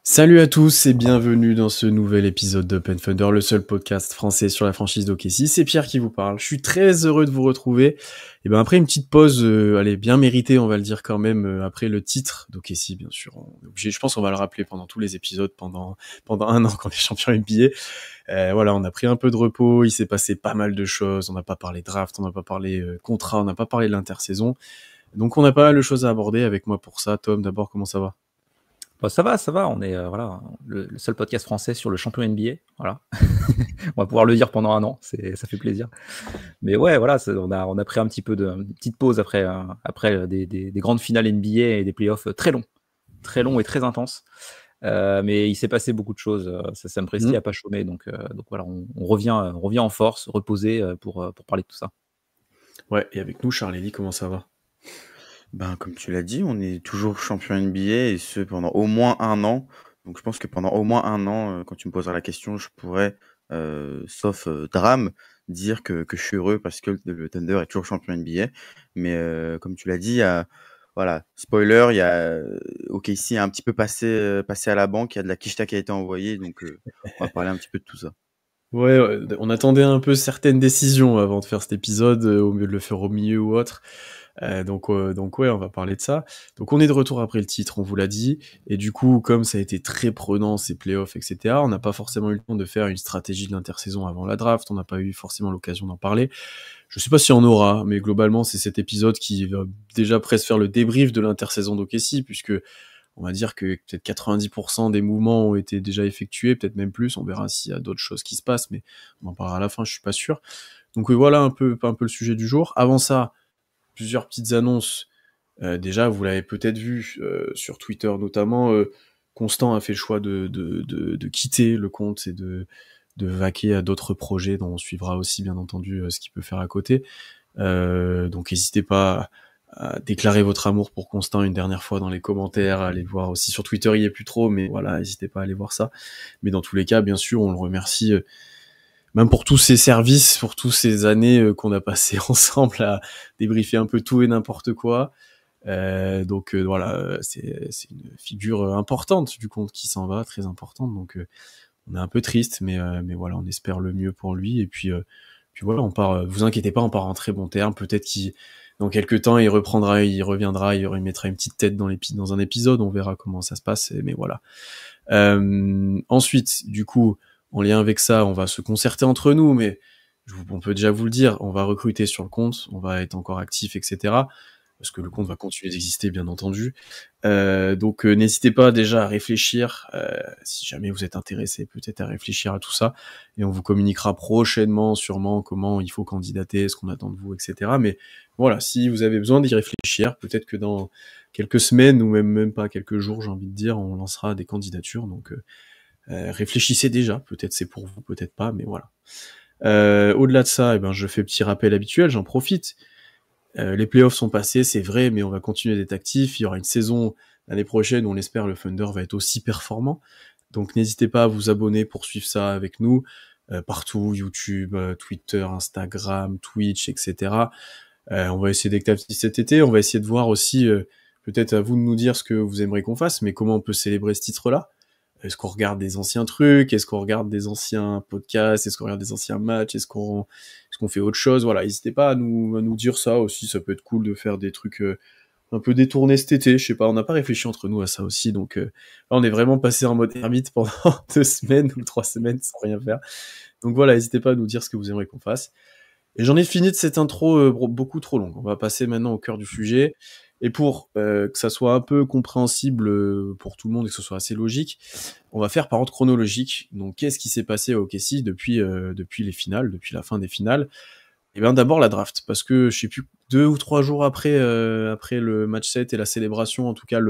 Salut à tous et bienvenue dans ce nouvel épisode d'Open Thunder, le seul podcast français sur la franchise d'OKC. C'est Pierre qui vous parle. Je suis très heureux de vous retrouver. Et ben après une petite pause, allez, bien méritée, on va le dire quand même, après le titre d'OKC, bien sûr. On est obligé, je pense qu'on va le rappeler pendant tous les épisodes, pendant un an quand on est champion NBA. Voilà, on a pris un peu de repos, il s'est passé pas mal de choses. On n'a pas parlé draft, on n'a pas parlé contrat, on n'a pas parlé de l'intersaison. Donc on a pas mal de choses à aborder avec moi pour ça. Tom, d'abord, comment ça va? Bah, ça va, on est voilà, le seul podcast français sur le champion NBA. Voilà. On va pouvoir le dire pendant un an, ça fait plaisir. Mais ouais, voilà, on a pris un petit peu une petite pause après des grandes finales NBA et des playoffs très longs et très intenses. Mais il s'est passé beaucoup de choses. Ça me Presti Hmm. à pas chômer, donc voilà, on revient en force, reposé pour parler de tout ça. Ouais, et avec nous, Charles-Élie, comment ça va? Ben, comme tu l'as dit, on est toujours champion NBA et ce pendant au moins un an. Donc je pense que pendant au moins un an, quand tu me poseras la question, je pourrais, sauf drame, dire que je suis heureux parce que le Thunder est toujours champion NBA. Mais comme tu l'as dit, voilà, spoiler, il y a OKC est un petit peu passé à la banque. Il y a de la quicheta qui a été envoyée, donc on va parler un petit peu de tout ça. Ouais, on attendait un peu certaines décisions avant de faire cet épisode, au mieux de le faire au milieu ou autre. Donc ouais, on va parler de ça. Donc on est de retour après le titre, on vous l'a dit. Et du coup, comme ça a été très prenant ces playoffs, etc., on n'a pas forcément eu le temps de faire une stratégie de l'intersaison avant la draft. On n'a pas eu forcément l'occasion d'en parler. Je sais pas si on aura, mais globalement, c'est cet épisode qui va déjà presque faire le débrief de l'intersaison d'OKC, puisque on va dire que peut-être 90% des mouvements ont été déjà effectués, peut-être même plus. On verra s'il y a d'autres choses qui se passent, mais on en parlera à la fin, je suis pas sûr. Donc voilà un peu le sujet du jour. Avant ça, plusieurs petites annonces. Déjà, vous l'avez peut-être vu sur Twitter notamment, Constant a fait le choix de quitter le compte et de vaquer à d'autres projets dont on suivra aussi bien entendu ce qu'il peut faire à côté. Donc n'hésitez pas à déclarer votre amour pour Constant une dernière fois dans les commentaires, à aller voir aussi sur Twitter, il y est plus trop, mais voilà, n'hésitez pas à aller voir ça. Mais dans tous les cas, bien sûr, on le remercie même pour tous ces services, pour toutes ces années qu'on a passées ensemble à débriefer un peu tout et n'importe quoi. Voilà, c'est une figure importante du compte qui s'en va, très importante. Donc on est un peu triste, mais voilà, on espère le mieux pour lui. Et puis voilà, on part. Vous inquiétez pas, on part en très bon terme. Peut-être qu'il dans quelques temps il reprendra, il reviendra, il mettra une petite tête dans un épisode. On verra comment ça se passe. Mais voilà. Ensuite, du coup, en lien avec ça, on va se concerter entre nous, mais on peut déjà vous le dire, on va recruter sur le compte, on va être encore actif, etc. Parce que le compte va continuer d'exister, bien entendu. Donc n'hésitez pas déjà à réfléchir, si jamais vous êtes intéressé, peut-être à réfléchir à tout ça, et on vous communiquera prochainement, sûrement, comment il faut candidater, ce qu'on attend de vous, etc. Mais voilà, si vous avez besoin d'y réfléchir, peut-être que dans quelques semaines, ou même pas quelques jours, j'ai envie de dire, on lancera des candidatures, donc réfléchissez déjà, peut-être c'est pour vous, peut-être pas, mais voilà. Au-delà de ça, eh ben, je fais petit rappel habituel, j'en profite. Les playoffs sont passés, c'est vrai, mais on va continuer d'être actifs. Il y aura une saison l'année prochaine où on espère le Thunder va être aussi performant. Donc n'hésitez pas à vous abonner pour suivre ça avec nous, partout, YouTube, Twitter, Instagram, Twitch, etc. On va essayer d'être actifs cet été. On va essayer de voir aussi, peut-être à vous de nous dire ce que vous aimeriez qu'on fasse, mais comment on peut célébrer ce titre-là. Est-ce qu'on regarde des anciens trucs? Est-ce qu'on regarde des anciens podcasts? Est-ce qu'on regarde des anciens matchs? Est-ce qu'on fait autre chose? Voilà, n'hésitez pas à nous dire ça aussi. Ça peut être cool de faire des trucs un peu détournés cet été. Je sais pas, on n'a pas réfléchi entre nous à ça aussi. Donc là, on est vraiment passé en mode ermite pendant 2 semaines ou 3 semaines sans rien faire. Donc voilà, n'hésitez pas à nous dire ce que vous aimeriez qu'on fasse. Et j'en ai fini de cette intro beaucoup trop longue. On va passer maintenant au cœur du sujet. Et pour que ça soit un peu compréhensible pour tout le monde et que ce soit assez logique, on va faire par ordre chronologique. Donc, qu'est-ce qui s'est passé au OKC depuis les finales, depuis la fin des finales? Et bien d'abord la draft, parce que je sais plus 2 ou 3 jours après le match 7 et la célébration, en tout cas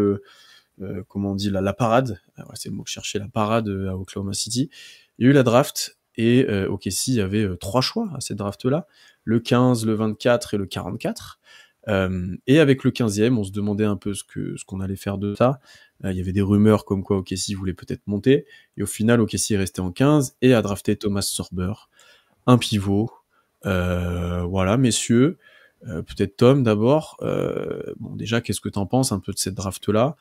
comment on dit la parade, ouais, c'est le mot que je cherchais, la parade à Oklahoma City. Il y a eu la draft et OKC avait 3 choix à cette draft-là, le 15, le 24 et le 44. Et avec le 15e, on se demandait un peu ce qu'on allait faire de ça. Il y avait des rumeurs comme quoi OKC voulait peut-être monter. Et au final, OKC est resté en 15 et a drafté Thomas Sorber, un pivot. Voilà, messieurs. Peut-être Tom d'abord. Bon, déjà, qu'est-ce que t'en penses un peu de cette draft-là?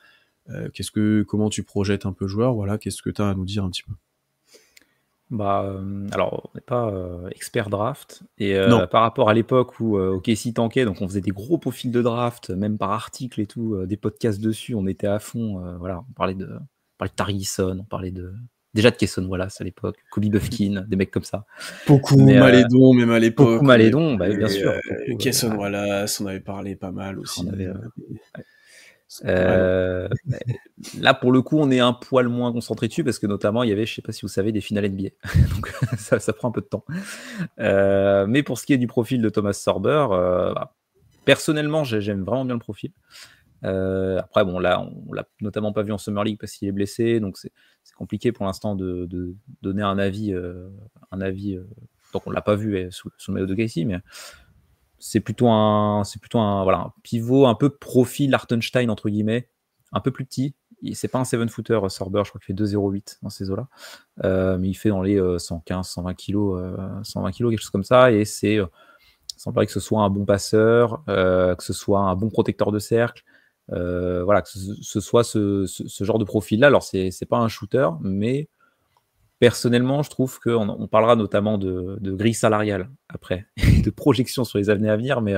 Comment tu projettes un peu le joueur? Voilà, qu'est-ce que tu as à nous dire un petit peu? Alors, on n'est pas expert draft. Et Non. par rapport à l'époque où OKC tankait, donc on faisait des gros profils de draft, même par article et tout, des podcasts dessus, on était à fond. Voilà, on parlait de Tari Eason, on parlait déjà de Cason Wallace à l'époque, Kobe Bufkin, des mecs comme ça. Beaucoup Mais Malédon, même à l'époque. beaucoup Malédon, bah, bien sûr. Cason Wallace, on avait parlé pas mal aussi. On avait, Ouais. Là, pour le coup, on est un poil moins concentré dessus parce que notamment, il y avait, je sais pas si vous savez, des finales NBA. Donc, ça prend un peu de temps. Mais pour ce qui est du profil de Thomas Sorber, personnellement, j'aime vraiment bien le profil. Après, bon, là, on l'a notamment pas vu en Summer League parce qu'il est blessé, donc c'est compliqué pour l'instant de donner un avis. Donc, on l'a pas vu sous le maillot de Casey, mais c'est plutôt un pivot un peu profil Hartenstein entre guillemets, un peu plus petit. C'est pas un 7-footer Sorber, je crois qu'il fait 2,08 dans ces eaux-là, mais il fait dans les 115, 120 kilos, quelque chose comme ça, et il semblerait que ce soit un bon passeur, que ce soit un bon protecteur de cercle, que ce soit ce genre de profil-là. Alors c'est pas un shooter, mais personnellement, je trouve qu'on parlera notamment de grille salariale après, de projection sur les années à venir, mais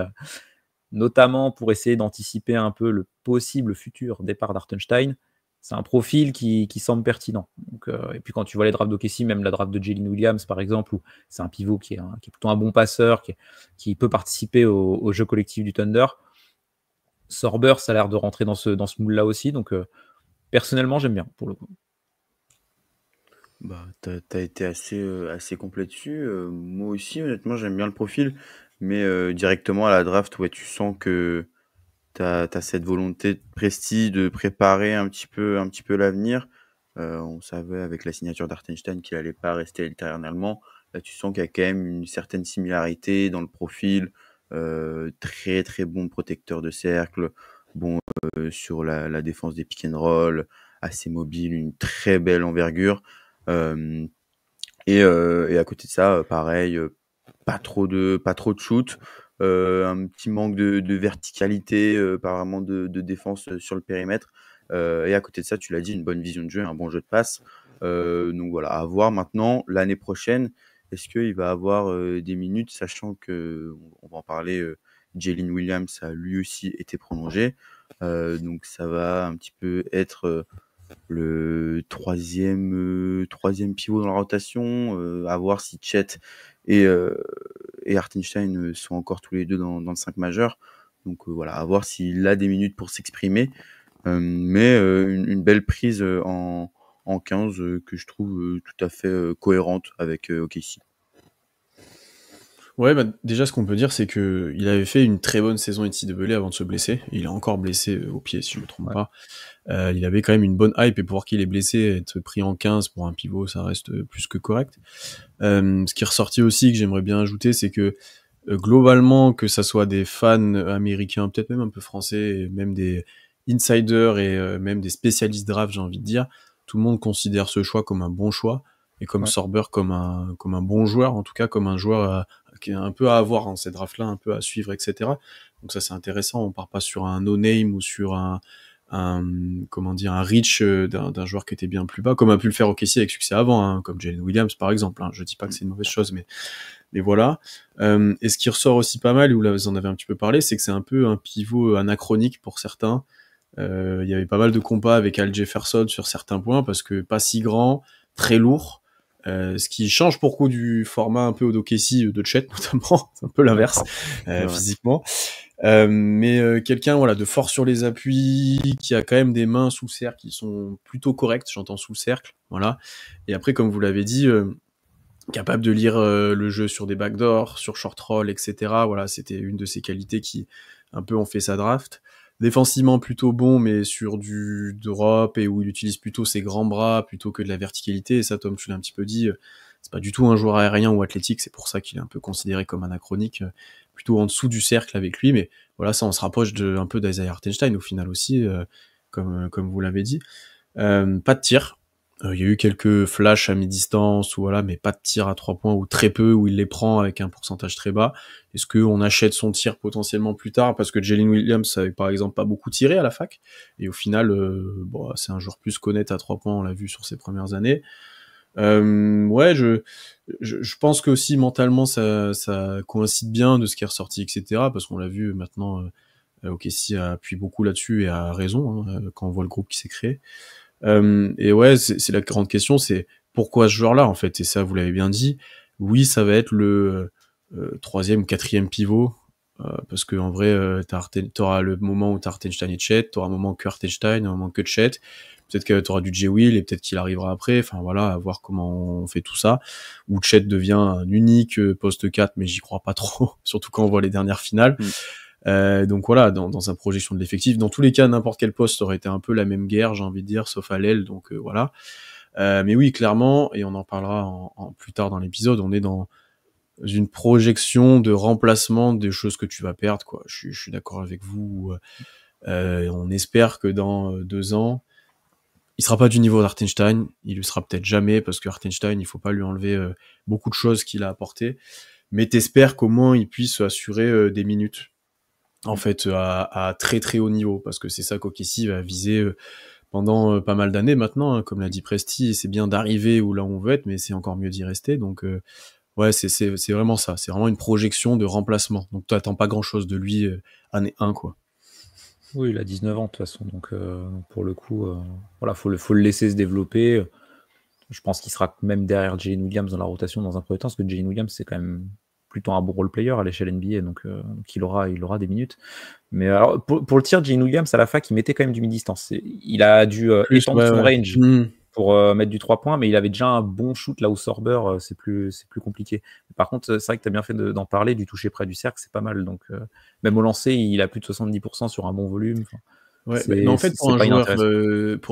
notamment pour essayer d'anticiper un peu le possible futur départ d'Hartenstein. C'est un profil qui semble pertinent. Donc, et puis quand tu vois les drafts d'OKC, même la draft de Jalen Williams par exemple, où c'est un pivot qui est plutôt un bon passeur, qui peut participer au jeu collectif du Thunder, Sorber, ça a l'air de rentrer dans ce moule-là aussi. Donc personnellement, j'aime bien pour le coup. Bah, t'as été assez complet dessus. Moi aussi, honnêtement, j'aime bien le profil, mais directement à la draft, ouais, tu sens que t'as cette volonté de prestige, de préparer un petit peu l'avenir. On savait avec la signature d'Hartenstein qu'il allait pas rester éternellement. Là, tu sens qu'il y a quand même une certaine similarité dans le profil. Très très bon protecteur de cercle, bon sur la défense des pick and roll, assez mobile, une très belle envergure. Euh, et à côté de ça, pareil, pas trop de shoot, un petit manque de verticalité, pas vraiment de défense sur le périmètre. Et à côté de ça, tu l'as dit, une bonne vision de jeu, un bon jeu de passe. Donc voilà, à voir maintenant l'année prochaine. Est-ce qu'il va avoir des minutes, sachant que on va en parler. Jalen Williams a lui aussi été prolongé, donc ça va un petit peu être le troisième pivot dans la rotation, à voir si Chet et Hartenstein sont encore tous les deux dans le 5 majeur. Donc voilà, à voir s'il a des minutes pour s'exprimer. Mais une belle prise en 15 que je trouve tout à fait cohérente avec OKC. Ouais, bah, déjà, ce qu'on peut dire, c'est que il avait fait une très bonne saison NCAA avant de se blesser. Il est encore blessé au pied, si je me trompe pas. Il avait quand même une bonne hype, et pour voir qu'il est blessé, être pris en 15 pour un pivot, ça reste plus que correct. Ce qui est ressorti aussi, que j'aimerais bien ajouter, c'est que globalement, que ça soit des fans américains, peut-être même un peu français, et même des insiders et même des spécialistes draft, j'ai envie de dire, tout le monde considère ce choix comme un bon choix, et comme Sorber comme un bon joueur, en tout cas comme un joueur qui est un peu à avoir en ces drafts-là, un peu à suivre, etc. Donc ça, c'est intéressant. On part pas sur un no-name ou sur un reach d'un joueur qui était bien plus bas, comme a pu le faire OKC avec succès avant, hein, comme Jalen Williams par exemple. Hein. Je dis pas que c'est une mauvaise chose, mais voilà. Et ce qui ressort aussi pas mal, et où là vous en avez un petit peu parlé, c'est que c'est un peu un pivot anachronique pour certains. Il y avait pas mal de compas avec Al Jefferson sur certains points, parce que pas si grand, très lourd. Ce qui change pour coup du format un peu d'OKC de Chet notamment, c'est un peu l'inverse physiquement. Mais quelqu'un voilà de fort sur les appuis, qui a quand même des mains sous cercle qui sont plutôt correctes, j'entends sous cercle, voilà. Et après, comme vous l'avez dit, capable de lire le jeu sur des backdoors, sur short roll, etc. Voilà, c'était une de ses qualités qui un peu ont fait sa draft. Défensivement plutôt bon, mais sur du drop, et où il utilise plutôt ses grands bras plutôt que de la verticalité. Et ça, Tom, tu l'as un petit peu dit, c'est pas du tout un joueur aérien ou athlétique, c'est pour ça qu'il est un peu considéré comme anachronique, plutôt en dessous du cercle avec lui. Mais voilà, ça, on se rapproche un peu d'Isaiah Hartenstein au final aussi, comme vous l'avez dit. Pas de tir. Il y a eu quelques flashs à mi-distance, ou voilà, mais pas de tir à 3 points, ou très peu, où il les prend avec un pourcentage très bas. Est-ce qu'on achète son tir potentiellement plus tard? Parce que Jalen Williams avait par exemple pas beaucoup tiré à la fac, et au final, bon, c'est un joueur plus qu'honnête à 3 points, on l'a vu sur ses premières années. Ouais, je pense que aussi mentalement ça coïncide bien de ce qui est ressorti, etc. Parce qu'on l'a vu maintenant, OKC appuie beaucoup là-dessus et a raison, hein, quand on voit le groupe qui s'est créé. Et ouais, c'est la grande question, c'est pourquoi ce joueur-là en fait. Et ça, vous l'avez bien dit. Oui, ça va être le troisième ou quatrième pivot. Parce que en vrai, t'auras le moment où t'as Hartenstein et Chet, t'auras un moment que Hartenstein, un moment que Chet. Peut-être que t'auras du J. Will et peut-être qu'il arrivera après. Enfin voilà, à voir comment on fait tout ça. Ou Chet devient un unique poste 4, mais j'y crois pas trop. Surtout quand on voit les dernières finales. Donc voilà, dans sa projection de l'effectif, dans tous les cas, n'importe quel poste aurait été un peu la même guerre, j'ai envie de dire, sauf à l'aile. Donc voilà. Mais oui, clairement, et on en parlera plus tard dans l'épisode, on est dans une projection de remplacement des choses que tu vas perdre, quoi. Je suis d'accord avec vous. On espère que dans 2 ans, il sera pas du niveau d'Hartenstein, il le sera peut-être jamais, parce que Hartenstein, il faut pas lui enlever beaucoup de choses qu'il a apportées, mais t'espères qu'au moins il puisse assurer des minutes, en fait, à très très haut niveau, parce que c'est ça qu'OKC va viser pendant pas mal d'années maintenant, hein, comme l'a dit Presti, c'est bien d'arriver où là on veut être, mais c'est encore mieux d'y rester, donc ouais, c'est vraiment ça, c'est vraiment une projection de remplacement, donc t'attends pas grand-chose de lui année 1, quoi. Oui, il a 19 ans de toute façon, donc pour le coup, voilà, faut le laisser se développer. Je pense qu'il sera même derrière Jalen Williams dans la rotation dans un premier temps, parce que Jalen Williams c'est quand même plutôt un bon role player à l'échelle NBA, donc il aura des minutes. Mais alors, pour le tir, Jalen Williams à la fac, il mettait quand même du mi-distance. Il a dû étendre son range pour mettre du 3 points, mais il avait déjà un bon shoot là où Sorber, c'est plus compliqué. Par contre, c'est vrai que tu as bien fait d'en parler, du toucher près du cercle, c'est pas mal. Donc, même au lancer, il a plus de 70% sur un bon volume. Ouais, mais en fait, pour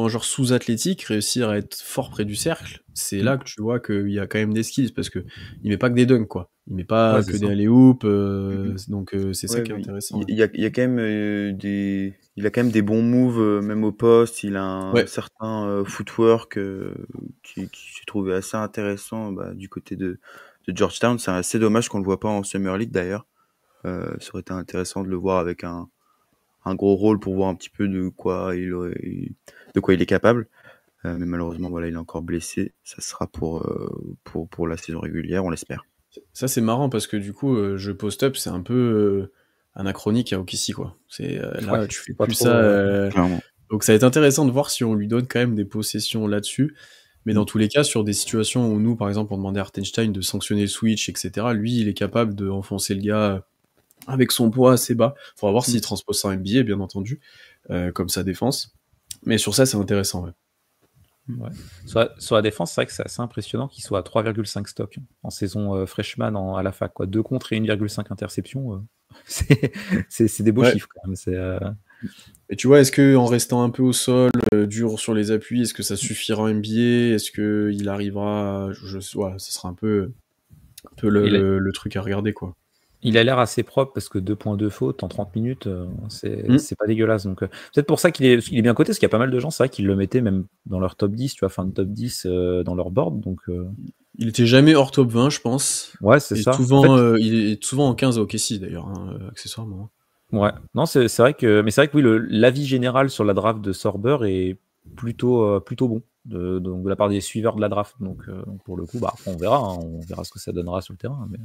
un joueur sous-athlétique, réussir à être fort près du cercle, c'est là que tu vois qu'il y a quand même des skills, parce que il met pas que des dunks, quoi. Il met pas que des alley-oops, donc c'est ça qui est intéressant. Il y a quand même il a quand même des bons moves, même au poste. Il a un certain footwork qui s'est trouvé assez intéressant du côté de Georgetown. C'est assez dommage qu'on le voit pas en Summer League d'ailleurs. Ça aurait été intéressant de le voir avec un gros rôle pour voir un petit peu de quoi il est capable. Mais malheureusement, voilà, il est encore blessé. Ça sera pour la saison régulière, on l'espère. Ça, c'est marrant parce que du coup, jeu post-up, c'est un peu anachronique à OKC, quoi. Là, tu fais plus ça. Donc ça va être intéressant de voir si on lui donne quand même des possessions là-dessus. Mais dans tous les cas, sur des situations où nous, par exemple, on demandait à Hartenstein de sanctionner le switch, etc., lui, il est capable de enfoncer le gars avec son poids assez bas. Faudra voir s'il transpose ça en NBA, bien entendu, comme sa défense. Mais sur ça, c'est intéressant, ouais. Ouais. Sur la défense, c'est vrai que c'est assez impressionnant qu'il soit à 3,5 stocks en saison freshman à la fac, quoi. 2 contre et 1,5 interceptions. C'est des beaux chiffres, quand même. Et tu vois, est-ce que en restant un peu au sol, dur sur les appuis, est-ce que ça suffira en NBA? Est-ce que il arrivera ce sera un peu le truc à regarder, quoi. Il a l'air assez propre parce que 2.2 fautes en 30 minutes, c'est pas dégueulasse. Donc, peut-être pour ça qu'il est bien coté, parce qu'il y a pas mal de gens, c'est vrai qu'ils le mettaient même dans leur top 10, tu vois, fin de top 10 dans leur board. Donc, il était jamais hors top 20, je pense. Ouais, c'est ça. Souvent, il est souvent en 15 au OKC, d'ailleurs, accessoirement. Ouais, non, c'est vrai que oui, l'avis général sur la draft de Sorber est plutôt bon donc de la part des suiveurs de la draft. Donc, pour le coup, on verra, hein, on verra ce que ça donnera sur le terrain. Mais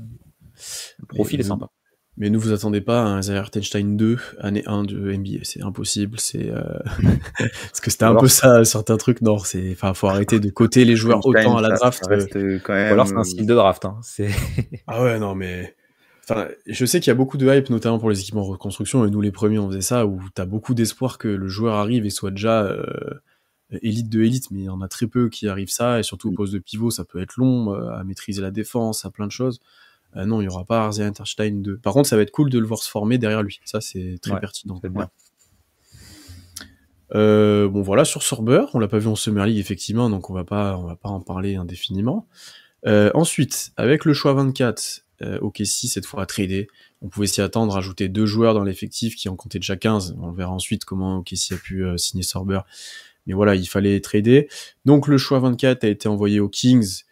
le profil est sympa. Mais ne vous attendez pas à un Isaiah Hartenstein 2, année 1 de NBA, c'est impossible. Parce que c'était un peu ça, certains trucs. Non, faut arrêter de coter les joueurs autant à la draft. Ça reste quand même... Ou alors c'est un style de draft. Hein. Ah ouais, non, mais... Enfin, je sais qu'il y a beaucoup de hype, notamment pour les équipements en reconstruction, et nous les premiers on faisait ça, où t'as beaucoup d'espoir que le joueur arrive et soit déjà élite de élite, mais il y en a très peu qui arrivent ça, et surtout au poste de pivot, ça peut être long, à maîtriser la défense, à plein de choses. Non, il n'y aura pas Isaiah Hartenstein 2. Par contre, ça va être cool de le voir se former derrière lui. Ça, c'est très pertinent. Bon, voilà, sur Sorber, on l'a pas vu en Summer League, effectivement, donc on va pas en parler indéfiniment. Ensuite, avec le choix 24, OKC, cette fois à trader, on pouvait s'y attendre, ajouter 2 joueurs dans l'effectif qui en comptaient déjà 15. On verra ensuite comment OKC a pu signer Sorber. Mais voilà, il fallait trader. Donc le choix 24 a été envoyé aux Kings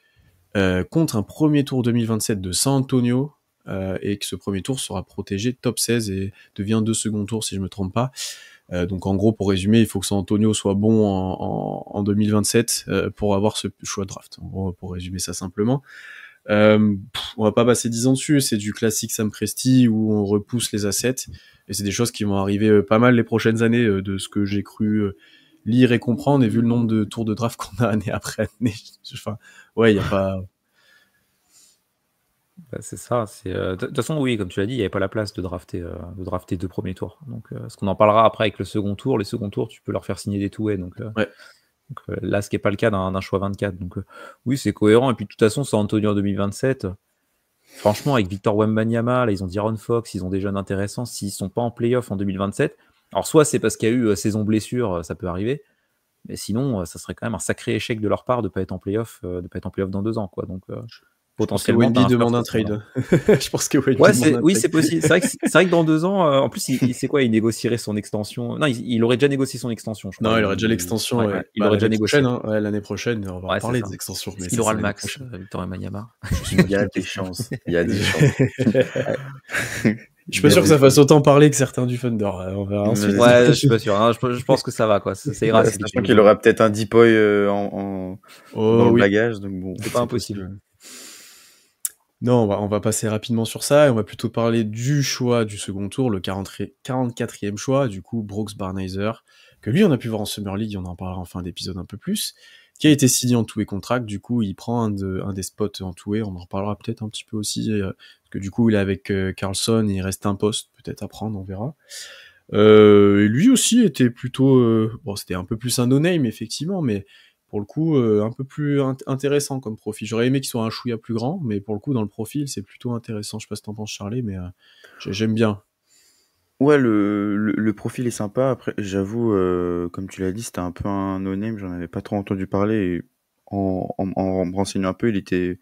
contre un premier tour 2027 de San Antonio, et que ce premier tour sera protégé top 16 et devient 2 second tours si je me trompe pas. Donc en gros, pour résumer, il faut que San Antonio soit bon en 2027 pour avoir ce choix de draft. En gros, pour résumer ça simplement. On va pas passer 10 ans dessus, c'est du classique Sam Presti où on repousse les assets, et c'est des choses qui vont arriver pas mal les prochaines années, de ce que j'ai cru lire et comprendre, et vu le nombre de tours de draft qu'on a année après année. Enfin, ouais, il y a pas... Bah, c'est ça. De toute façon, oui, comme tu l'as dit, il n'y avait pas la place de drafter 2 premiers tours. Donc, ce qu'on en parlera après avec le second tour. Les seconds tours, tu peux leur faire signer des two-way. Donc, Ouais. là, ce qui n'est pas le cas d'un choix 24. Donc, oui, c'est cohérent. Et puis, de toute façon, San Antonio en 2027, franchement, avec Victor Wembanyama, là, ils ont De'Aaron Fox, ils ont des jeunes intéressants. S'ils ne sont pas en playoff en 2027, alors soit c'est parce qu'il y a eu saison blessure, ça peut arriver. Mais sinon, ça serait quand même un sacré échec de leur part de ne pas être en playoff, dans 2 ans, quoi. Donc, Je pense que potentiellement, Wemby t'as un demande un fleur, trade. Je pense que Wemby ouais, demande un oui, trade. c'est possible. C'est vrai que dans 2 ans, en plus, il sait quoi, il négocierait son extension. Non, il aurait déjà négocié son extension, je crois. Non, il aurait déjà l'extension, ouais. Il Bah, aurait déjà l'année négocié. prochaine, hein. Ouais, l'année prochaine, on va en Ouais, c'est parler ça. des extensions. Est-ce Mais qu'il ça, aura c'est le l'année max, prochaine. Victor Wembanyama? Il y a des chances. Il y a des chances. Je suis pas sûr que ça fasse autant parler que certains du Thunder. On verra ensuite. Ouais, je suis pas sûr. Hein. Je pense que ça va, quoi. Ça ira assez vite. Sachant qu'il aura peut-être un Deepoy dans le oui. bagage, donc bon. C'est pas impossible. Non, on va passer rapidement sur ça, et on va plutôt parler du choix du second tour, le 44e choix, du coup, Brooks Barnhizer, que lui, on a pu voir en Summer League, on en parlera en fin d'épisode un peu plus, qui a été signé en two-way contract. Du coup, il prend un des spots en two-way, on en reparlera peut-être un petit peu aussi, parce que du coup, il est avec Carlson, et il reste un poste peut-être à prendre, on verra. Et lui aussi était plutôt... bon, c'était un peu plus un no-name, effectivement, mais pour le coup, un peu plus intéressant comme profil. J'aurais aimé qu'il soit un chouïa plus grand, mais pour le coup, dans le profil, c'est plutôt intéressant. Je sais pas ce que t'en penses, Charlie, mais j'aime bien. Ouais, le profil est sympa. Après, j'avoue, comme tu l'as dit, c'était un peu un no-name. J'en avais pas trop entendu parler. Et en me renseignant un peu, il était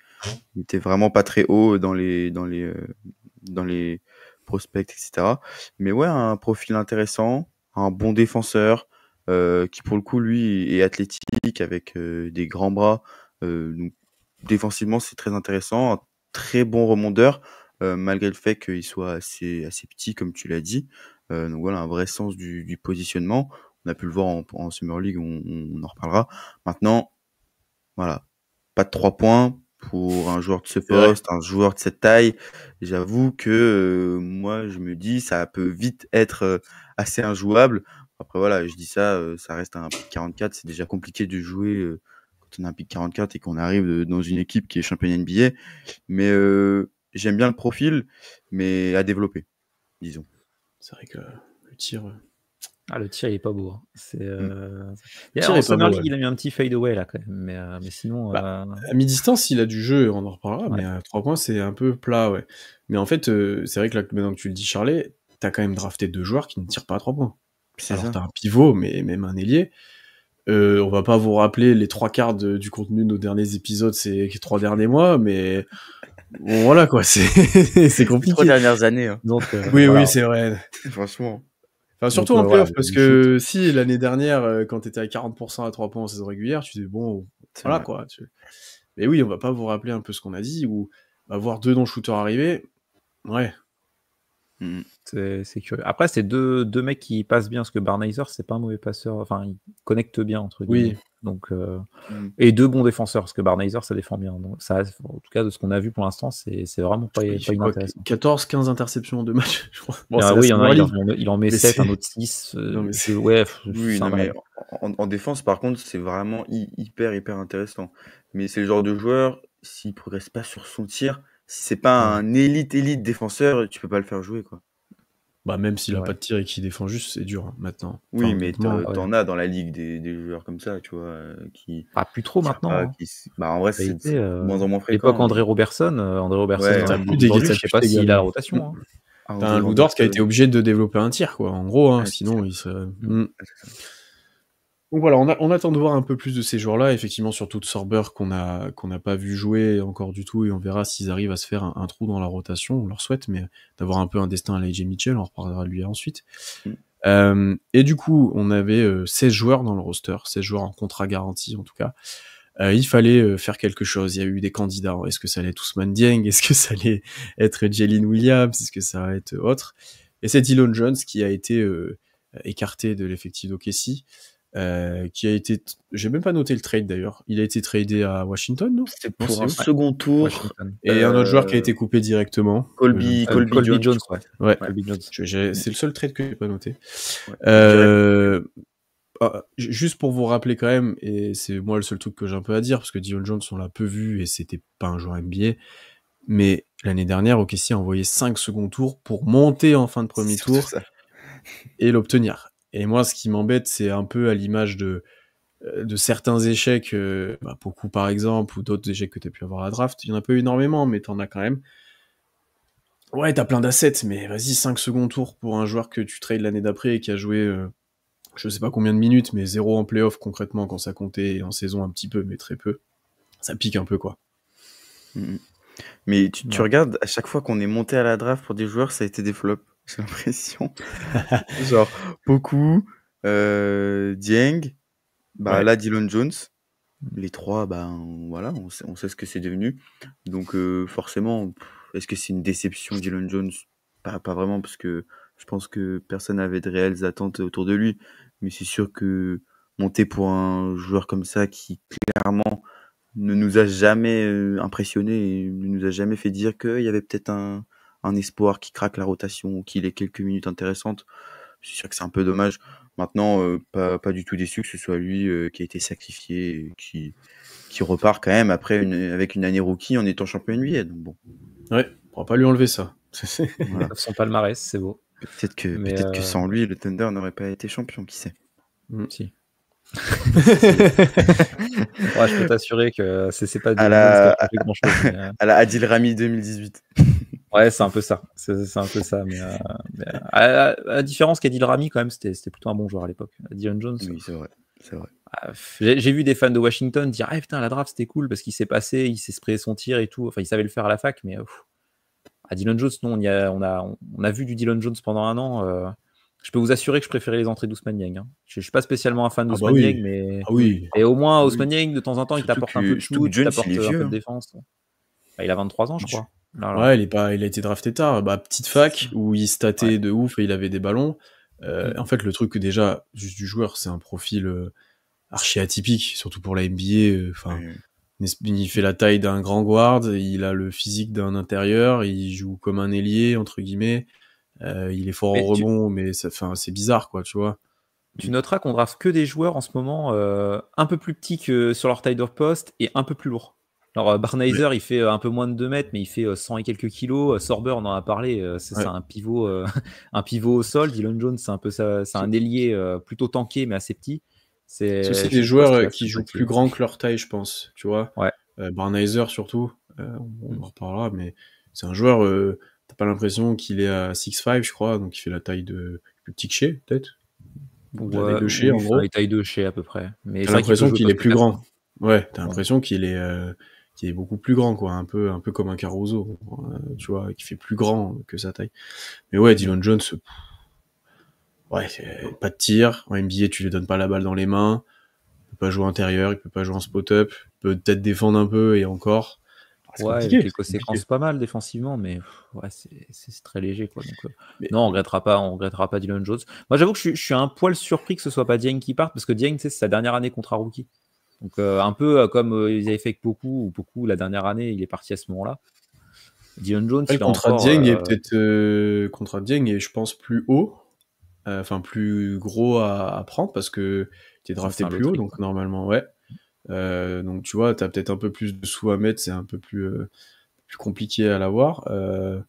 vraiment pas très haut dans les prospects, etc. Mais ouais, un profil intéressant, un bon défenseur, qui pour le coup, lui, est athlétique avec des grands bras. Donc, défensivement, c'est très intéressant. Un très bon remondeur, malgré le fait qu'il soit assez petit, comme tu l'as dit. Donc voilà, un vrai sens du positionnement. On a pu le voir en Summer League, on en reparlera. Maintenant, voilà, pas de 3 points pour un joueur de ce poste, un joueur de cette taille. J'avoue que moi, je me dis, ça peut vite être assez injouable. Après, voilà, je dis ça, ça reste un pick 44. C'est déjà compliqué de jouer quand on a un pick 44 et qu'on arrive dans une équipe qui est championne NBA. Mais j'aime bien le profil, mais à développer, disons. C'est vrai que le tir... Ah, le tir, il est pas beau. Hein. En Summer League, il a mis un petit fade away là quand même. Mais sinon. À mi-distance, il a du jeu, on en reparlera, mais à 3 points, c'est un peu plat, ouais. Mais en fait, c'est vrai que là, maintenant que tu le dis, Charlie, t'as quand même drafté 2 joueurs qui ne tirent pas à 3 points. Alors, t'as un pivot, mais même un ailier. On va pas vous rappeler les 3 quarts du contenu de nos derniers épisodes ces 3 derniers mois, mais bon, voilà quoi, c'est compliqué. Les 3 dernières années. Hein. Donc, oui, c'est vrai. Franchement. Enfin, surtout en playoff, parce que si l'année dernière, quand t'étais à 40% à 3 points en saison régulière, tu disais bon, voilà quoi. Mais oui, on va pas vous rappeler un peu ce qu'on a dit, ou voir 2 non-shooters arriver, ouais. C'est curieux. Après, c'est deux mecs qui passent bien, parce que Barnhizer, c'est pas un mauvais passeur, enfin, il connecte bien, entre guillemets. Oui. Donc, et 2 bons défenseurs, parce que Barnhizer, ça défend bien. Donc, ça, en tout cas, de ce qu'on a vu pour l'instant, c'est vraiment pas inintéressant. 14-15 interceptions en 2 matchs, je crois. Bon, oui, il y en a, il en met 7, un autre 6. Oui, non, mais en défense, par contre, c'est vraiment hyper intéressant. Mais c'est le genre de joueur, s'il progresse pas sur son tir, si c'est pas un élite défenseur, tu peux pas le faire jouer, quoi. Même s'il a pas de tir et qu'il défend juste, c'est dur, maintenant. Oui, mais t'en as dans la ligue des joueurs comme ça, tu vois, qui... plus trop maintenant. En vrai, c'est moins en moins fréquent. L'époque André Robertson, t'as plus je sais pas s'il a la rotation. T'as un Lou Dort qui a été obligé de développer un tir, quoi, en gros, sinon il se... Donc voilà, on attend de voir un peu plus de ces joueurs-là, effectivement, surtout de Sorber qu'on n'a pas vu jouer encore du tout, et on verra s'ils arrivent à se faire un trou dans la rotation, on leur souhaite, mais d'avoir un peu un destin à l'AJ Mitchell, on reparlera de lui ensuite. Et du coup, on avait 16 joueurs dans le roster, 16 joueurs en contrat garanti en tout cas. Il fallait faire quelque chose. Il y a eu des candidats. Est-ce que ça allait être Ousmane Dieng? Est-ce que ça allait être Jalen Williams? Est-ce que ça va être autre? Et c'est Dillon Jones qui a été écarté de l'effectif d'OKC. Qui a été... J'ai même pas noté le trade d'ailleurs. Il a été tradé à Washington, non? C'était pour un second tour. Washington. Et un autre joueur qui a été coupé directement. Colby Jones. Ouais. Colby Jones. C'est le seul trade que j'ai pas noté. Ouais. Juste pour vous rappeler quand même, et c'est moi le seul truc que j'ai un peu à dire, parce que Dillon Jones on l'a peu vu et c'était pas un joueur NBA, mais l'année dernière OKC a envoyé 5 seconds tours pour monter en fin de premier tour et l'obtenir. Et moi ce qui m'embête, c'est un peu à l'image de certains échecs, beaucoup par exemple, ou d'autres échecs que tu as pu avoir à la draft. Il y en a pas eu énormément, mais t'en as quand même. Ouais, t'as plein d'assets, mais vas-y, 5 seconds tours pour un joueur que tu trades l'année d'après et qui a joué je sais pas combien de minutes, mais 0 en playoff concrètement quand ça comptait, et en saison un petit peu, mais très peu. Ça pique un peu, quoi. Mais tu regardes, à chaque fois qu'on est monté à la draft pour des joueurs, ça a été des flops, j'ai l'impression. Genre, Poku, Dieng, là, Dillon Jones. Les trois, voilà, on sait ce que c'est devenu. Donc, forcément, est-ce que c'est une déception, Dillon Jones? Pas vraiment, parce que je pense que personne n'avait de réelles attentes autour de lui. Mais c'est sûr que monter pour un joueur comme ça qui, clairement, ne nous a jamais impressionné et ne nous a jamais fait dire qu'il y avait peut-être un espoir qui craque la rotation ou qu'il ait quelques minutes intéressantes. C'est sûr que c'est un peu dommage. Maintenant, pas du tout déçu que ce soit lui qui a été sacrifié et qui repart quand même après avec une année rookie en étant champion NBA. Donc bon. Ouais, on pourra pas lui enlever ça. Voilà. Son palmarès, c'est beau. Peut-être que sans lui, le Thunder n'aurait pas été champion, qui sait. Si. Je peux t'assurer que c'est pas à la Adil Rami 2018. Ouais, c'est un peu ça. C'est un peu ça. Mais à la différence qu'Adil Rami, quand même, c'était plutôt un bon joueur à l'époque. Dillon Jones. Oui, c'est vrai. J'ai vu des fans de Washington dire putain, la draft c'était cool parce qu'il s'est passé, il s'est sprayé son tir et tout. Enfin, il savait le faire à la fac, mais à Dillon Jones, non, on a vu du Dillon Jones pendant un an. Je peux vous assurer que je préférais les entrées d'Ousmane Dieng. Je suis pas spécialement un fan d'Ousmane Dieng, mais et au moins Ousmane Dieng, de temps en temps, il t'apporte un peu de shoot, il t'apporte un peu de défense. Il a 23 ans, je crois. Ouais, il a été drafté tard. Petite fac où il statait de ouf et il avait des ballons. En fait, le truc déjà juste du joueur, c'est un profil archi atypique, surtout pour la NBA. Il fait la taille d'un grand guard, il a le physique d'un intérieur, il joue comme un ailier entre guillemets. Il est fort au rebond, mais c'est bizarre, quoi, tu vois. Tu noteras qu'on draft que des joueurs en ce moment un peu plus petits que sur leur taille de poste et un peu plus lourds. Alors, Barnhizer, il fait un peu moins de 2 mètres, mais il fait 100 et quelques kilos. Sorber, on en a parlé, c'est un pivot au sol. Dillon Jones, c'est un peu ça, c'est un ailier plutôt tanké, mais assez petit. C'est des joueurs qui jouent plus grand que leur taille, je pense, tu vois. Ouais. Barnhizer, surtout, on en reparlera, mais c'est un joueur, t'as pas l'impression qu'il est à 6'5", je crois, donc il fait la taille de plus petit que Shea, peut-être. La taille de Shea, en gros. La taille de Shea, à peu près. Mais t'as l'impression qu'il est plus grand. Ouais, t'as l'impression qu'il est beaucoup plus grand, quoi, un peu comme un Caruso, tu vois, qui fait plus grand que sa taille. Mais ouais, Dillon Jones, pas de tir. En NBA, tu lui donnes pas la balle dans les mains. Il peut pas jouer intérieur, il peut pas jouer en spot-up. Il peut peut-être défendre un peu et encore. Ouais, quelques séquences pas mal défensivement, mais c'est très léger, quoi. Donc, non, on regrettera pas Dillon Jones. Moi, j'avoue que je suis un poil surpris que ce soit pas Dieng qui parte, parce que Dieng, c'est sa dernière année contrat rookie. Donc, un peu comme ils avaient fait avec Poku, la dernière année, il est parti à ce moment-là. Dillon Jones, le contrat de Dieng est peut-être contrat de Dieng est, je pense, plus haut, plus gros à prendre parce que tu es drafté plus haut, donc normalement, ouais. Donc tu vois, t'as peut-être un peu plus de sous à mettre, c'est un peu plus compliqué à l'avoir. Et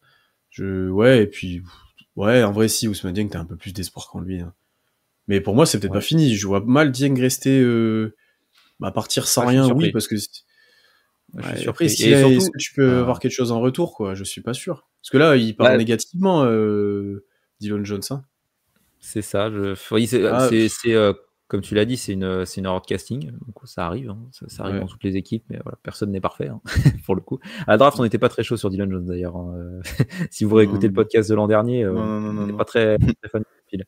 puis en vrai, si Ousmane Dieng, t'as un peu plus d'espoir qu'en lui. Hein. Mais pour moi, c'est peut-être pas fini. Je vois mal Dieng rester partir sans rien, oui, parce que après, si surtout, tu peux avoir quelque chose en retour, quoi. Je suis pas sûr. Parce que là, il parle négativement, Dillon Jones. Hein. C'est ça. Comme tu l'as dit, c'est une erreur de casting. Donc ça arrive, hein. Ça arrive dans toutes les équipes, mais voilà, personne n'est parfait, hein, pour le coup. À la draft, on n'était pas très chaud sur Dillon Jones d'ailleurs. Hein. Si vous réécoutez le podcast de l'an dernier, on n'était pas très fan du profil.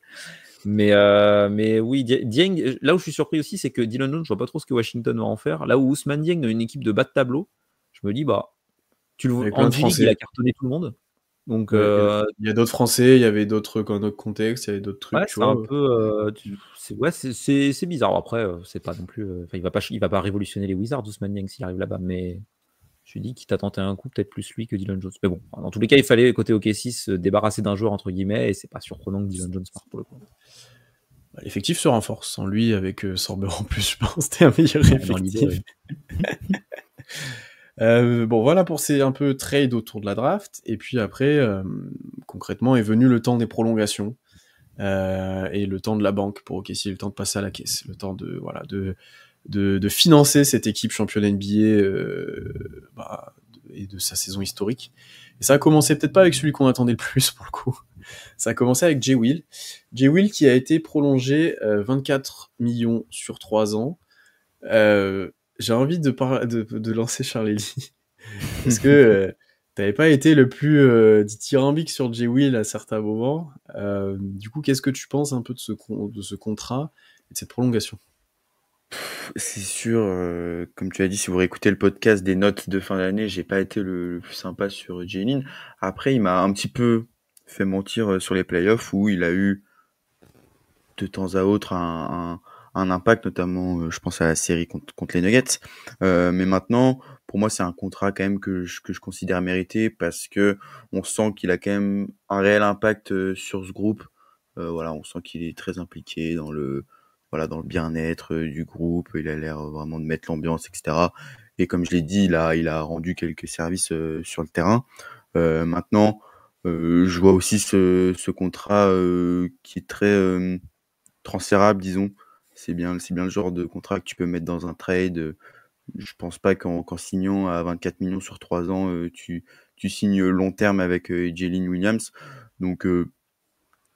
Mais oui, Dieng, là où je suis surpris aussi, c'est que Dillon Jones, je vois pas trop ce que Washington va en faire. Là où Ousmane Dieng, dans une équipe de bas de tableau, je me dis, tu le vois, Avec plein en de G-League, il a Français. cartonné tout le monde. Donc, Ouais, il y a d'autres Français, il y avait d'autres contextes, il y avait d'autres trucs, ouais, tu c'est un vois. peu, c'est bizarre. Après, c'est pas non plus, il va pas révolutionner les Wizards, Ousmane Dieng, s'il arrive là-bas. Mais je me dis qu'il t'a tenté un coup, peut-être plus lui que Dillon Jones. Mais bon, dans tous les cas, il fallait, côté OKC, se débarrasser d'un joueur, entre guillemets, et c'est pas surprenant que Dillon Jones parte pour le coup. L'effectif se renforce. Sans lui, avec Sorber en plus, je pense que c'était un meilleur Ouais, dans l'idée, effectif. Bon, voilà pour ces un peu trades autour de la draft. Et puis après, concrètement, est venu le temps des prolongations. Et le temps de la banque pour OKC, le temps de passer à la caisse, le temps de financer cette équipe championne NBA et de sa saison historique. Et ça a commencé peut-être pas avec celui qu'on attendait le plus pour le coup. Ça a commencé avec Jay Will. Jay Will qui a été prolongé 24 millions sur 3 ans. J'ai envie de lancer Charlie. Parce que t'avais pas été le plus dithyrambique sur Jay Will à certains moments. Du coup, qu'est-ce que tu penses un peu de ce contrat et de cette prolongation? C'est sûr, comme tu as dit, si vous réécoutez le podcast des notes de fin d'année, j'ai pas été le plus sympa sur Jalen. Après, il m'a un petit peu fait mentir sur les playoffs où il a eu de temps à autre un impact, notamment, je pense à la série contre les Nuggets. Mais maintenant, pour moi, c'est un contrat quand même que je considère mérité parce que on sent qu'il a quand même un réel impact sur ce groupe. Voilà, on sent qu'il est très impliqué dans le bien-être du groupe. Il a l'air vraiment de mettre l'ambiance, etc. Et comme je l'ai dit, il a rendu quelques services sur le terrain. Maintenant, je vois aussi ce contrat qui est très transférable, disons. C'est bien le genre de contrat que tu peux mettre dans un trade. Je pense pas qu'en signant à 24 millions sur 3 ans, tu signes long terme avec Jalen Williams. Donc,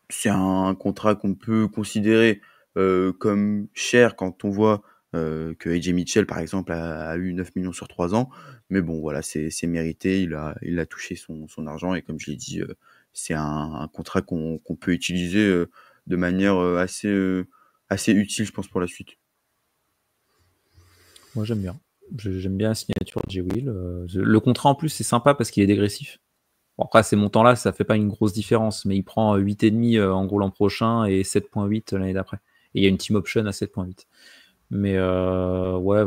c'est un contrat qu'on peut considérer comme cher quand on voit que AJ Mitchell, par exemple, a eu 9 millions sur 3 ans. Mais bon, voilà, c'est mérité. Il a touché son argent. Et comme je l'ai dit, c'est un contrat qu'on peut utiliser de manière assez utile, je pense, pour la suite. Moi, j'aime bien. J'aime bien la signature de Jay Will. Le contrat, en plus, c'est sympa parce qu'il est dégressif. Bon, après, ces montants-là, ça fait pas une grosse différence, mais il prend 8,5 en gros l'an prochain et 7,8 l'année d'après. Et il y a une team option à 7,8. Mais ouais,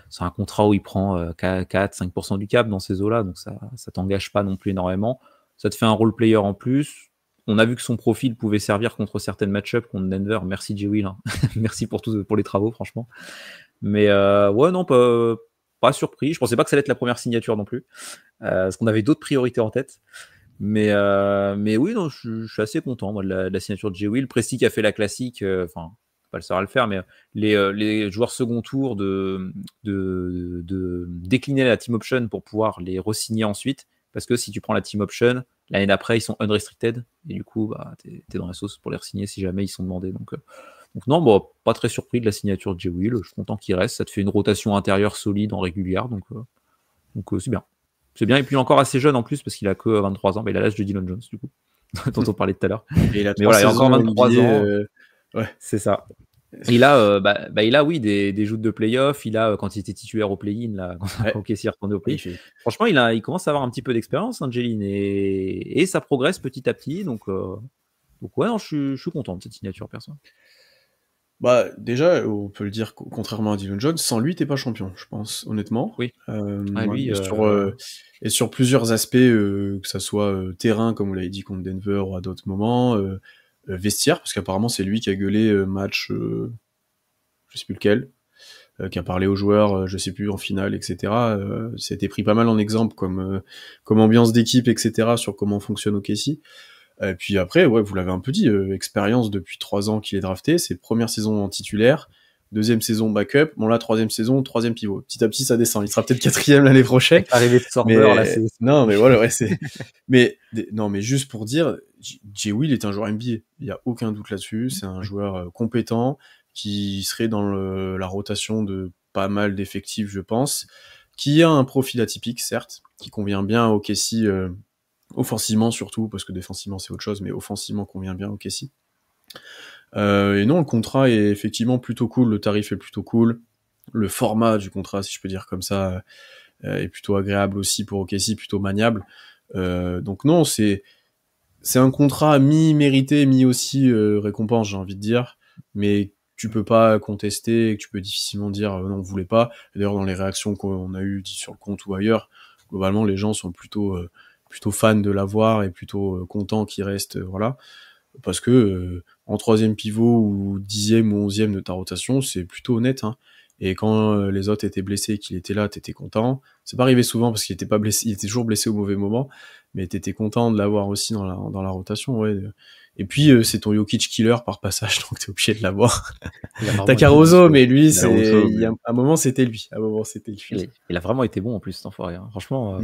c'est un contrat où il prend 4-5% du cap dans ces eaux-là, donc ça t'engage pas non plus énormément. Ça te fait un role player en plus. On a vu que son profil pouvait servir contre certaines match-ups contre Denver. Merci Jay Will, hein. Merci pour les travaux, franchement. Mais ouais, non, pas surpris. Je pensais pas que ça allait être la première signature non plus, parce qu'on avait d'autres priorités en tête. Mais oui, non, je suis assez content moi, de la signature de Jay Will. Presti qui a fait la classique, enfin, pas le seul à le faire, mais les joueurs second tour de décliner la team option pour pouvoir les re-signer ensuite. Parce que si tu prends la team option, l'année d'après, ils sont unrestricted. Et du coup, t'es dans la sauce pour les re-signer si jamais ils sont demandés. Donc non, bon, pas très surpris de la signature de Jay Will. Je suis content qu'il reste. Ça te fait une rotation intérieure solide en régulière. Donc c'est bien. C'est bien. Et puis encore assez jeune en plus parce qu'il a que 23 ans. Mais il a l'âge de Dillon Jones, du coup, dont on parlait tout à l'heure. Et il a Mais 3 voilà, il a encore saisons 23 NBA, ans. ouais. C'est ça. Il a, il a oui, des joutes de play-off. Il a, quand il était titulaire au play-in, là, Ouais. quand OKC est retourné au play-in. Magnifique. Franchement, il commence à avoir un petit peu d'expérience, Angeline, et ça progresse petit à petit. Donc ouais, non, je suis content de cette signature, perso. Bah, déjà, on peut le dire, contrairement à Dillon Jones, sans lui, t'es pas champion, je pense, honnêtement. Oui. Lui, Et sur plusieurs aspects, que ça soit terrain, comme vous l'avez dit, contre Denver, ou à d'autres moments, vestiaire, parce qu'apparemment, c'est lui qui a gueulé match, je sais plus lequel, qui a parlé aux joueurs, je sais plus, en finale, etc. C'était pris pas mal en exemple comme ambiance d'équipe, etc., sur comment fonctionne OKC. Et puis après, ouais, vous l'avez un peu dit, expérience depuis 3 ans qu'il est drafté, c'est première saison en titulaire, deuxième saison backup, bon là, troisième saison, troisième pivot. Petit à petit, ça descend. Il sera peut-être quatrième l'année prochaine. Arrivé de Sorber, là, c'est... Non, mais voilà, ouais, c'est... mais juste pour dire, Jay Will est un joueur NBA. Il y a aucun doute là-dessus. C'est un joueur compétent qui serait dans la rotation de pas mal d'effectifs, je pense, qui a un profil atypique, certes, qui convient bien au OKC, offensivement surtout, parce que défensivement c'est autre chose, mais offensivement convient bien au OKC. Et non, le contrat est effectivement plutôt cool, le tarif est plutôt cool, le format du contrat, si je peux dire comme ça, est plutôt agréable aussi pour OKC, plutôt maniable. Donc non, c'est un contrat mi-mérité, mi aussi récompense, j'ai envie de dire, mais tu peux pas contester, tu peux difficilement dire non, on voulait pas. D'ailleurs, dans les réactions qu'on a eues sur le compte ou ailleurs, globalement, les gens sont plutôt fans de l'avoir et plutôt contents qu'il reste, voilà, parce que en troisième pivot ou 10e ou 11e de ta rotation, c'est plutôt honnête, hein. Et quand les autres étaient blessés et qu'il était là, t'étais content. C'est pas arrivé souvent parce qu'il était pas blessé, il était toujours blessé au mauvais moment, mais t'étais content de l'avoir aussi dans la rotation, ouais. Et puis c'est ton Jokic killer par passage, donc t'es obligé de l'avoir. T'as Caruso, mais lui, à un moment c'était lui. Il a vraiment été bon en plus, cet enfoiré. Hein. Franchement,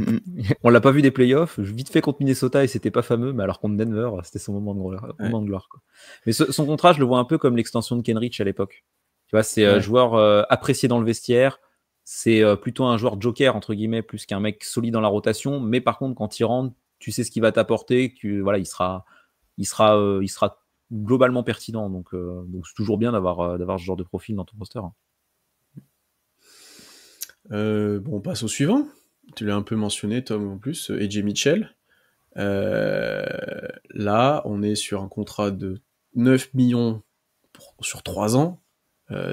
on l'a pas vu des playoffs. Vite fait contre Minnesota et c'était pas fameux, mais alors contre Denver, c'était son moment de gloire. Quoi. Mais son contrat, je le vois un peu comme l'extension de Kenrich à l'époque. Tu vois, c'est un joueur apprécié dans le vestiaire. C'est plutôt un joueur joker, entre guillemets, plus qu'un mec solide dans la rotation. Mais par contre, quand il rentre, tu sais ce qu'il va t'apporter. Voilà, il sera globalement pertinent. Donc c'est toujours bien d'avoir ce genre de profil dans ton roster. Bon, on passe au suivant. Tu l'as un peu mentionné, Tom, en plus. AJ Mitchell. Là, on est sur un contrat de 9 millions sur 3 ans.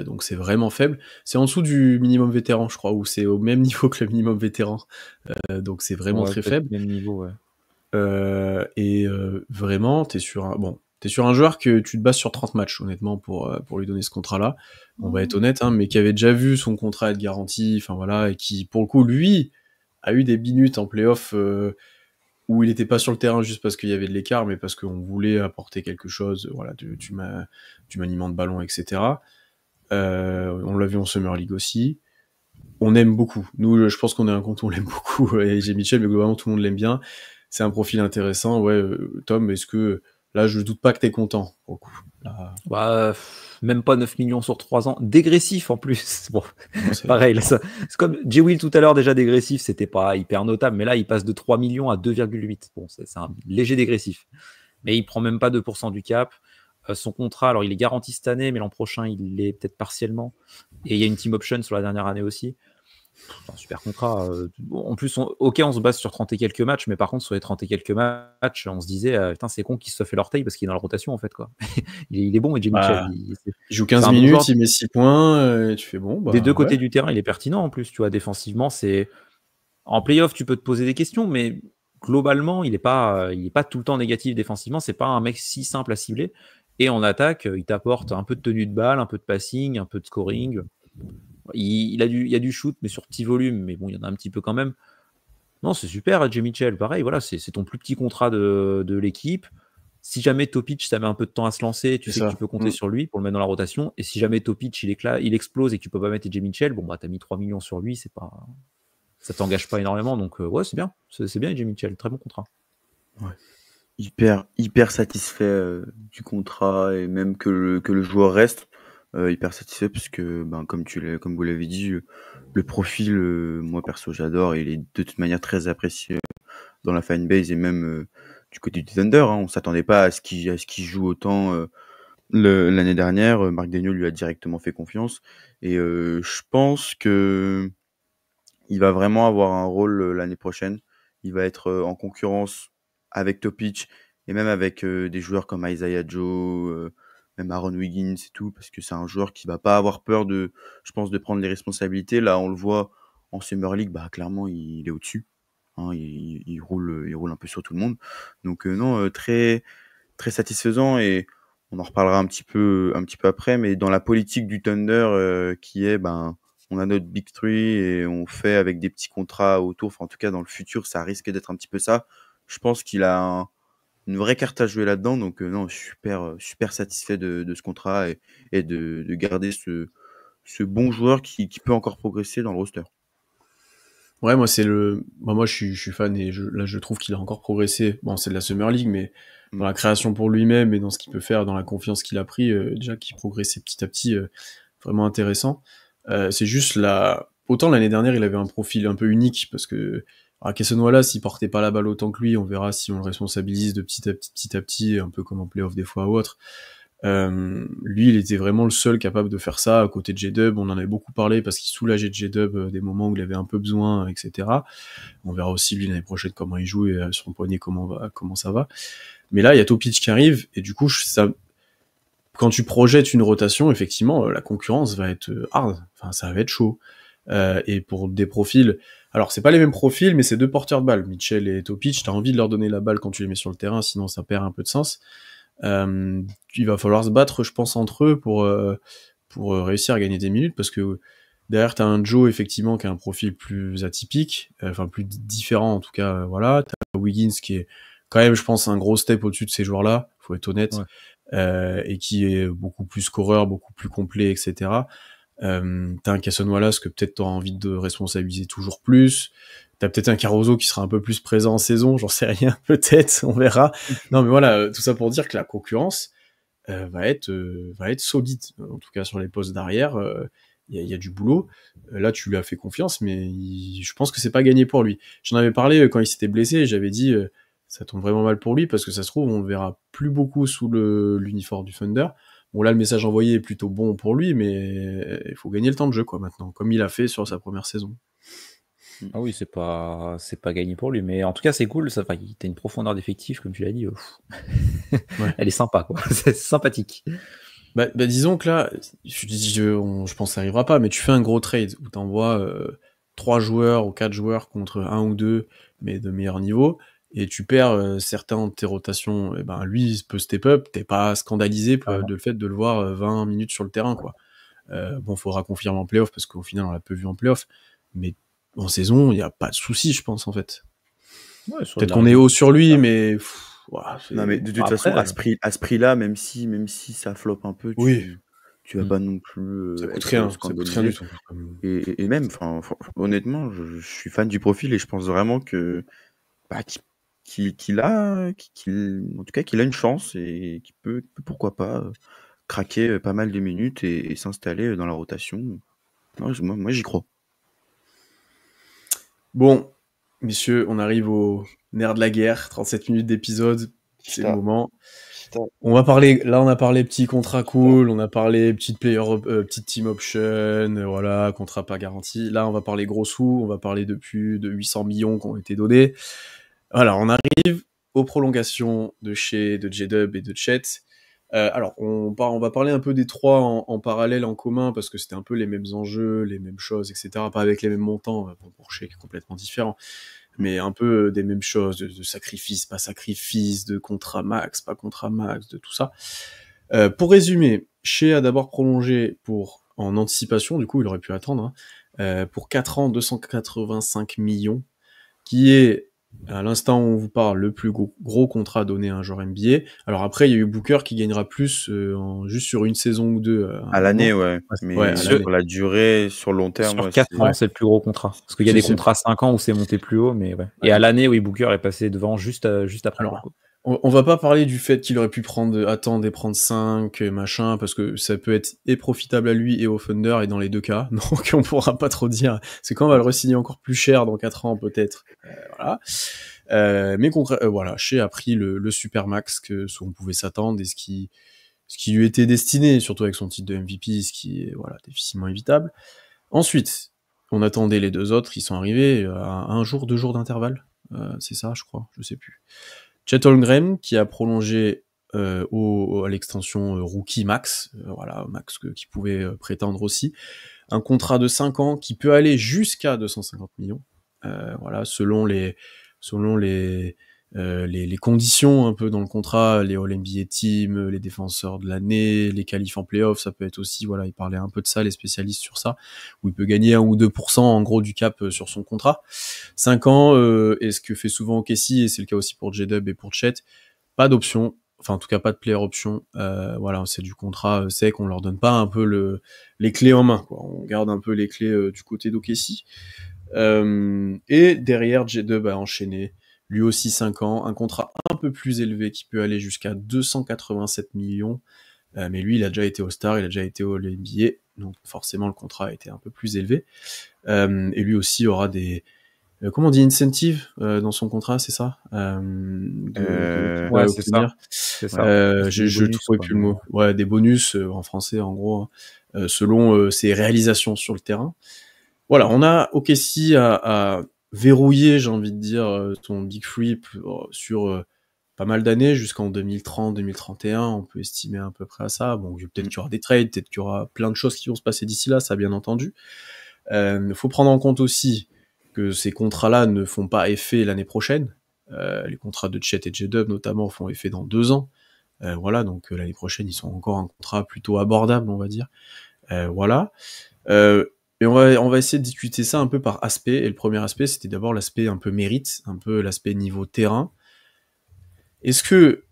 Donc c'est vraiment faible. C'est en dessous du minimum vétéran, je crois, ou c'est au même niveau que le minimum vétéran. Donc c'est vraiment très faible. Même niveau, ouais. Vraiment, t'es sur un joueur que tu te bases sur 30 matchs, honnêtement, pour lui donner ce contrat-là. On va être honnête, hein, mais qui avait déjà vu son contrat être garanti, enfin voilà, et qui, pour le coup, lui, a eu des minutes en play-off où il n'était pas sur le terrain juste parce qu'il y avait de l'écart, mais parce qu'on voulait apporter quelque chose, voilà, du maniement de ballon, etc. On l'a vu en Summer League aussi. On aime beaucoup. Nous, je pense qu'on est un compte où on l'aime beaucoup, AJ Mitchell, mais globalement, tout le monde l'aime bien. C'est un profil intéressant. Ouais, Tom, est-ce que... Là, je doute pas que t'es content, pour le coup. Là... même pas 9 millions sur 3 ans. Dégressif, en plus. Bon, pareil. Là, c'est comme J. Will tout à l'heure, déjà dégressif, c'était pas hyper notable, mais là, il passe de 3 millions à 2,8. Bon, c'est un léger dégressif. Mais il prend même pas 2% du cap. Son contrat, alors il est garanti cette année, mais l'an prochain, il l'est peut-être partiellement. Et il y a une team option sur la dernière année aussi. Un super contrat. En plus, on se base sur 30 et quelques matchs, mais par contre, sur les 30 et quelques matchs, on se disait, putain, c'est con qu'il se soit fait l'orteil parce qu'il est dans la rotation, en fait. Quoi. il est bon, et Jimmy Mitchell. Il joue 15 minutes, il met 6 points, et tu fais bon. Des deux côtés du terrain, il est pertinent en plus. Tu vois, défensivement, c'est. En playoff, tu peux te poser des questions, mais globalement, il est pas tout le temps négatif défensivement. C'est pas un mec si simple à cibler. Et en attaque, il t'apporte un peu de tenue de balle, un peu de passing, un peu de scoring. Il y a du shoot, mais sur petit volume, mais bon, il y en a un petit peu quand même. Non, c'est super, Jay Mitchell. Pareil, voilà, c'est ton plus petit contrat de l'équipe. Si jamais Topic, ça met un peu de temps à se lancer, tu sais que tu peux compter sur lui pour le mettre dans la rotation. Et si jamais Topic, il explose et que tu peux pas mettre Jay Mitchell, bon, bah, t'as mis 3 millions sur lui, ça t'engage pas énormément. Donc, ouais, c'est bien. C'est bien, Jay Mitchell. Très bon contrat. Ouais. Hyper satisfait du contrat et même que le joueur reste. Hyper satisfait parce que comme vous l'avez dit, le profil, moi perso j'adore et il est de toute manière très apprécié dans la fanbase et même du côté du Thunder. Hein. On s'attendait pas à ce qu'il joue autant l'année dernière. Mark Daigneault lui a directement fait confiance et je pense que il va vraiment avoir un rôle l'année prochaine. Il va être en concurrence avec Topic et même avec des joueurs comme Isaiah Joe, même Aaron Wiggins et tout, parce que c'est un joueur qui va pas avoir peur de prendre les responsabilités. Là, on le voit en Summer League, clairement, il est au-dessus. Hein, il roule un peu sur tout le monde. Donc non, très très satisfaisant et on en reparlera un petit peu après. Mais dans la politique du Thunder, qui est on a notre Big Three et on fait avec des petits contrats autour. Enfin, en tout cas, dans le futur, ça risque d'être un petit peu ça. Je pense qu'il a une vraie carte à jouer là-dedans. Donc, non, super satisfait de ce contrat et de garder ce bon joueur qui peut encore progresser dans le roster. Ouais, moi, moi, je suis fan et là, je trouve qu'il a encore progressé. Bon, c'est de la Summer League, mais dans la création pour lui-même et dans ce qu'il peut faire, dans la confiance qu'il a pris, déjà qu'il progressait petit à petit, vraiment intéressant. C'est juste autant l'année dernière, il avait un profil un peu unique parce que Cassano, s'il portait pas la balle autant que lui, on verra si on le responsabilise de petit à petit, un peu comme en playoff des fois ou autre. Lui, il était vraiment le seul capable de faire ça à côté de J-Dub. On en avait beaucoup parlé parce qu'il soulageait J-Dub des moments où il avait un peu besoin, etc. On verra aussi lui l'année prochaine comment il joue et son poignet comment ça va. Mais là, il y a Topic qui arrive et du coup, quand tu projettes une rotation, effectivement, la concurrence va être hard. Enfin, ça va être chaud. Et pour des profils, alors c'est pas les mêmes profils, mais c'est deux porteurs de balle, Mitchell et Topic. T'as envie de leur donner la balle quand tu les mets sur le terrain, sinon ça perd un peu de sens. Il va falloir se battre, je pense, entre eux pour réussir à gagner des minutes, parce que derrière t'as un Joe effectivement qui a un profil plus atypique, enfin plus différent en tout cas. Voilà, t'as Wiggins qui est quand même, je pense, un gros step au-dessus de ces joueurs-là, faut être honnête, et qui est beaucoup plus scoreur, beaucoup plus complet, etc. T'as un Cason Wallace que peut-être t'auras envie de responsabiliser toujours plus. T'as peut-être un Caruso qui sera un peu plus présent en saison, j'en sais rien, peut-être, on verra. Non, mais voilà, tout ça pour dire que la concurrence va être solide. En tout cas, sur les postes d'arrière, il y a du boulot. Là, tu lui as fait confiance, mais je pense que c'est pas gagné pour lui. J'en avais parlé quand il s'était blessé, et j'avais dit ça tombe vraiment mal pour lui, parce que ça se trouve, on le verra plus beaucoup sous l'uniforme du Thunder. Bon, là, le message envoyé est plutôt bon pour lui, mais il faut gagner le temps de jeu, quoi, maintenant, comme il a fait sur sa première saison. Ah oui, c'est pas gagné pour lui, mais en tout cas, c'est cool. Ça, enfin, t'as une profondeur d'effectif, comme tu l'as dit. Ouais. Elle est sympa, quoi. C'est sympathique. Bah, disons que là, je pense que ça arrivera pas, mais tu fais un gros trade où t'envoies 3 joueurs ou 4 joueurs contre 1 ou 2, mais de meilleur niveau, et tu perds certains de tes rotations, et ben lui il peut step up, t'es pas scandalisé de le fait de le voir 20 minutes sur le terrain, quoi. Bon, faudra confirmer en playoff, parce qu'au final on l'a peu vu en playoff, mais en saison, il y a pas de souci, je pense, en fait. Ouais, Peut-être qu'on est haut sur lui, mais non, mais de toute façon, à ce prix-là, même si ça floppe un peu, tu vas pas non plus ça coûte être rien, scandalisé. Ça coûte rien du tout. Et même, honnêtement, je suis fan du profil et je pense vraiment que qu'il a une chance et qu'il peut pourquoi pas craquer pas mal de minutes et s'installer dans la rotation. Non, moi j'y crois. Bon, messieurs, on arrive au nerf de la guerre, 37 minutes d'épisode, c'est le moment. On a parlé petit contrat cool, on a parlé petite team option, voilà, contrat pas garanti. Là, on va parler gros sous, on va parler de plus de 800 millions qui ont été donnés. Voilà, on arrive aux prolongations de J-Dub et de Chet. Alors, on va parler un peu des trois en parallèle, en commun, parce que c'était un peu les mêmes enjeux, les mêmes choses, etc. Pas avec les mêmes montants, pour Shea qui est complètement différent, mais un peu des mêmes choses, de sacrifice, pas sacrifice, de contrat max, pas contrat max, de tout ça. Pour résumer, Shea a d'abord prolongé en anticipation, du coup il aurait pu attendre, pour 4 ans, 285 millions, qui est, à l'instant où on vous parle, le plus gros contrat donné à un joueur NBA. Alors après, il y a eu Booker qui gagnera plus juste sur une saison ou deux. À l'année, ouais. Mais sur la durée, sur le long terme... Sur 4 ans, c'est le plus gros contrat. Parce qu'il y a des contrats à 5 ans où c'est monté plus haut, mais ouais. Et à l'année, oui, Booker est passé devant juste après. Alors, on va pas parler du fait qu'il aurait pu attendre et prendre 5, machin, parce que ça peut être et profitable à lui et au Thunder, et dans les deux cas, donc on pourra pas trop dire. C'est quand on va le re-signer encore plus cher dans 4 ans, peut-être. Voilà. Mais voilà, Shea a pris le super max ce qu'on pouvait s'attendre, et ce qui lui était destiné, surtout avec son titre de MVP, ce qui est difficilement évitable. Ensuite, on attendait les deux autres, ils sont arrivés à 2 jours d'intervalle. C'est ça, je crois, je sais plus. Chet Holmgren qui a prolongé à l'extension rookie max, max qui pouvait prétendre aussi, un contrat de 5 ans qui peut aller jusqu'à 250 millions, selon les conditions un peu dans le contrat, les All-NBA Team, les défenseurs de l'année, les qualifs en playoff, ça peut être aussi, il parlait un peu de ça, les spécialistes sur ça, où il peut gagner 1 ou 2% en gros du cap sur son contrat. 5 ans, et ce que fait souvent OKC, et c'est le cas aussi pour J-Dub et pour Chet, pas d'option, enfin en tout cas pas de player option, c'est du contrat sec, on leur donne pas un peu les clés en main, quoi. On garde un peu les clés du côté d'OKC. Et derrière, J-Dub a enchaîné, lui aussi 5 ans, un contrat un peu plus élevé qui peut aller jusqu'à 287 millions, mais lui il a déjà été All-Star, il a déjà été All-NBA, donc forcément le contrat a été un peu plus élevé, et lui aussi aura des comment on dit incentive dans son contrat, c'est ça Ouais, c'est ça. obtenir. C'est ça. C'est des Je bonus, trouvais quoi, plus le mot. Ouais, des bonus en français, en gros, selon ses réalisations sur le terrain. Voilà, on a OKC à verrouiller, j'ai envie de dire, ton Big Three sur pas mal d'années, jusqu'en 2030, 2031, on peut estimer à peu près à ça. Bon, peut-être qu'il y aura des trades, peut-être qu'il y aura plein de choses qui vont se passer d'ici là, ça bien entendu. Faut prendre en compte aussi que ces contrats-là ne font pas effet l'année prochaine. Les contrats de Chet et J-Dub notamment font effet dans 2 ans. Voilà, donc l'année prochaine, ils sont encore un contrat plutôt abordable, on va dire. Voilà. Et on va essayer de discuter ça un peu par aspect. Et le premier aspect, c'était d'abord l'aspect un peu mérite, un peu l'aspect niveau terrain. Est-ce que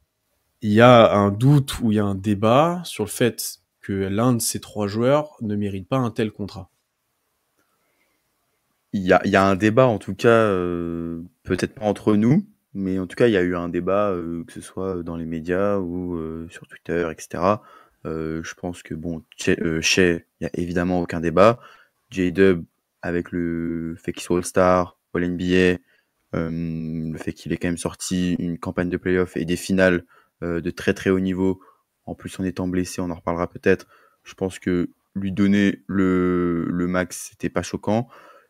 il y a un doute ou il y a un débat sur le fait que l'un de ces 3 joueurs ne mérite pas un tel contrat? Il y a un débat, en tout cas, peut-être pas entre nous, mais en tout cas, il y a eu un débat, que ce soit dans les médias ou sur Twitter, etc. Je pense que, bon, Shai, il y a évidemment aucun débat. J-Dub, avec le fait qu'il soit All-Star, All-NBA, le fait qu'il ait quand même sorti une campagne de playoff et des finales de très très haut niveau, en plus en étant blessé, on en reparlera peut-être. Je pense que lui donner le max, c'était pas choquant.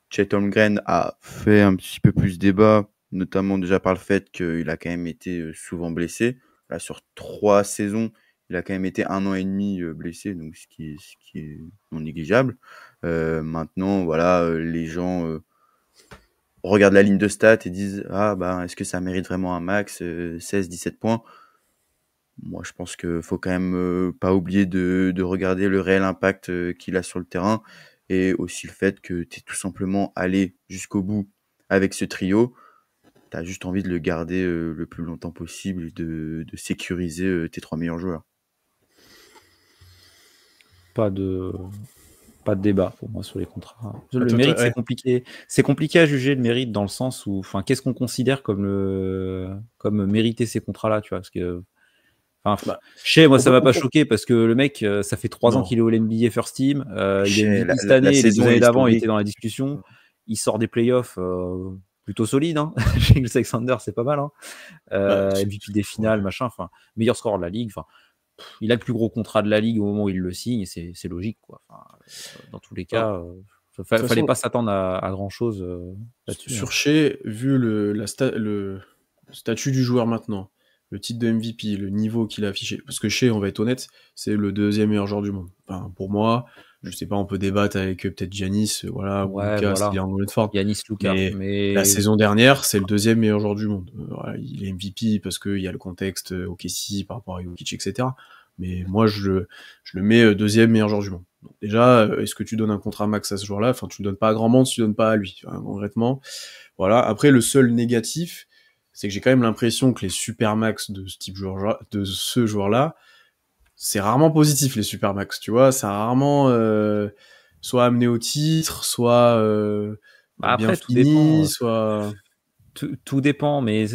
Chet Holmgren a fait un petit peu plus débat, notamment déjà par le fait qu'il a quand même été souvent blessé. Là, sur 3 saisons, il a quand même été 1 an et demi blessé, donc ce qui est non négligeable. Maintenant, voilà, les gens regardent la ligne de stats et disent ah bah est-ce que ça mérite vraiment un max 16-17 points. Moi, je pense qu'il faut quand même pas oublier de regarder le réel impact qu'il a sur le terrain et aussi le fait que tu es tout simplement allé jusqu'au bout avec ce trio. Tu as juste envie de le garder le plus longtemps possible et de sécuriser tes 3 meilleurs joueurs. Pas de débat pour moi sur les contrats. Le mérite, c'est compliqué. C'est compliqué à juger le mérite dans le sens où, enfin, qu'est-ce qu'on considère comme mériter ces contrats-là, tu vois, parce que, enfin, Shai, moi, ça m'a pas choqué parce que le mec, ça fait 3 ans qu'il est au NBA First Team. Il est MVP cette année, les 2 années d'avant, il était dans la discussion. Il sort des playoffs plutôt solides. Hein. Chez Alexander, c'est pas mal. Hein. MVP des finales, machin. Enfin, meilleur score de la ligue. Enfin, il a le plus gros contrat de la ligue au moment où il le signe, et c'est logique, quoi. Enfin, dans tous les cas, fallait pas s'attendre à grand chose là-dessus. Sur Shai, vu le statut du joueur maintenant, le titre de MVP, le niveau qu'il a affiché, parce que Shai, on va être honnête, c'est le 2e meilleur joueur du monde. Enfin, pour moi, je sais pas, on peut débattre avec peut-être Giannis, voilà, ou Lucas, s'il est en mauvaise forme. Giannis, Lucas, mais la saison dernière, c'est le 2e meilleur joueur du monde. Voilà, il est MVP parce qu'il y a le contexte OKC par rapport à Jokic, etc. Mais moi, je le mets 2e meilleur joueur du monde. Donc déjà, est-ce que tu donnes un contrat max à ce joueur-là? Enfin, tu le donnes pas à grand monde, tu le donnes pas à lui. Enfin, concrètement, voilà. Après, le seul négatif, c'est que j'ai quand même l'impression que les supermax de ce joueur-là, c'est rarement positif, les supermax, tu vois, ça a rarement soit amené au titre, soit après, bien fini, soit... Tout dépend, mais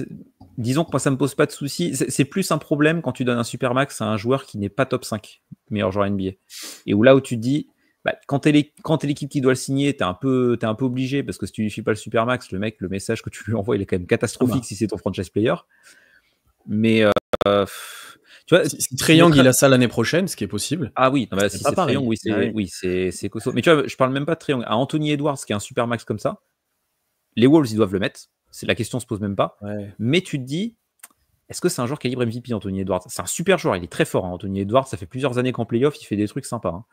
disons que moi, ça me pose pas de soucis. C'est plus un problème quand tu donnes un supermax à un joueur qui n'est pas top 5 meilleur joueur NBA. Et où là où tu te dis, bah, quand t'es l'équipe qui doit le signer, t'es un peu obligé, parce que si tu lui files pas le supermax, le mec, le message que tu lui envoies, il est quand même catastrophique si c'est ton franchise player. Mais tu vois, si Trae Young il a ça l'année prochaine, ce qui est possible. Ah oui, bah, si c'est Trae Young, oui, c'est costaud. Mais tu vois, je parle même pas de Trae Young. À Anthony Edwards, qui est un supermax comme ça, les Wolves, ils doivent le mettre. La question se pose même pas. Ouais. Mais tu te dis, est-ce que c'est un joueur calibre MVP, Anthony Edwards? C'est un super joueur, il est très fort. Hein, Anthony Edwards, ça fait plusieurs années qu'en playoff, il fait des trucs sympas. Hein.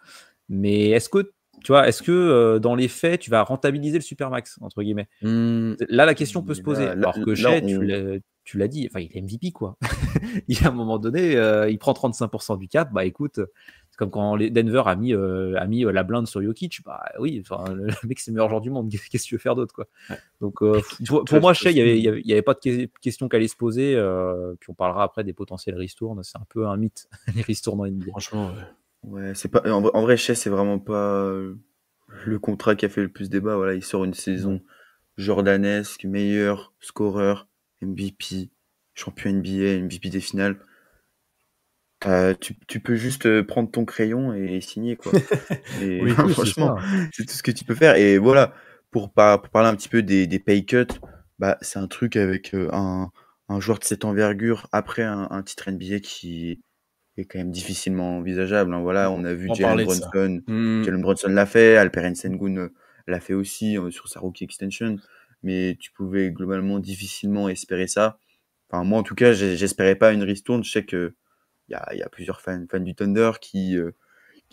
Mais est-ce que dans les faits, tu vas rentabiliser le supermax, entre guillemets? Là, la question peut se poser. Alors que Shai, tu l'as dit, enfin, il est MVP, quoi. Il y a un moment donné, il prend 35% du cap. Bah écoute, c'est comme quand Denver a mis la blinde sur Jokic. Bah oui, le mec, c'est le meilleur joueur du monde. Qu'est-ce que tu veux faire d'autre, quoi? Ouais. Donc, pour moi, Shai, il n'y avait pas de question qu'à aller se poser. Puis on parlera après des potentiels ristournes. C'est un peu un mythe, les ristournes en NBA. Franchement, ouais, c'est pas en vrai Shai, c'est vraiment pas le contrat qui a fait le plus débat. Voilà, il sort une saison jordanesque, meilleur scoreur, MVP, champion NBA, MVP des finales. Tu peux juste prendre ton crayon et signer, quoi. Et oui, franchement, c'est tout ce que tu peux faire. Et voilà, pour parler un petit peu des pay cuts, bah, c'est un truc avec un joueur de cette envergure après un titre NBA qui est quand même difficilement envisageable. Hein. Voilà, on a vu On parlait de ça. Jalen Brunson l'a fait, Alperen Sengun l'a fait aussi sur sa rookie extension, mais tu pouvais globalement difficilement espérer ça. Enfin, moi, en tout cas, j'espérais pas une ristourne. Je sais que il y a plusieurs fans du Thunder qui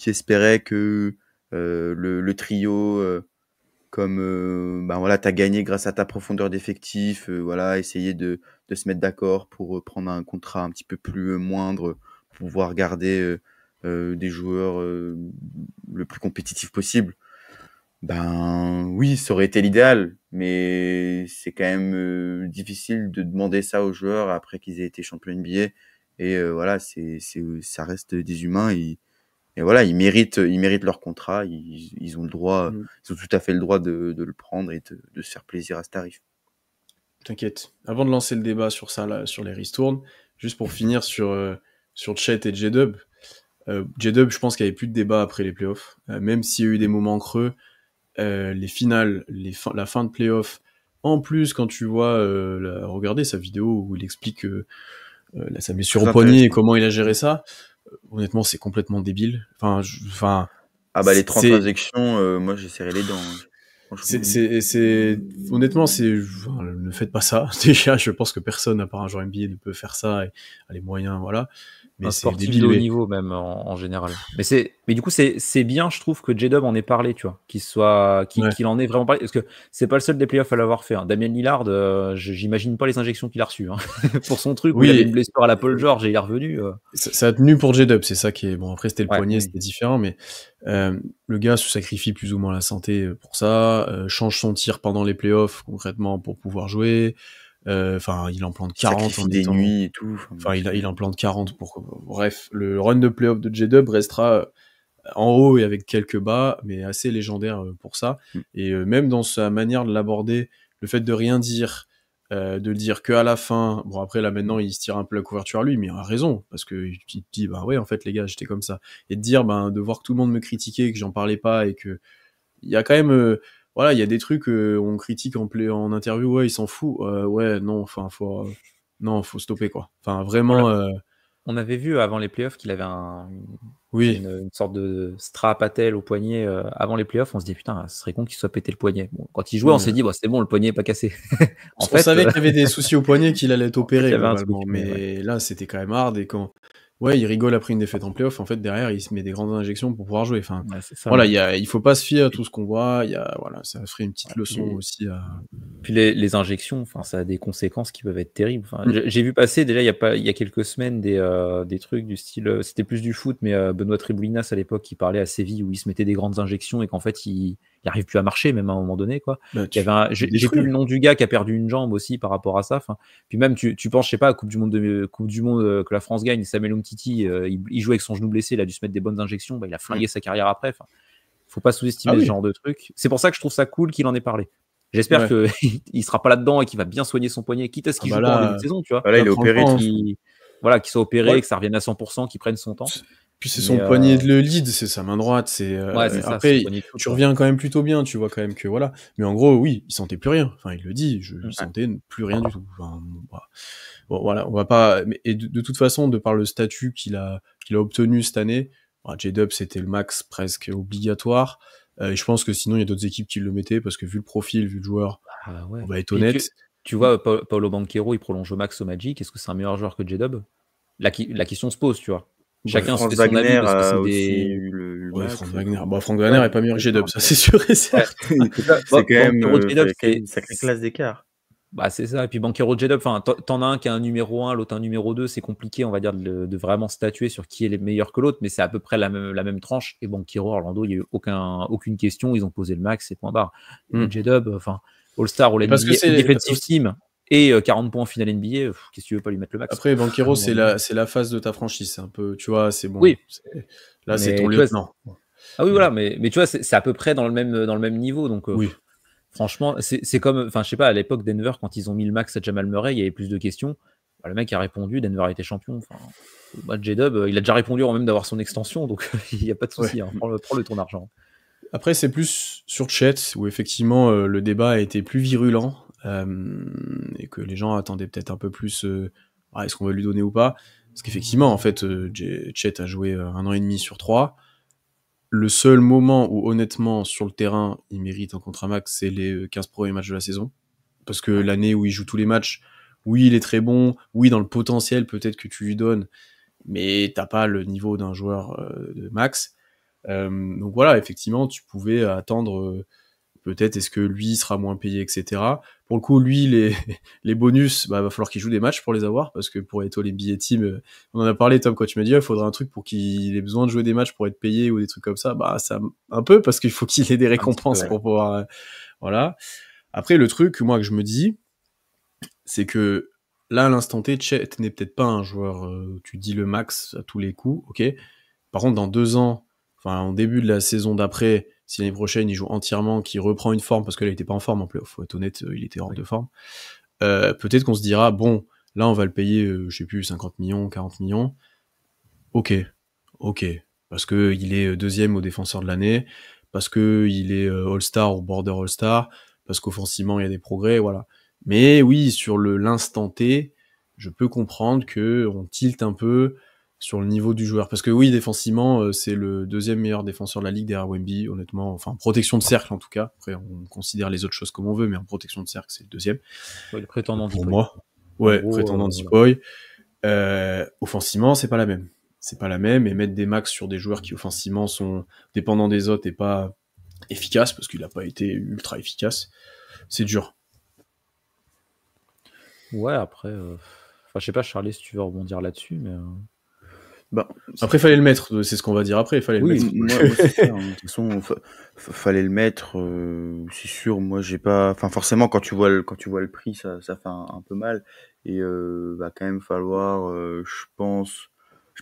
espéraient que le trio, comme ben voilà, t'as gagné grâce à ta profondeur d'effectif, voilà, essayer de se mettre d'accord pour prendre un contrat un petit peu plus moindre, pour pouvoir garder des joueurs le plus compétitifs possible. Ben oui, ça aurait été l'idéal, mais c'est quand même difficile de demander ça aux joueurs après qu'ils aient été champions NBA. Et voilà, ça reste des humains. Et voilà, ils méritent leur contrat. Ils ont le droit, ils ont tout à fait le droit de le prendre et de se faire plaisir à ce tarif. T'inquiète. Avant de lancer le débat sur ça, là, sur les ristournes, juste pour finir sur Chet et J-Dub. J-Dub, je pense qu'il n'y avait plus de débat après les playoffs. Même s'il y a eu des moments creux, les finales, la fin de playoffs. En plus, quand tu vois, regardez sa vidéo où il explique sa blessure au poignet et comment il a géré ça. Honnêtement, c'est complètement débile. Ah bah les 30 injections, moi j'ai serré les dents. Honnêtement, ne faites pas ça. Déjà, je pense que personne, à part un joueur NBA, ne peut faire ça et a les moyens, voilà. Mais un sportif de haut niveau même en général. Mais du coup c'est bien, je trouve, que J-Dub en ait parlé, tu vois, qu'il en ait vraiment parlé, parce que c'est pas le seul des playoffs à l'avoir fait. Hein. Damien Lillard, j'imagine pas les injections qu'il a reçues hein. Pour son truc où il avait une blessure à la Paul George et il est revenu. Ça a tenu pour J-Dub, c'est ça qui est bon. Après c'était le poignet, c'était différent, mais le gars se sacrifie plus ou moins la santé pour ça, change son tir pendant les playoffs concrètement pour pouvoir jouer. Il en plante 40 en des nuits et tout. Il en plante 40 bref, le run de playoff de J-Dub restera en haut et avec quelques bas, mais assez légendaire pour ça. Et même dans sa manière de l'aborder, le fait de rien dire, de le dire qu'à la fin, bon après là maintenant il se tire un peu la couverture à lui, mais il a raison, parce que il te dit bah ouais en fait les gars j'étais comme ça. Et de dire de voir que tout le monde me critiquait, que j'en parlais pas et que il y a quand même voilà, il y a des trucs on critique en interview, ouais, il s'en fout. Ouais, non, enfin faut stopper quoi. Enfin vraiment on avait vu avant les playoffs qu'il avait une sorte de strap attelle au poignet avant les playoffs. On se dit putain, ce serait con qu'il soit pété le poignet. Bon, quand il jouait, on s'est dit c'est bon, le poignet est pas cassé. On savait qu'il y avait des soucis au poignet, qu'il allait être opéré globalement, mais là c'était quand même hard et quand il rigole après une défaite en playoff, en fait derrière il se met des grandes injections pour pouvoir jouer. Enfin voilà, il faut pas se fier à tout ce qu'on voit. Ça ferait une petite leçon aussi à. Puis les injections, ça a des conséquences qui peuvent être terribles. J'ai vu passer déjà il y a quelques semaines des trucs du style, c'était plus du foot, mais Benoît Triboulinas à l'époque qui parlait à Séville où il se mettait des grandes injections et qu'en fait il arrive plus à marcher même à un moment donné quoi. J'ai plus le nom du gars qui a perdu une jambe aussi par rapport à ça. Puis même tu penses, je sais pas, à Coupe du Monde que la France gagne, Samuel Umtiti, il joue avec son genou blessé, il a dû se mettre des bonnes injections, il a flingué sa carrière après. Faut pas sous-estimer ce genre de truc. C'est pour ça que je trouve ça cool qu'il en ait parlé. J'espère qu'il sera pas là-dedans et qu'il va bien soigner son poignet, quitte à ce qu'il joue pas en début de saison, tu vois. Là, il est opéré. Qu'il soit opéré, que ça revienne à 100%, qu'il prenne son temps. Puis c'est son poignet de le lead, c'est sa main droite. Après, tu reviens quand même plutôt bien, tu vois quand même que voilà. Mais en gros, oui, il sentait plus rien. Enfin, il le dit, il sentait plus rien du tout. Bon, voilà, on va pas. Et de toute façon, de par le statut qu'il a obtenu cette année, J-Dub c'était le max presque obligatoire. Et je pense que sinon il y a d'autres équipes qui le mettaient parce que vu le profil, vu le joueur, on va être honnête. Tu vois, Paolo Banchero, il prolonge au max au Magic. Est-ce que c'est un meilleur joueur que J-Dub? La question se pose, tu vois. Chacun se fait son avis parce que c'est des. Frank Wagner. Frank Wagner est pas meilleur que J-Dub, ça c'est sûr et certain. C'est quand même une sacrée classe d'écart. C'est ça. Et puis Banchero, J-Dub, t'en as un qui a un numéro 1, l'autre un numéro 2. C'est compliqué, on va dire, de vraiment statuer sur qui est le meilleur que l'autre, mais c'est à peu près la même tranche. Et Banchero, Orlando, il n'y a eu aucune question. Ils ont posé le max, et point barre. J-Dub, All-Star, All-NBA, Defensive Team et 40 points en finale NBA. Qu'est-ce que tu veux pas lui mettre le max? Après, Banchero, c'est la phase de ta franchise. C'est un peu, tu vois, c'est bon. Oui. Là, c'est ton lieutenant. Ah oui, voilà, mais tu vois, c'est à peu près dans le même niveau. Donc, oui. Franchement, c'est comme, je sais pas, à l'époque, Denver, quand ils ont mis le max à Jamal Murray, il y avait plus de questions. Le mec a répondu, Denver a été champion. J-Dub, il a déjà répondu avant même d'avoir son extension, donc il n'y a pas de souci. Prends-le ton argent. Après, c'est plus sur Chet, où effectivement le débat a été plus virulent, et que les gens attendaient peut-être un peu plus est-ce qu'on va lui donner ou pas. Parce qu'effectivement, en fait, Chet a joué 1 an et demi sur 3. Le seul moment où, honnêtement, sur le terrain, il mérite un contrat max, c'est les 15 premiers matchs de la saison. Parce que l'année où il joue tous les matchs, oui, il est très bon, oui, dans le potentiel, peut-être que tu lui donnes, mais t'as pas le niveau d'un joueur de max. Donc voilà, effectivement, tu pouvais attendre peut-être est-ce que lui sera moins payé, etc. Pour le coup, lui, les bonus, va falloir qu'il joue des matchs pour les avoir, parce que pour être les billets team, on en a parlé, Tom, quand tu m'as dit, il faudrait un truc pour qu'il ait besoin de jouer des matchs pour être payé ou des trucs comme ça, ça un peu, parce qu'il faut qu'il ait des récompenses pour pouvoir... voilà. Après, le truc, moi, que je me dis, c'est que là, à l'instant T, Chet n'est peut-être pas un joueur, tu dis le max à tous les coups, ok. Par contre, dans 2 ans, en début de la saison d'après, si l'année prochaine il joue entièrement, qu'il reprend une forme, parce que là il était pas en forme en playoff, faut être honnête, il était hors de forme, peut-être qu'on se dira, bon, là on va le payer, je sais plus, 50 millions, 40 millions, ok, parce que il est deuxième au défenseur de l'année, parce que il est All-Star ou Border All-Star, parce qu'offensivement il y a des progrès, voilà. Mais oui, sur l'instant T, je peux comprendre que on tilte un peu sur le niveau du joueur. Parce que oui, défensivement, c'est le 2e meilleur défenseur de la ligue derrière Wemby, honnêtement. Enfin, protection de cercle en tout cas. Après, on considère les autres choses comme on veut, mais en protection de cercle, c'est le 2e. Ouais, le prétendant pour moi. Ouais, prétendant Deepoy. Offensivement, c'est pas la même. C'est pas la même, et mettre des max sur des joueurs qui offensivement sont dépendants des autres et pas efficaces, parce qu'il a pas été ultra efficace, c'est dur. Ouais, après, je sais pas, Charlie, si tu veux rebondir là-dessus, mais. Après, fallait le mettre, c'est ce qu'on va dire après, fallait le mettre. Moi c'est ça, hein. De toute façon, fallait le mettre, c'est sûr. Moi, j'ai pas, enfin, forcément, quand tu vois le prix, ça fait un peu mal, et va quand même falloir, je pense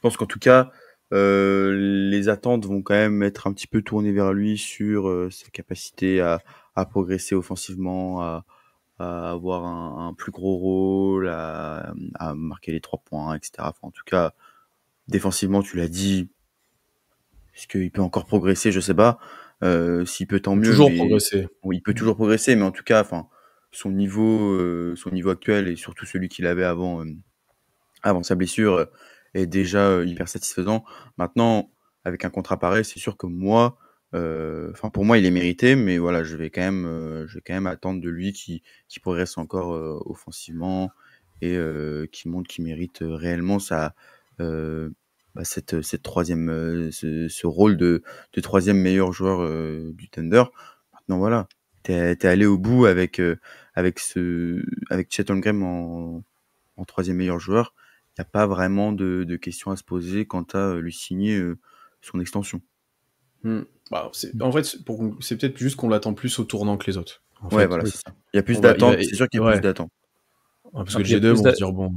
qu'en tout cas, les attentes vont quand même être un petit peu tournées vers lui sur sa capacité à progresser offensivement, à avoir un plus gros rôle, à marquer les 3 points, etc. Enfin, en tout cas, défensivement, tu l'as dit, est-ce qu'il peut encore progresser? Je sais pas. S'il peut, tant mieux. Toujours progresser. Oui, il peut toujours progresser, mais en tout cas, son niveau actuel et surtout celui qu'il avait avant sa blessure est déjà hyper satisfaisant. Maintenant, avec un contrat pareil, c'est sûr que moi, pour moi, il est mérité, mais voilà, je vais quand même attendre de lui qu'il progresse encore offensivement et qu'il montre qu'il mérite réellement cette troisième, ce rôle de 3e meilleur joueur du Thunder. Maintenant, voilà, t'es allé au bout avec Chet Holmgren en 3e meilleur joueur. Il n'y a pas vraiment de questions à se poser quant à lui signer son extension. En fait, c'est peut-être juste qu'on l'attend plus au tournant que les autres. Voilà, c'est ça. Il y a plus d'attente, c'est sûr qu'il y a plus d'attente. Parce que le G2, on va se dire, bon...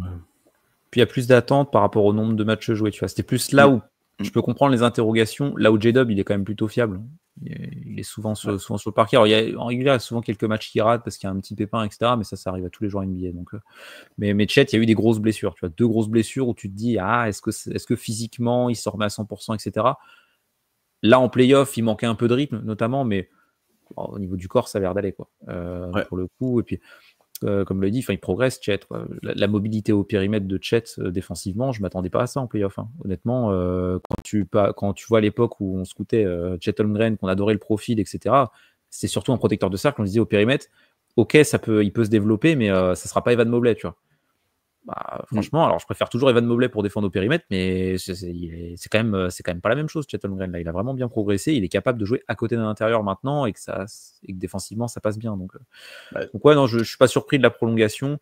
Puis il y a plus d'attente par rapport au nombre de matchs joués, tu vois. C'était plus là où je peux comprendre les interrogations, là où J-Dub, il est quand même plutôt fiable. Il est souvent sur le parquet. Alors, en régulier, il y a souvent quelques matchs qui ratent parce qu'il y a un petit pépin, etc. Mais ça arrive à tous les joueurs NBA. Donc, mais Chet, il y a eu des grosses blessures. Tu vois, 2 grosses blessures où tu te dis, est-ce que physiquement, il se remet à 100%, etc. Là, en playoff, il manquait un peu de rythme, notamment, mais au niveau du corps, ça a l'air d'aller, quoi. Pour le coup. Et puis, comme le dit, il progresse, Chet. La mobilité au périmètre de Chet défensivement, je ne m'attendais pas à ça en playoff. Honnêtement, quand tu vois l'époque où on scoutait Chet Holmgren, qu'on adorait le profil, etc., c'est surtout un protecteur de cercle. On se disait au périmètre, ok, il peut se développer, mais ça ne sera pas Evan Mobley, tu vois. Franchement, alors je préfère toujours Evan Mobley pour défendre au périmètre, mais c'est quand même pas la même chose. Chet Holmgren, là, il a vraiment bien progressé. Il est capable de jouer à côté d'un intérieur maintenant et que défensivement ça passe bien. Donc ouais, non, je suis pas surpris de la prolongation.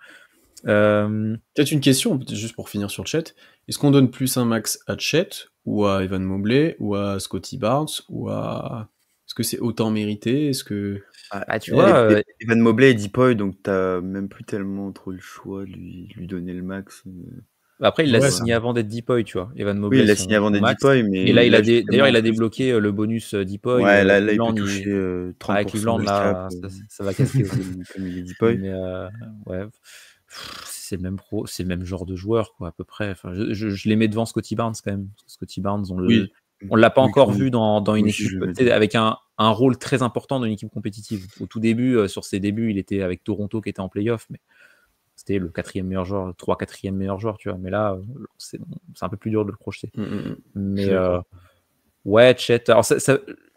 Peut-être une question, juste pour finir sur Chet. Est-ce qu'on donne plus un max à Chet ou à Evan Mobley ou à Scottie Barnes est-ce que c'est autant mérité? Est-ce que tu vois, Evan Mobley et Deepoy, donc t'as même plus tellement trop le choix de lui donner le max. Après, il l'a signé avant d'être Deepoy, tu vois. Evan Mobley, oui, il l'a signé avant d'être Deepoy, mais et là, d'ailleurs, il a débloqué le bonus Deepoy. Ouais, là, il peut toucher 30%. Avec Cleveland, là, ça va casser aussi. Comme il est Deepoy. Mais ouais, c'est le même genre de joueur, quoi, à peu près. Enfin, je les mets devant Scottie Barnes quand même. Scottie Barnes, On l'a pas Oui, encore comme- vu dans une comme si équipe je le tu sais, dis. avec un rôle très important dans une équipe compétitive. Au tout début, sur ses débuts, il était avec Toronto qui était en playoff, mais c'était le 4e meilleur joueur, 3 4e meilleur joueur, tu vois. Mais là, c'est un peu plus dur de le projeter. Je Mais suis d'accord. ouais, Chet. Alors,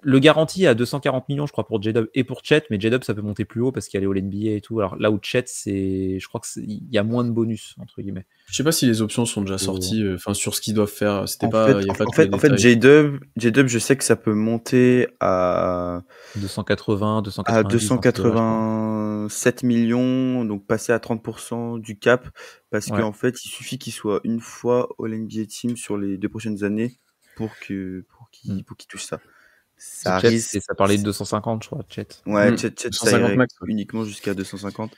le garantie à 240 millions, je crois, pour J-Dub et pour Chet, mais J-Dub, ça peut monter plus haut parce qu'il y a les All-NBA et tout. Alors là où Chet, je crois il y a moins de bonus, entre guillemets. Je sais pas si les options sont déjà sorties, enfin sur ce qu'ils doivent faire. C'était pas, il y a pas tous les En fait, détails. J-Dub, je sais que ça peut monter à 280, 290, dans ces eaux-là, je crois. 287 millions, donc passer à 30% du cap, parce Ouais. qu'en fait, il suffit qu'il soit une fois All-NBA Team sur les 2 prochaines années pour qu'il touche ça. Ça Chet, risque. ça parlait de 250, je crois, Chet. Ouais, Mm. Chet, ça 150 irait max, ouais. uniquement jusqu'à 250.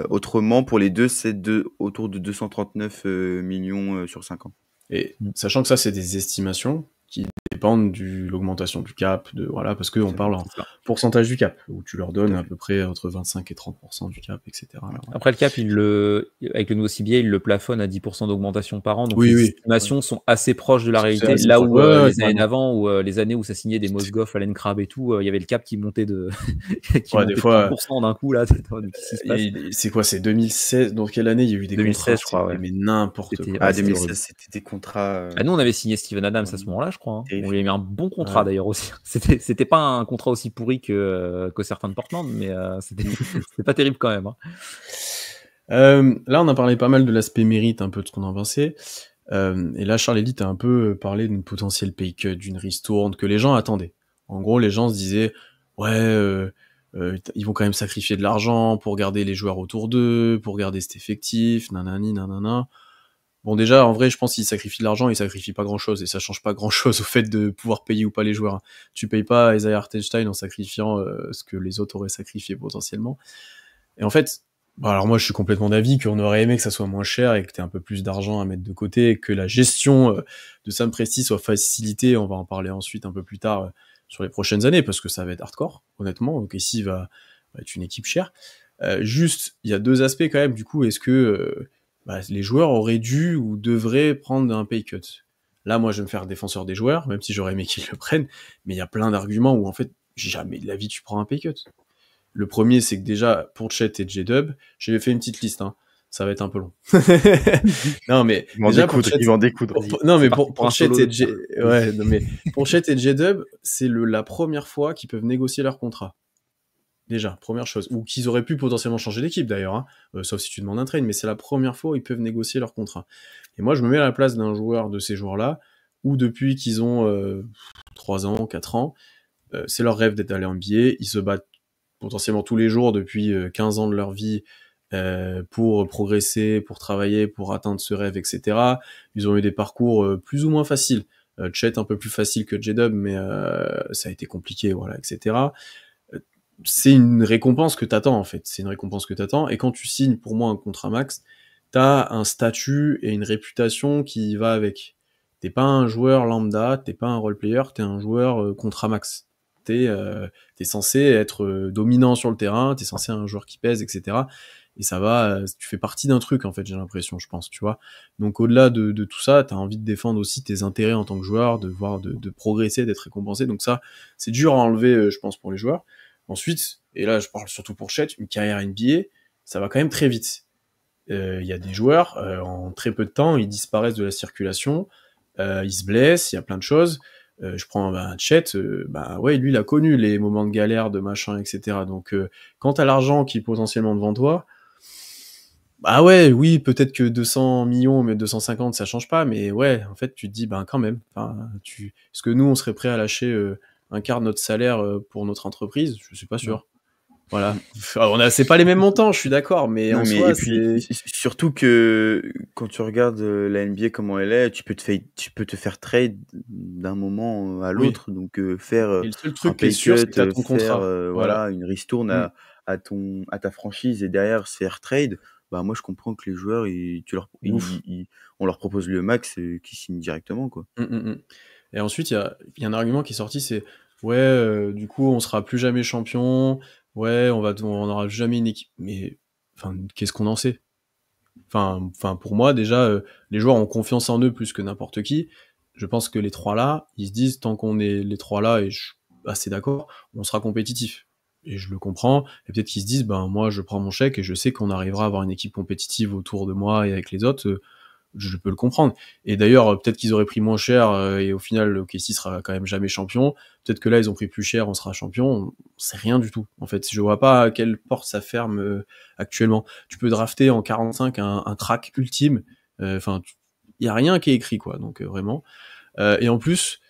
Autrement, pour les deux, c'est autour de 239 millions sur 5 ans. Et sachant que ça, c'est des estimations qui dépendent de l'augmentation du cap, voilà, parce qu'on parle en pourcentage du cap, où tu leur donnes à peu près entre 25 et 30% du cap, etc. Après, le cap, avec le nouveau CBA, il le plafonne à 10% d'augmentation par an. Donc, Oui, les oui. estimations sont assez proches de la C'est réalité. assez Là proche. où Ouais, ouais, les années carrément. d'avant, où les années où ça signait des Mozgov, Allen Crabbe et tout, il y avait le cap qui montait qui Ouais, montait des fois, de 30% d'un coup, là. Qu'est-ce qui se passe? c'est quoi, c'est 2016? Dans quelle année il y a eu des 2016, contrats? je crois, ouais. Mais n'importe C'était- quoi. ouais, Ah, c'était 2016, horrible. c'était des contrats. Nous, on avait signé Steven Adams à ce moment-là, je crois. Hein. On lui a mis un bon contrat, Ouais. d'ailleurs, aussi. C'était pas un contrat aussi pourri que certains de Portland, mais c'était pas terrible quand même. Hein. Là, on a parlé pas mal de l'aspect mérite, un peu de ce qu'on en pensait. Et là, Charles Elite a un peu parlé d'une potentielle pay cut, d'une ristourne que les gens attendaient. En gros, les gens se disaient, ouais, ils vont quand même sacrifier de l'argent pour garder les joueurs autour d'eux, pour garder cet effectif, nanani, nanana. Bon, déjà, en vrai, je pense qu'ils sacrifient de l'argent, ils sacrifient pas grand-chose, et ça change pas grand-chose au fait de pouvoir payer ou pas les joueurs. Tu payes pas Isaiah Hartenstein en sacrifiant ce que les autres auraient sacrifié potentiellement. Et en fait, bon, alors moi, je suis complètement d'avis qu'on aurait aimé que ça soit moins cher et que tu aies un peu plus d'argent à mettre de côté, et que la gestion de Sam Presti soit facilitée. On va en parler ensuite un peu plus tard sur les prochaines années, parce que ça va être hardcore, honnêtement. Donc ici, va être une équipe chère. Juste, il y a deux aspects quand même. Du coup, est-ce que les joueurs auraient dû ou devraient prendre un pay cut? Là, moi, je vais me faire défenseur des joueurs, même si j'aurais aimé qu'ils le prennent. Mais il y a plein d'arguments où, en fait, jamais de la vie tu prends un pay cut. Le premier, c'est que déjà, pour Chet et J-Dub, j'ai fait une petite liste, hein. Ça va être un peu long. Non, mais déjà, pour Chet, non, mais pour Chet et ouais, non, mais pour Chet et J-Dub, c'est la première fois qu'ils peuvent négocier leur contrat. Déjà, première chose. Ou qu'ils auraient pu potentiellement changer d'équipe, d'ailleurs, hein. Sauf si tu demandes un trade, mais c'est la première fois où ils peuvent négocier leur contrat. Et moi, je me mets à la place d'un joueur de ces joueurs-là, où depuis qu'ils ont 3 ans, 4 ans, c'est leur rêve d'être allé en NBA, ils se battent potentiellement tous les jours depuis 15 ans de leur vie pour progresser, pour travailler, pour atteindre ce rêve, etc. Ils ont eu des parcours plus ou moins faciles. Chet un peu plus facile que J-Dub, mais ça a été compliqué, voilà, etc. C'est une récompense que t'attends, en fait. C'est une récompense que t'attends. Et quand tu signes, pour moi, un contrat max, t'as un statut et une réputation qui va avec. T'es pas un joueur lambda, t'es pas un role player, t'es un joueur contrat max. T'es censé être dominant sur le terrain, t'es censé être un joueur qui pèse, etc. Et ça va, tu fais partie d'un truc, en fait, j'ai l'impression, je pense, tu vois. Donc au-delà de tout ça, t'as envie de défendre aussi tes intérêts en tant que joueur, de progresser, d'être récompensé. Donc ça, c'est dur à enlever, je pense, pour les joueurs. Ensuite, et là je parle surtout pour Chet, une carrière NBA, ça va quand même très vite. Il y a des joueurs, en très peu de temps, ils disparaissent de la circulation, ils se blessent, il y a plein de choses. Je prends Chet, ouais, lui il a connu les moments de galère, de machin, etc. Donc quand t'as l'argent qui est potentiellement devant toi, bah ouais, oui, peut-être que 200 millions, mais 250, ça change pas, mais ouais, en fait, tu te dis, quand même, est-ce que nous, on serait prêt à lâcher un quart de notre salaire pour notre entreprise? Je suis pas sûr. Voilà. C'est pas les mêmes montants, je suis d'accord, mais Non, en mais soi, et puis surtout que quand tu regardes la NBA comment elle est, tu peux te faire trade d'un moment à Oui. l'autre, donc faire Et le seul un truc qui est pay sûr, c'est cut, que t'as ton faire contrat. voilà une ristourne Mm. à ta franchise et derrière se faire trade. Bah moi je comprends que les joueurs on leur propose le max qui signent directement quoi. Et ensuite, il y a un argument qui est sorti, c'est ouais, du coup, on sera plus jamais champion. Ouais, on aura jamais une équipe. Mais qu'est-ce qu'on en sait? Pour moi, déjà, les joueurs ont confiance en eux plus que n'importe qui. Je pense que les 3 là, ils se disent tant qu'on est les 3 là, et je suis assez d'accord, on sera compétitif. Et je le comprends. Et peut-être qu'ils se disent, ben moi je prends mon chèque et je sais qu'on arrivera à avoir une équipe compétitive autour de moi et avec les autres. Je peux le comprendre. Et d'ailleurs, peut-être qu'ils auraient pris moins cher et au final, OKC sera quand même jamais champion. Peut-être que là, ils ont pris plus cher, on sera champion. C'est rien du tout. En fait, je vois pas à quelle porte ça ferme actuellement. Tu peux drafter en 45 un crack ultime. Enfin, il y a rien qui est écrit, quoi. Donc vraiment. Et en plus,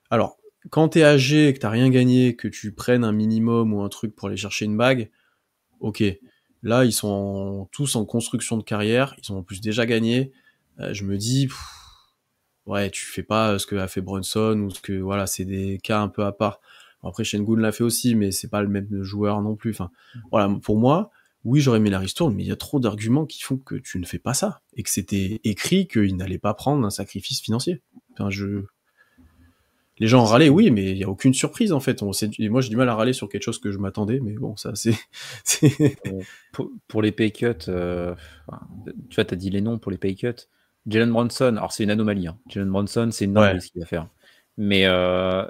alors, quand t'es âgé, que t'as rien gagné, que tu prennes un minimum ou un truc pour aller chercher une bague, ok. Là, ils sont tous en construction de carrière. Ils ont en plus déjà gagné. Je me dis, ouais, tu fais pas ce que a fait Brunson ou ce que, voilà, c'est des cas un peu à part. Bon, après, Sengun l'a fait aussi, mais c'est pas le même joueur non plus. Enfin, voilà, pour moi, oui, j'aurais aimé la ristourne, mais il y a trop d'arguments qui font que tu ne fais pas ça et que c'était écrit qu'il n'allait pas prendre un sacrifice financier. Enfin, les gens râlaient, oui, mais il y a aucune surprise en fait. Et moi, j'ai du mal à râler sur quelque chose que je m'attendais, mais bon, ça, c'est. Pour les pay cuts, tu vois, tu as dit les noms pour les pay cuts. Jalen Brunson, alors c'est une anomalie. Hein. Jalen Brunson, c'est une dinguerie ce qu'il va faire. Mais ça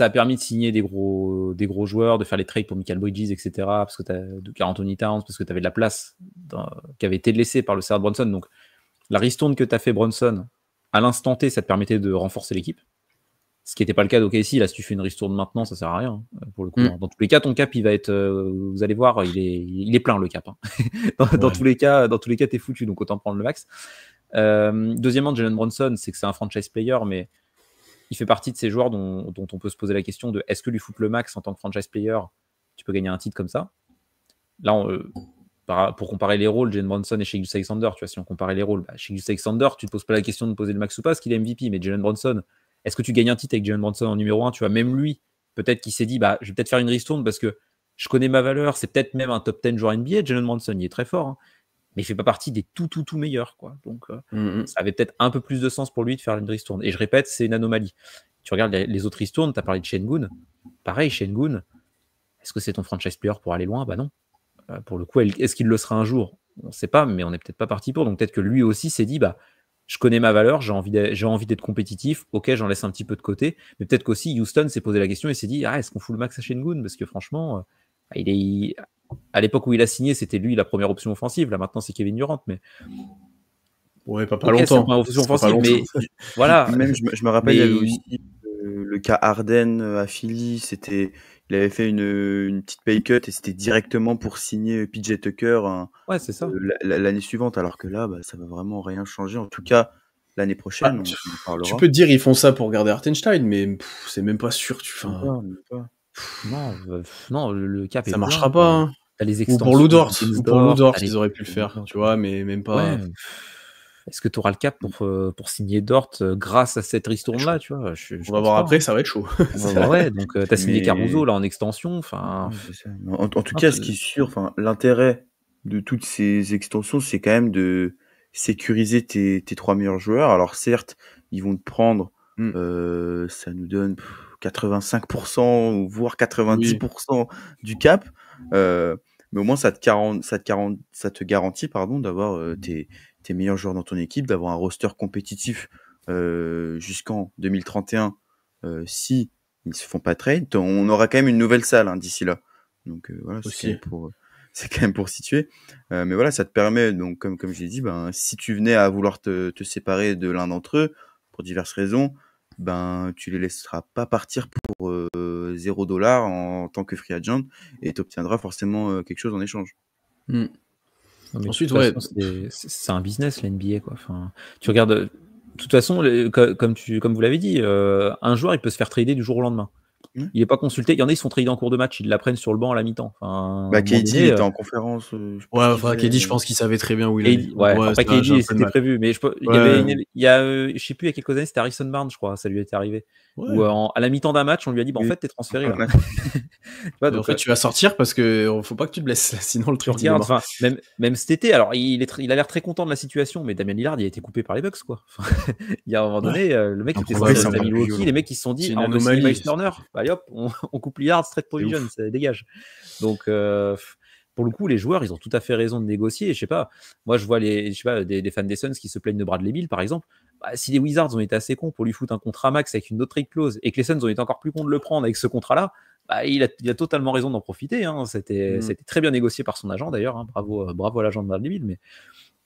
a permis de signer des gros joueurs, de faire les trades pour Michael Bridges, etc. Parce que de Karl Anthony Towns, parce que tu avais de la place qui avait été laissée par le salaire de Brunson. Donc la ristourne que tu as fait Brunson, à l'instant T, ça te permettait de renforcer l'équipe. Ce qui n'était pas le cas d'OKC. Là, si tu fais une ristourne maintenant, ça sert à rien. Pour le coup, dans tous les cas, ton cap, il va être. Vous allez voir, il est plein le cap. Hein. dans tous les cas, t'es foutu. Donc autant prendre le max. Deuxièmement, Jalen Brunson, c'est que c'est un franchise player, mais il fait partie de ces joueurs dont on peut se poser la question de est-ce que lui foutre le max en tant que franchise player, tu peux gagner un titre comme ça. Là, pour comparer les rôles, Jalen Brunson et Shai Gilgeous-Alexander, tu vois, si on comparait les rôles, Shai Gilgeous-Alexander, tu te poses pas la question de poser le max ou pas, parce qu'il est MVP, mais Jalen Brunson. Est-ce que tu gagnes un titre avec Jalen Brunson en numéro 1 ? Tu vois, même lui, peut-être qu'il s'est dit, je vais peut-être faire une ristourne parce que je connais ma valeur. C'est peut-être même un top 10 joueur NBA. Jalen Brunson, il est très fort, hein, mais il fait pas partie des tout meilleurs, quoi. Donc, ça avait peut-être un peu plus de sens pour lui de faire une ristourne. Et je répète, c'est une anomalie. Tu regardes les autres ristournes, tu as parlé de Sengun. Pareil, Sengun, est-ce que c'est ton franchise player pour aller loin ? Bah non. Pour le coup, est-ce qu'il le sera un jour ? On ne sait pas, mais on n'est peut-être pas parti pour. Donc peut-être que lui aussi s'est dit, je connais ma valeur, j'ai envie d'être compétitif, ok, j'en laisse un petit peu de côté, mais peut-être qu'aussi Houston s'est posé la question et s'est dit, est-ce qu'on fout le max à Sengun ? Parce que franchement, à l'époque où il a signé, c'était lui la première option offensive, là maintenant c'est Kevin Durant, mais... Ouais, pas longtemps. C'est pas option offensive, mais voilà. Même, je me rappelle, il y avait aussi le cas Harden à Philly, il avait fait une petite pay cut et c'était directement pour signer PJ Tucker c'est ça. L'année suivante, alors que là, ça va vraiment rien changer. En tout cas, l'année prochaine, on en parlera. Tu peux te dire ils font ça pour garder Hartenstein, mais c'est même pas sûr. Non, le cap ça marchera pas. Hein. T'as les ou pour Lou Dort, ils auraient pu le faire, tu vois, mais même pas. Ouais. Est-ce que tu auras le cap pour signer Dort grâce à cette ristourne-là, tu vois ? On va voir après, ça va être chaud. Ouais, donc tu as signé Caruso là en extension. En tout cas, ce qui est sûr, l'intérêt de toutes ces extensions, c'est quand même de sécuriser tes 3 meilleurs joueurs. Alors certes, ils vont te prendre, ça nous donne 85%, voire 90% du cap, mais au moins ça te garantit d'avoir tes meilleurs joueurs dans ton équipe, d'avoir un roster compétitif jusqu'en 2031 si ils se font pas trade. On aura quand même une nouvelle salle d'ici là. Donc voilà, c'est quand même pour situer. Mais voilà, ça te permet, donc comme je l'ai dit, si tu venais à vouloir te séparer de l'un d'entre eux pour diverses raisons, tu les laisseras pas partir pour $0 en tant que free agent et tu obtiendras forcément quelque chose en échange. Ensuite, c'est un business, la NBA, quoi. Tu regardes, de toute façon, comme vous l'avez dit, un joueur, il peut se faire trader du jour au lendemain. Il n'est pas consulté. Il y en a, ils sont tradés en cours de match. Ils l'apprennent sur le banc à la mi-temps. KD était en conférence. KD, je pense qu'il savait très bien où il allait. Après KD, c'était prévu. Mais il y a, je sais plus, il y a quelques années, c'était Harrison Barnes, je crois. Ça lui était arrivé. Où à la mi-temps d'un match, on lui a dit, en fait, t'es transféré là. En fait, tu vas sortir parce que faut pas que tu te blesses, sinon le truc. Même cet été, alors il a l'air très content de la situation, mais Damian Lillard, il a été coupé par les Bucks, quoi. Il y a un moment donné, le mec était à Milwaukee, les mecs ils se sont dit, on signe Miles Turner, hop, on coupe Lillard, straight provision, ça dégage. Donc pour le coup, les joueurs, ils ont tout à fait raison de négocier. Je sais pas, moi, je vois des fans des Suns qui se plaignent de Bradley Beal, par exemple. Bah, si les Wizards ont été assez cons pour lui foutre un contrat max avec une autre trade clause et que les Suns ont été encore plus cons de le prendre avec ce contrat-là, bah, il a totalement raison d'en profiter. Hein. C'était très bien négocié par son agent d'ailleurs. Hein. Bravo à l'agent de Bradley Beal. Mais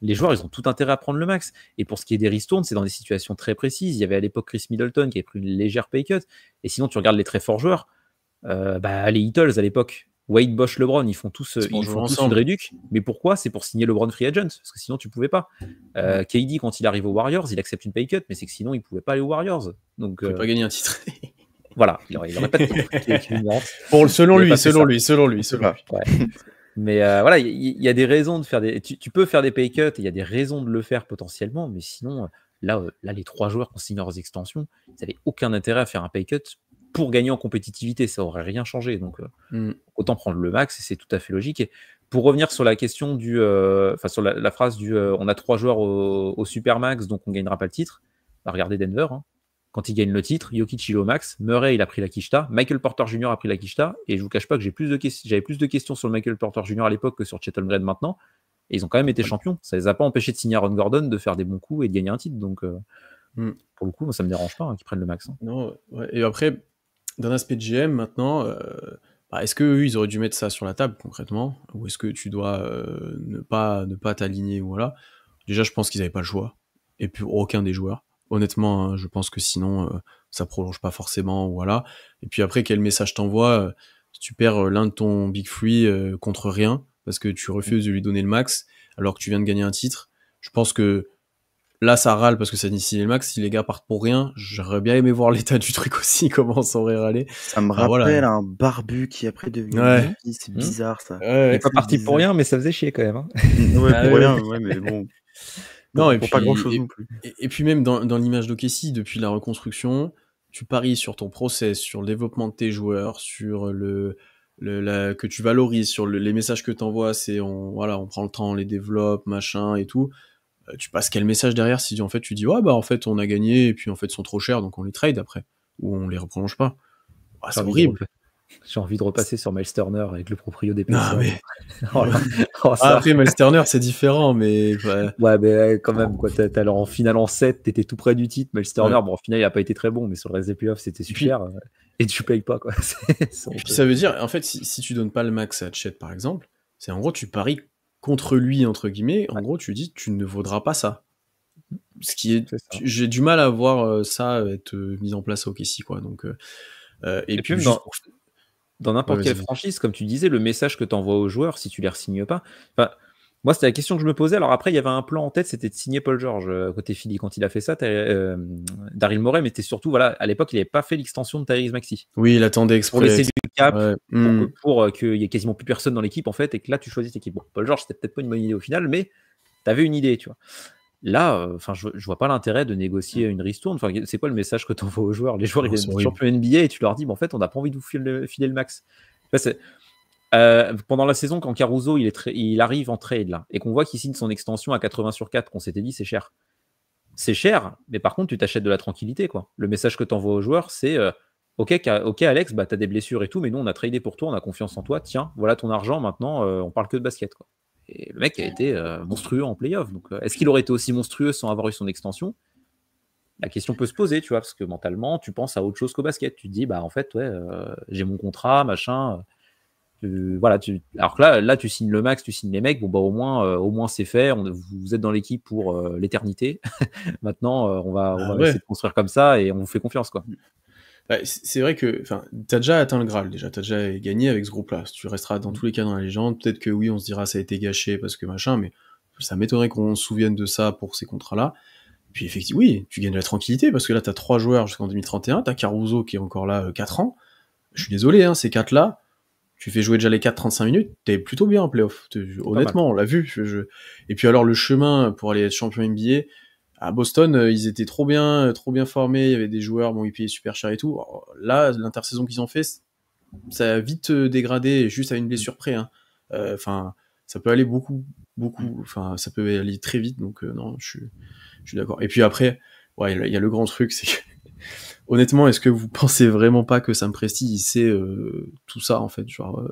les joueurs, ils ont tout intérêt à prendre le max. Et pour ce qui est des ristournes, c'est dans des situations très précises. Il y avait à l'époque Chris Middleton qui avait pris une légère pay cut. Et sinon, tu regardes les très forts joueurs. Les Heatles à l'époque, Wade, Bosh, LeBron, ils font tous une réduc. Mais pourquoi? C'est pour signer LeBron free agent, parce que sinon tu pouvais pas. KD, quand il arrive aux Warriors, il accepte une pay cut, mais c'est que sinon il pouvait pas aller aux Warriors. Donc, il pouvait pas gagner un titre. Voilà, il aurait pas de titre. Bon, selon lui. Ouais. Mais voilà, il y a des raisons de faire des. Tu peux faire des pay cuts, il y a des raisons de le faire potentiellement, mais sinon, là, les 3 joueurs qui ont signé leurs extensions, ils n'avaient aucun intérêt à faire un pay cut pour gagner en compétitivité, ça aurait rien changé. Donc, autant prendre le max, et c'est tout à fait logique. Et pour revenir sur la question sur la phrase on a 3 joueurs au Supermax, donc on gagnera pas le titre. Bah, regardez Denver, hein. Quand ils gagnent le titre, Jokic il est au max, Murray il a pris la Kishta, Michael Porter Jr. a pris la Kishta, et je vous cache pas que j'avais plus de questions sur le Michael Porter Jr. à l'époque que sur Chet Holmgren maintenant, et ils ont quand même été champions. Ça les a pas empêchés de signer Aaron Gordon, de faire des bons coups et de gagner un titre. Donc pour le coup, moi, ça me dérange pas qu'ils prennent le max. Hein. Non, ouais. Et après, d'un aspect de GM maintenant, est-ce qu'eux, ils auraient dû mettre ça sur la table concrètement, ou est-ce que tu dois ne pas t'aligner, voilà. Déjà, je pense qu'ils n'avaient pas le choix, et puis aucun des joueurs. Honnêtement, hein, je pense que sinon, ça prolonge pas forcément, voilà. Et puis après, quel message t'envoies si tu perds l'un de ton Big Three contre rien, parce que tu refuses de lui donner le max, alors que tu viens de gagner un titre. Je pense que là, ça râle parce que ça initie le max. Si les gars partent pour rien, j'aurais bien aimé voir l'état du truc aussi, comment ça aurait râlé. Ça me rappelle un barbu qui après devenu c'est bizarre ça. Il est pas parti pour rien, mais ça faisait chier quand même. Hein. Pour rien, mais bon. Non, et pour puis, pas grand chose non plus. Et puis même dans l'image d'OKC, depuis la reconstruction, tu paries sur ton process, sur le développement de tes joueurs, sur que tu valorises, sur les messages que t'envoies, c'est on prend le temps, on les développe, machin et tout. Tu passes quel message derrière si en fait tu dis en fait on a gagné et puis en fait ils sont trop chers donc on les trade après ou on les reprolonge pas. C'est horrible. J'ai envie de repasser sur Miles Turner avec le proprio des Pacers. Mais... après Miles Turner c'est différent mais ouais mais quand même quoi, t'es allé en finale en 7, t'étais tout près du titre. Miles Turner bon en finale il a pas été très bon mais sur le reste des playoffs c'était super et tu payes pas quoi. Et puis ça veut dire en fait si tu donnes pas le max à Chet par exemple, c'est en gros tu paries contre lui entre guillemets, en gros tu dis tu ne vaudras pas ça. Ce qui est j'ai du mal à voir ça être mis en place au OKC quoi. Donc et puis même dans n'importe quelle franchise, comme tu disais, le message que tu envoies aux joueurs si tu les re-signes pas. Moi, c'était la question que je me posais. Alors après, il y avait un plan en tête, c'était de signer Paul George côté Philly. Quand il a fait ça, Daryl Morey, mais c'était surtout, à l'époque, il n'avait pas fait l'extension de Tyrese Maxey. Oui, il attendait exprès. Pour laisser du cap, pour qu'il n'y ait quasiment plus personne dans l'équipe, en fait, et que là, tu choisis l'équipe. Bon, Paul George, c'était peut-être pas une bonne idée au final, mais tu avais une idée, tu vois. Là, je vois pas l'intérêt de négocier une ristourne. C'est quoi le message que tu envoies aux joueurs? Les joueurs, ils viennent champion NBA et tu leur dis, en fait, on n'a pas envie de vous filer le max. Pendant la saison, quand Caruso il arrive en trade là, et qu'on voit qu'il signe son extension à 80/4, qu'on s'était dit c'est cher. C'est cher, mais par contre, tu t'achètes de la tranquillité, quoi. Le message que tu envoies aux joueurs, c'est ok Alex, t'as des blessures et tout, mais nous on a tradé pour toi, on a confiance en toi, tiens, voilà ton argent, maintenant on parle que de basket, quoi. Et le mec a été monstrueux en play-off. Donc, est-ce qu'il aurait été aussi monstrueux sans avoir eu son extension? La question peut se poser, tu vois, parce que mentalement, tu penses à autre chose qu'au basket. Tu te dis, en fait, j'ai mon contrat, machin. Alors que là, tu signes le max, tu signes les mecs. Bon, au moins c'est fait. Vous êtes dans l'équipe pour l'éternité. Maintenant, on va essayer de construire comme ça et on vous fait confiance, quoi. C'est vrai que t'as déjà atteint le Graal, déjà, t'as déjà gagné avec ce groupe-là. Tu resteras dans tous les cas dans la légende. Peut-être que oui, on se dira ça a été gâché parce que machin, mais ça m'étonnerait qu'on se souvienne de ça pour ces contrats-là. Puis effectivement, oui, tu gagnes de la tranquillité parce que là, t'as 3 joueurs jusqu'en 2031, t'as Caruso qui est encore là 4 ans. Je suis désolé, ces 4-là, tu fais jouer déjà les 4 35 minutes, t'es plutôt bien en playoff. Honnêtement, on l'a vu. Et puis alors, le chemin pour aller être champion NBA, à Boston, ils étaient trop bien formés, il y avait des joueurs, ils payaient super cher et tout. Alors, là, l'intersaison qu'ils ont fait, ça a vite dégradé juste à une blessure près. Ça peut aller beaucoup, ça peut aller très vite, donc non, je suis d'accord. Et puis après, il y a le grand truc, c'est que, honnêtement, est-ce que vous pensez vraiment pas que Sam Presti, il sait tout ça, en fait, genre,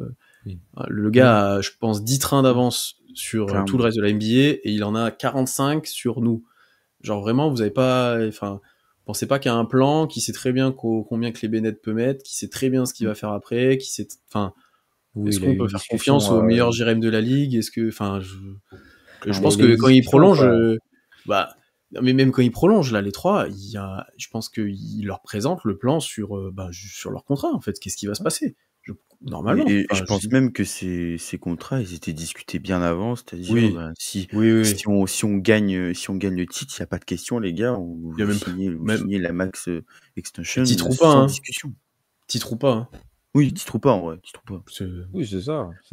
Oui. Le gars a, je pense, 10 trains d'avance sur Clairement. tout le reste de la NBA et il en a 45 sur nous. Genre vraiment, vous avez pas, enfin, pensez pas qu'il y a un plan, qui sait très bien combien que les Bennett peut mettre, qui sait très bien ce qu'il va faire après, qui sait, enfin, Oui, est-ce il a qu'on eu peut une faire discussion. confiance au meilleur GM de la ligue? Est-ce que, enfin, je Non, pense mais il a eu que une quand il discussion, prolonge, quoi. bah, non, mais même quand il prolonge, là, les trois, je pense qu'il leur présente le plan sur leur contrat, en fait. Qu'est-ce qui va se passer? Normalement. Et je Enfin, pense même que ces contrats, ils étaient discutés bien avant, c'est-à-dire, oui, ben, si oui. si on gagne le titre, il y a pas de question les gars, Il y a vous même signez la max, extension, titre ou pas, sans hein. discussion. Titre ou pas, hein. Oui, titre ou pas en vrai, titre ou pas. Oui, c'est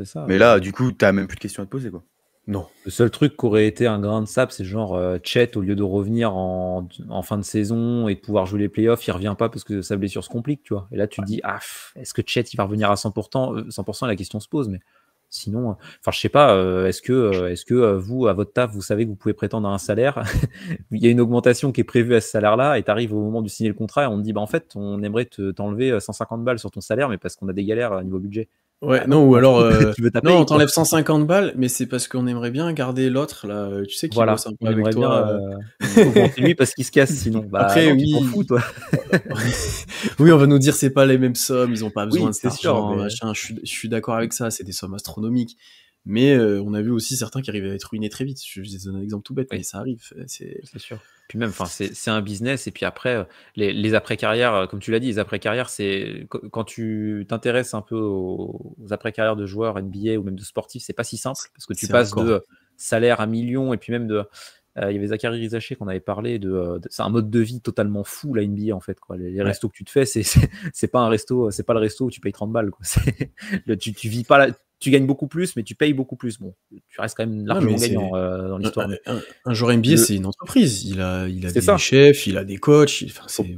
ça. Mais là, du coup, tu même plus de questions à te poser, quoi. Non. Le seul truc qui aurait été un grain de sable, c'est genre Chet, au lieu de revenir en fin de saison et de pouvoir jouer les playoffs, il revient pas parce que sa blessure se complique, tu vois. Et là, tu te dis, est-ce que Chet il va revenir à 100%, 100%, la question se pose, mais sinon, enfin, je sais pas, est-ce que vous, à votre taf, vous savez que vous pouvez prétendre à un salaire, il y a une augmentation qui est prévue à ce salaire-là, et tu arrives au moment de signer le contrat et on te dit, bah en fait, on aimerait t'enlever 150 balles sur ton salaire, mais parce qu'on a des galères à niveau budget. Ouais, Ah non, ou on alors, s'en fout. Tu veux ta non, paye, on quoi. t'enlève 150 balles, mais c'est parce qu'on aimerait bien garder l'autre, là, tu sais, qui bosse Voilà, un peu on avec aimerait bien toi. augmenter lui parce qu'il se casse sinon. Bah Après, non, tu t'en oui, fous, toi. oui, on va nous dire c'est pas les mêmes sommes, ils ont pas besoin Oui, de cet c'est sûr, argent, mais machin. Je suis d'accord avec ça, c'est des sommes astronomiques. Mais on a vu aussi certains qui arrivaient à être ruinés très vite. Je vous donne un exemple tout bête, mais oui, ça arrive. C'est c'est sûr. Puis même, enfin, c'est un business. Et puis après, les après-carrières, comme tu l'as dit, les après-carrières, c'est quand tu t'intéresses un peu aux après-carrières de joueurs NBA ou même de sportifs, c'est pas si simple parce que tu c'est passes de hardcore. salaire à millions et puis même de. Il y avait Zachary Rizaché qu'on avait parlé c'est un mode de vie totalement fou la NBA en fait quoi. Les Ouais. restos que tu te fais, c'est pas un resto, c'est pas le resto où tu payes 30 balles quoi. Tu vis pas tu gagnes beaucoup plus, mais tu payes beaucoup plus. Bon, tu restes quand même Non, largement mais gagnant dans l'histoire. Mais un joueur NBA, le, c'est une entreprise. Il a c'est des ça. chefs, il a des coachs. Enfin, Faut- c'est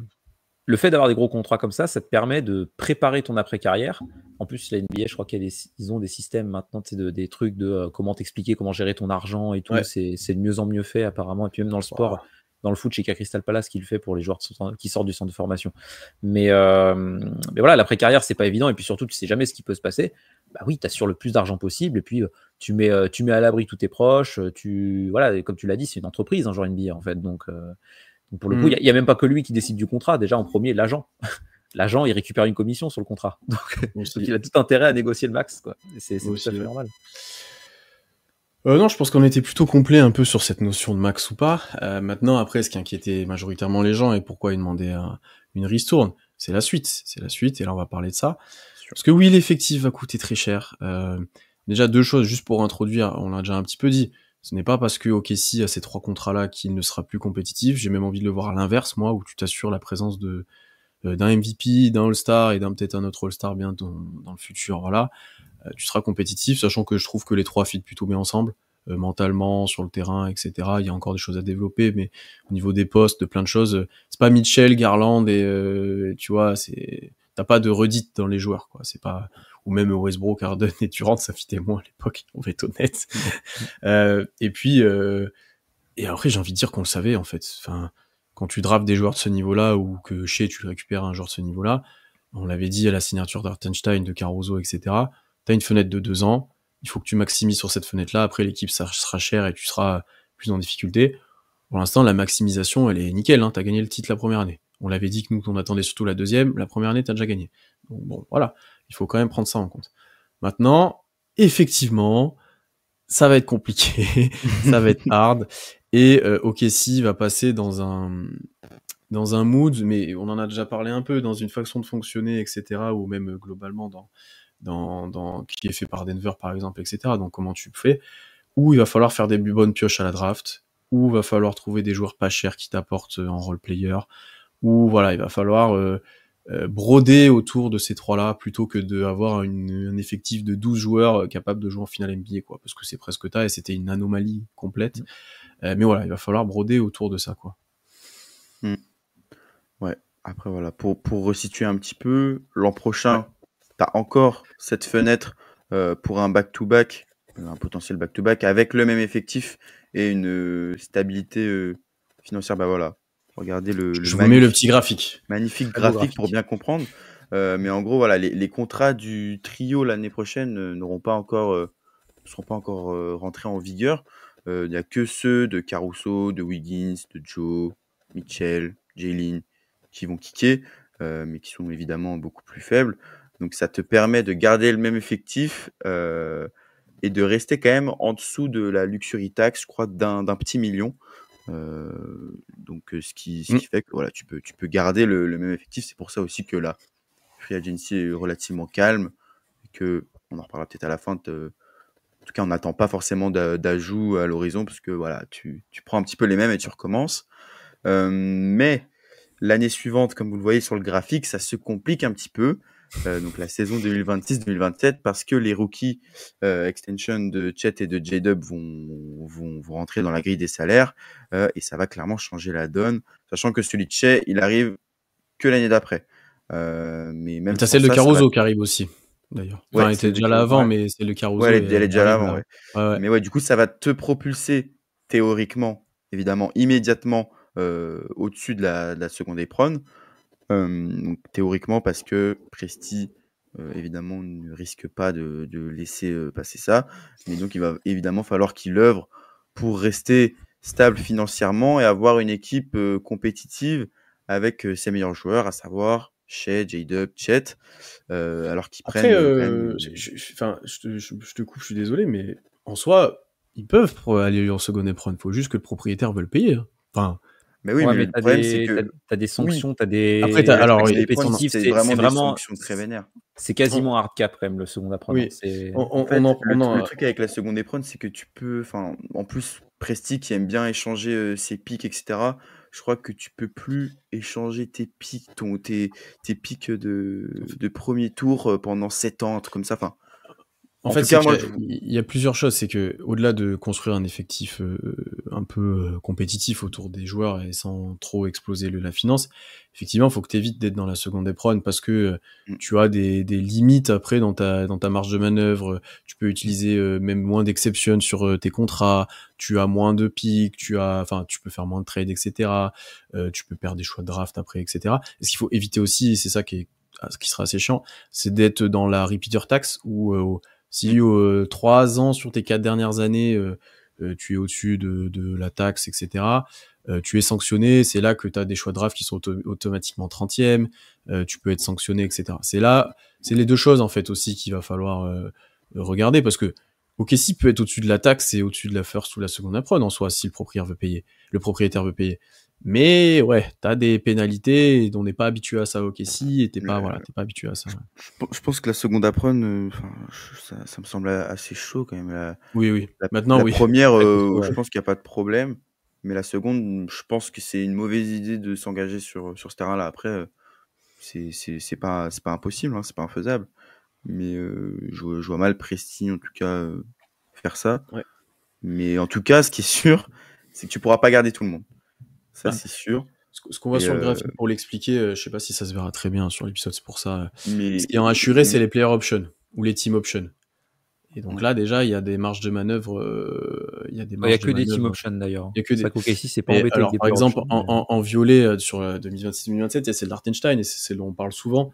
Le fait d'avoir des gros contrats comme ça te permet de préparer ton après-carrière. En plus, la NBA, je crois qu'ils ont des systèmes maintenant, des trucs de comment t'expliquer, comment gérer ton argent et tout. ouais. C'est de mieux en mieux fait apparemment. Et puis même dans le sport, dans le foot, chez Crystal Palace, qui le fait pour les joueurs qui sortent du centre de formation. Mais voilà, l'après-carrière, c'est pas évident. Et puis surtout, tu sais jamais ce qui peut se passer. Bah oui, tu assures le plus d'argent possible. Et puis, tu mets à l'abri tous tes proches. Voilà, et comme tu l'as dit, c'est une entreprise, un joueur NBA, en fait. Donc pour le coup, il n'y a même pas que lui qui décide du contrat. Déjà, en premier, l'agent. L'agent, il récupère une commission sur le contrat. Donc il a tout intérêt à négocier le max. Quoi. C'est tout à fait normal. Non, je pense qu'on était plutôt complet un peu sur cette notion de max ou pas. Maintenant, après, ce qui inquiétait majoritairement les gens et pourquoi ils demandaient une ristourne, c'est la suite. C'est la suite, et là, on va parler de ça. Parce que oui, l'effectif va coûter très cher. Déjà, deux choses, juste pour introduire, on l'a déjà un petit peu dit. Ce n'est pas parce que OKC a ces trois contrats-là qu'il ne sera plus compétitif. J'ai même envie de le voir à l'inverse, moi, où tu t'assures la présence d'un MVP, d'un All-Star et peut-être un autre All-Star bien dans le futur. Voilà, tu seras compétitif, sachant que je trouve que les trois fit plutôt bien ensemble, mentalement, sur le terrain, etc. Il y a encore des choses à développer, mais au niveau des postes, de plein de choses, c'est pas Mitchell, Garland et tu vois, t'as pas de redite dans les joueurs, quoi. C'est pas, ou même Westbrook, Harden et Durant, ça fitait moins à l'époque, on va être honnête. Et puis, et après, j'ai envie de dire qu'on le savait, en fait. Enfin, quand tu drafts des joueurs de ce niveau-là, ou que chez tu récupères un joueur de ce niveau-là, on l'avait dit à la signature d'Hartenstein, de Caruso, etc. T'as une fenêtre de 2 ans, il faut que tu maximises sur cette fenêtre-là, après l'équipe ça sera cher et tu seras plus en difficulté. Pour l'instant, la maximisation, elle est nickel, hein, t'as gagné le titre la première année. On l'avait dit que nous, on attendait surtout la deuxième, la première année, t'as déjà gagné. Donc bon, voilà, il faut quand même prendre ça en compte. Maintenant, effectivement, ça va être compliqué, ça va être hard, et OKC va passer dans un mood, mais on en a déjà parlé un peu, dans une façon de fonctionner, etc., ou même globalement qui est fait par Denver, par exemple, etc., donc comment tu fais, où il va falloir faire des bonnes pioches à la draft, où il va falloir trouver des joueurs pas chers qui t'apportent en role player, où voilà, il va falloir broder autour de ces trois-là, plutôt que d'avoir un effectif de 12 joueurs capables de jouer en finale NBA, quoi, parce que c'est presque et c'était une anomalie complète. Mais voilà, il va falloir broder autour de ça, quoi. Ouais, après voilà, pour resituer un petit peu, l'an prochain, tu as encore cette fenêtre pour un back-to-back, un potentiel back-to-back, avec le même effectif et une stabilité financière. Bah voilà, regardez Je vous mets le petit graphique. magnifique graphique pour bien comprendre. Mais en gros, voilà, les contrats du trio l'année prochaine seront pas encore rentrés en vigueur. Il n'y a que ceux de Caruso, de Wiggins, de Joe, Mitchell, Jalen qui vont kicker, mais qui sont évidemment beaucoup plus faibles. Donc ça te permet de garder le même effectif et de rester quand même en dessous de la luxury tax, je crois, d'un petit million. Donc ce qui fait que voilà, tu peux garder le même effectif. C'est pour ça aussi que la free agency est relativement calme et que on en reparlera peut-être à la fin. En tout cas, on n'attend pas forcément d'ajout à l'horizon parce que voilà, tu prends un petit peu les mêmes et tu recommences. Mais l'année suivante, comme vous le voyez sur le graphique, ça se complique un petit peu. Donc la saison 2026-2027 parce que les rookies extension de Chet et de J-Dub vont rentrer dans la grille des salaires et ça va clairement changer la donne, sachant que celui de Chet, il arrive que l'année d'après. Mais même t'as celle de Caruso qui arrive aussi, d'ailleurs. Enfin, elle était déjà là avant, mais c'est le Caruso. Ouais, elle est déjà là avant, ouais. Mais ouais, du coup, ça va te propulser théoriquement, évidemment, immédiatement au-dessus de la seconde épreuve. Donc, théoriquement, parce que Presti, évidemment, ne risque pas de laisser passer ça. Mais donc, il va évidemment falloir qu'il œuvre pour rester stable financièrement et avoir une équipe compétitive avec ses meilleurs joueurs, à savoir Shai, J-Dub, Chet, alors qu'ils prennent quand même... je te coupe, je suis désolé, mais en soi, ils peuvent aller en seconde épreuve. Il faut juste que le propriétaire veuille le payer. Enfin... Mais oui, mais le problème, c'est que t'as des sanctions, t'as des... Après, alors, c'est vraiment des sanctions très vénères. C'est quasiment hard cap, quand même, le second épreuve. Oui. Le truc avec la seconde épreuve, c'est que tu peux... En plus, Presti qui aime bien échanger ses pics, etc., je crois que tu peux plus échanger tes pics, tes pics de premier tour pendant 7 ans, un truc comme ça. Enfin, en fait, il y a plusieurs choses. C'est que au-delà de construire un effectif un peu compétitif autour des joueurs et sans trop exploser la finance, effectivement, il faut que tu évites d'être dans la seconde épreuve parce que tu as des limites après dans ta marge de manœuvre. Tu peux utiliser même moins d'exceptions sur tes contrats. Tu as moins de pics. Tu peux faire moins de trades, etc. Tu peux perdre des choix de draft après, etc. Et ce qu'il faut éviter aussi, c'est ça qui sera assez chiant, c'est d'être dans la repeater tax où si 3 ans sur tes 4 dernières années, tu es au-dessus de la taxe, etc., tu es sanctionné, c'est là que tu as des choix de draft qui sont automatiquement 30e, tu peux être sanctionné, etc. C'est les deux choses, en fait, aussi qu'il va falloir regarder, parce que OKC peut être au-dessus de la taxe et au-dessus de la first ou la seconde apron, en soi, si le propriétaire veut payer. Mais ouais, t'as des pénalités dont on n'est pas habitué à ça au OKC et t'es pas habitué à ça. Je pense que la seconde apron, ça me semble assez chaud quand même. Oui. Maintenant, la première, je pense qu'il n'y a pas de problème, mais la seconde, je pense que c'est une mauvaise idée de s'engager sur ce terrain-là. Après, c'est pas impossible, hein, c'est pas infaisable, mais je vois mal Presti en tout cas faire ça. Ouais. Mais en tout cas, ce qui est sûr, c'est que tu pourras pas garder tout le monde. Ça, c'est sûr. Ce qu'on voit sur le graphique pour l'expliquer, je sais pas si ça se verra très bien sur l'épisode, c'est pour ça. Mais ce qui est en assuré, c'est les player options ou les team options. Et donc là, déjà, il y a des marges de manœuvre. Il y a que des team options d'ailleurs. Il y a que des. OKC, c'est pas embêté avec des par exemple, en violet sur 2026-2027, il y a celle d'Hartenstein et c'est celle dont on parle souvent.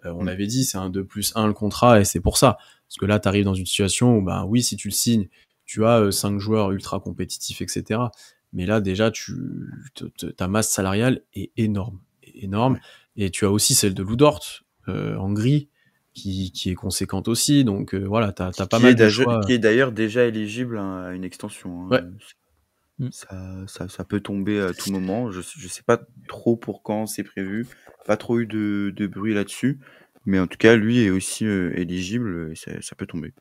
On l'avait dit, c'est un 2+1 le contrat et c'est pour ça. Parce que là, tu arrives dans une situation où, oui, si tu le signes, tu as 5 joueurs ultra compétitifs, etc. Mais là, déjà, ta masse salariale est énorme. Ouais. Et tu as aussi celle de Lou Dort, en gris, qui est conséquente aussi. Donc voilà, t'as pas mal de choix. Qui est d'ailleurs déjà éligible à une extension. Hein. Ouais. Ça peut tomber à tout moment. Je sais pas trop pour quand c'est prévu. Pas trop eu de bruit là-dessus. Mais en tout cas, lui est aussi éligible et ça peut tomber.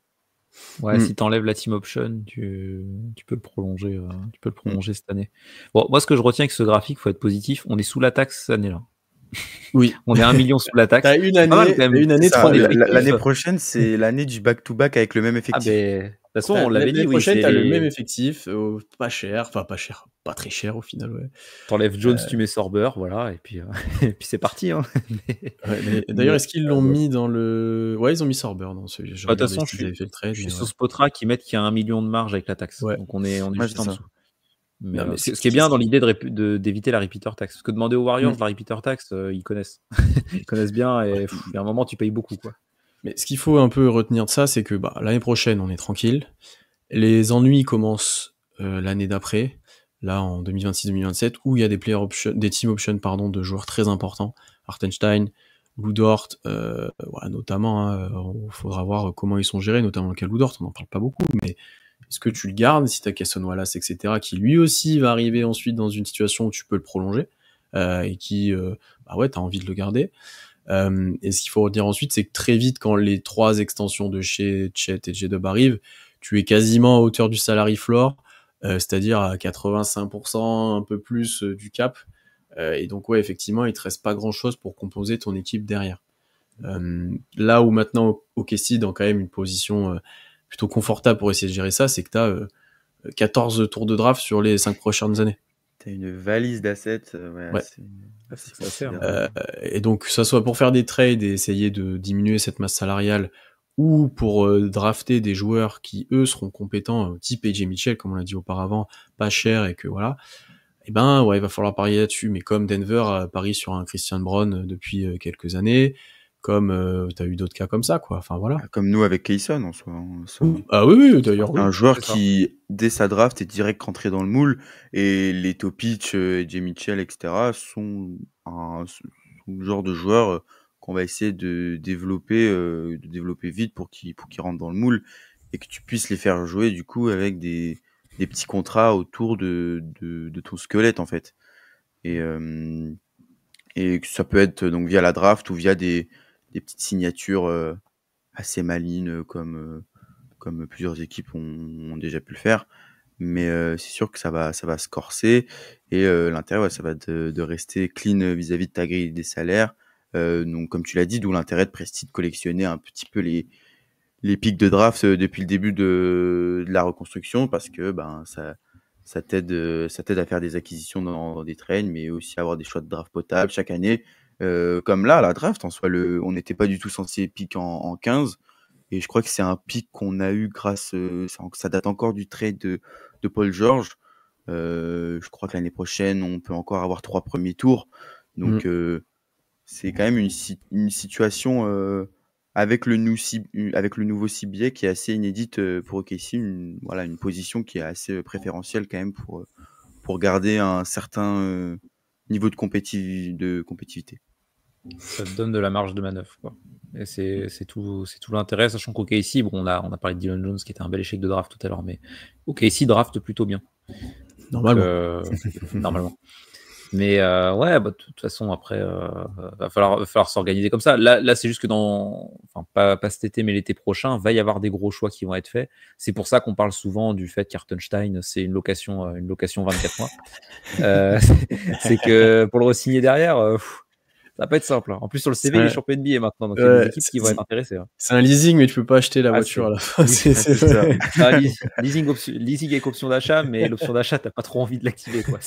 Ouais, si t'enlèves la team option, tu peux le prolonger. Tu peux le prolonger cette année. Bon, moi, ce que je retiens avec ce graphique, faut être positif. On est sous la taxe cette année-là. Oui. On est 1 million sous la taxe. T'as une année, 3 L'année prochaine, c'est l'année du back-to-back avec le même effectif. De toute façon, on l'avait dit. L'année prochaine, t'as le même effectif, pas cher, pas très cher au final, ouais. T'enlèves Jones, tu mets Sorber, voilà, et puis c'est parti. Hein. D'ailleurs, est-ce qu'ils l'ont mis dans le... Ouais, ils ont mis Sorber dans celui. De toute façon, je suis sur Spotrac, ils mettent qu'il y a 1 million de marge avec la taxe. Ouais. Donc on est juste en dessous. Mais, Non, mais ce qui est bien dans l'idée d'éviter la repeater tax. Parce que demander aux Warriors la repeater tax, ils connaissent. Ils connaissent bien et il y a un moment, tu payes beaucoup, quoi. Mais ce qu'il faut un peu retenir de ça, c'est que l'année prochaine, on est tranquille. Les ennuis commencent l'année d'après, là en 2026-2027, où il y a des team options de joueurs très importants. Hartenstein, Lou Dort, notamment, il faudra voir comment ils sont gérés, notamment le cas Lou Dort, on n'en parle pas beaucoup, mais est-ce que tu le gardes si t'as Cason Wallace, etc., qui lui aussi va arriver ensuite dans une situation où tu peux le prolonger, et qui, t'as envie de le garder. Et ce qu'il faut retenir ensuite, c'est que très vite, quand les 3 extensions de chez Chet et J-Dub arrivent, tu es quasiment à hauteur du salary floor, c'est-à-dire à 85%, un peu plus du cap. Et donc, ouais, effectivement, il te reste pas grand-chose pour composer ton équipe derrière. Là où maintenant, OKC, dans quand même une position plutôt confortable pour essayer de gérer ça, c'est que tu as 14 tours de draft sur les 5 prochaines années. T'as une valise d'assets, Ouais. c'est assez, et donc, que ça soit pour faire des trades et essayer de diminuer cette masse salariale, ou pour drafter des joueurs qui, eux, seront compétents, type AJ Mitchell, comme on l'a dit auparavant, pas cher, et que voilà, il va falloir parier là-dessus. Mais comme Denver parie sur un Christian Braun depuis quelques années, comme t'as eu d'autres cas comme ça, quoi. Enfin, voilà. Comme nous avec Kayson, en soi. Ah oui, d'ailleurs. Un joueur qui, dès sa draft, est direct rentré dans le moule, et les Topic, AJ Mitchell, etc., sont le genre de joueurs qu'on va essayer de développer vite pour qu'ils rentrent dans le moule, et que tu puisses les faire jouer, du coup, avec des petits contrats autour de ton squelette, en fait. Et que ça peut être donc via la draft ou via des petites signatures assez malines, comme plusieurs équipes ont déjà pu le faire. Mais c'est sûr que ça va se corser, et l'intérêt, ça va de rester clean vis-à-vis de ta grille des salaires. Donc, comme tu l'as dit, d'où l'intérêt de Presti de collectionner un petit peu les pics de draft depuis le début de la reconstruction, parce que ça t'aide à faire des acquisitions dans des trades, mais aussi à avoir des choix de draft potables chaque année. Comme là, la draft, en soi, on n'était pas du tout censé pick en 15, et je crois que c'est un pic qu'on a eu grâce, ça date encore du trade de Paul George. Je crois que l'année prochaine, on peut encore avoir 3 premiers tours. Donc, c'est quand même une situation avec le nouveau CBA qui est assez inédite pour OKC, une position qui est assez préférentielle quand même pour garder un certain niveau de compétitivité. Ça te donne de la marge de manœuvre, quoi. Et c'est tout l'intérêt, sachant qu'OKC, on a parlé de Dillon Jones qui était un bel échec de draft tout à l'heure, mais OKC draft plutôt bien. Normalement. Normalement. Mais de toute façon, après, va falloir s'organiser comme ça. Là, c'est juste que pas cet été, mais l'été prochain, va y avoir des gros choix qui vont être faits. C'est pour ça qu'on parle souvent du fait qu'Hartenstein, c'est une location 24 mois. C'est que pour le re-signer derrière, ça va pas être simple. En plus, sur le CV, il est champion NBA maintenant, donc il y a des équipes qui vont être intéressées. C'est un leasing, mais tu peux pas acheter la voiture à la fin. C'est ça. Leasing avec option d'achat, mais l'option d'achat, t'as pas trop envie de l'activer, quoi.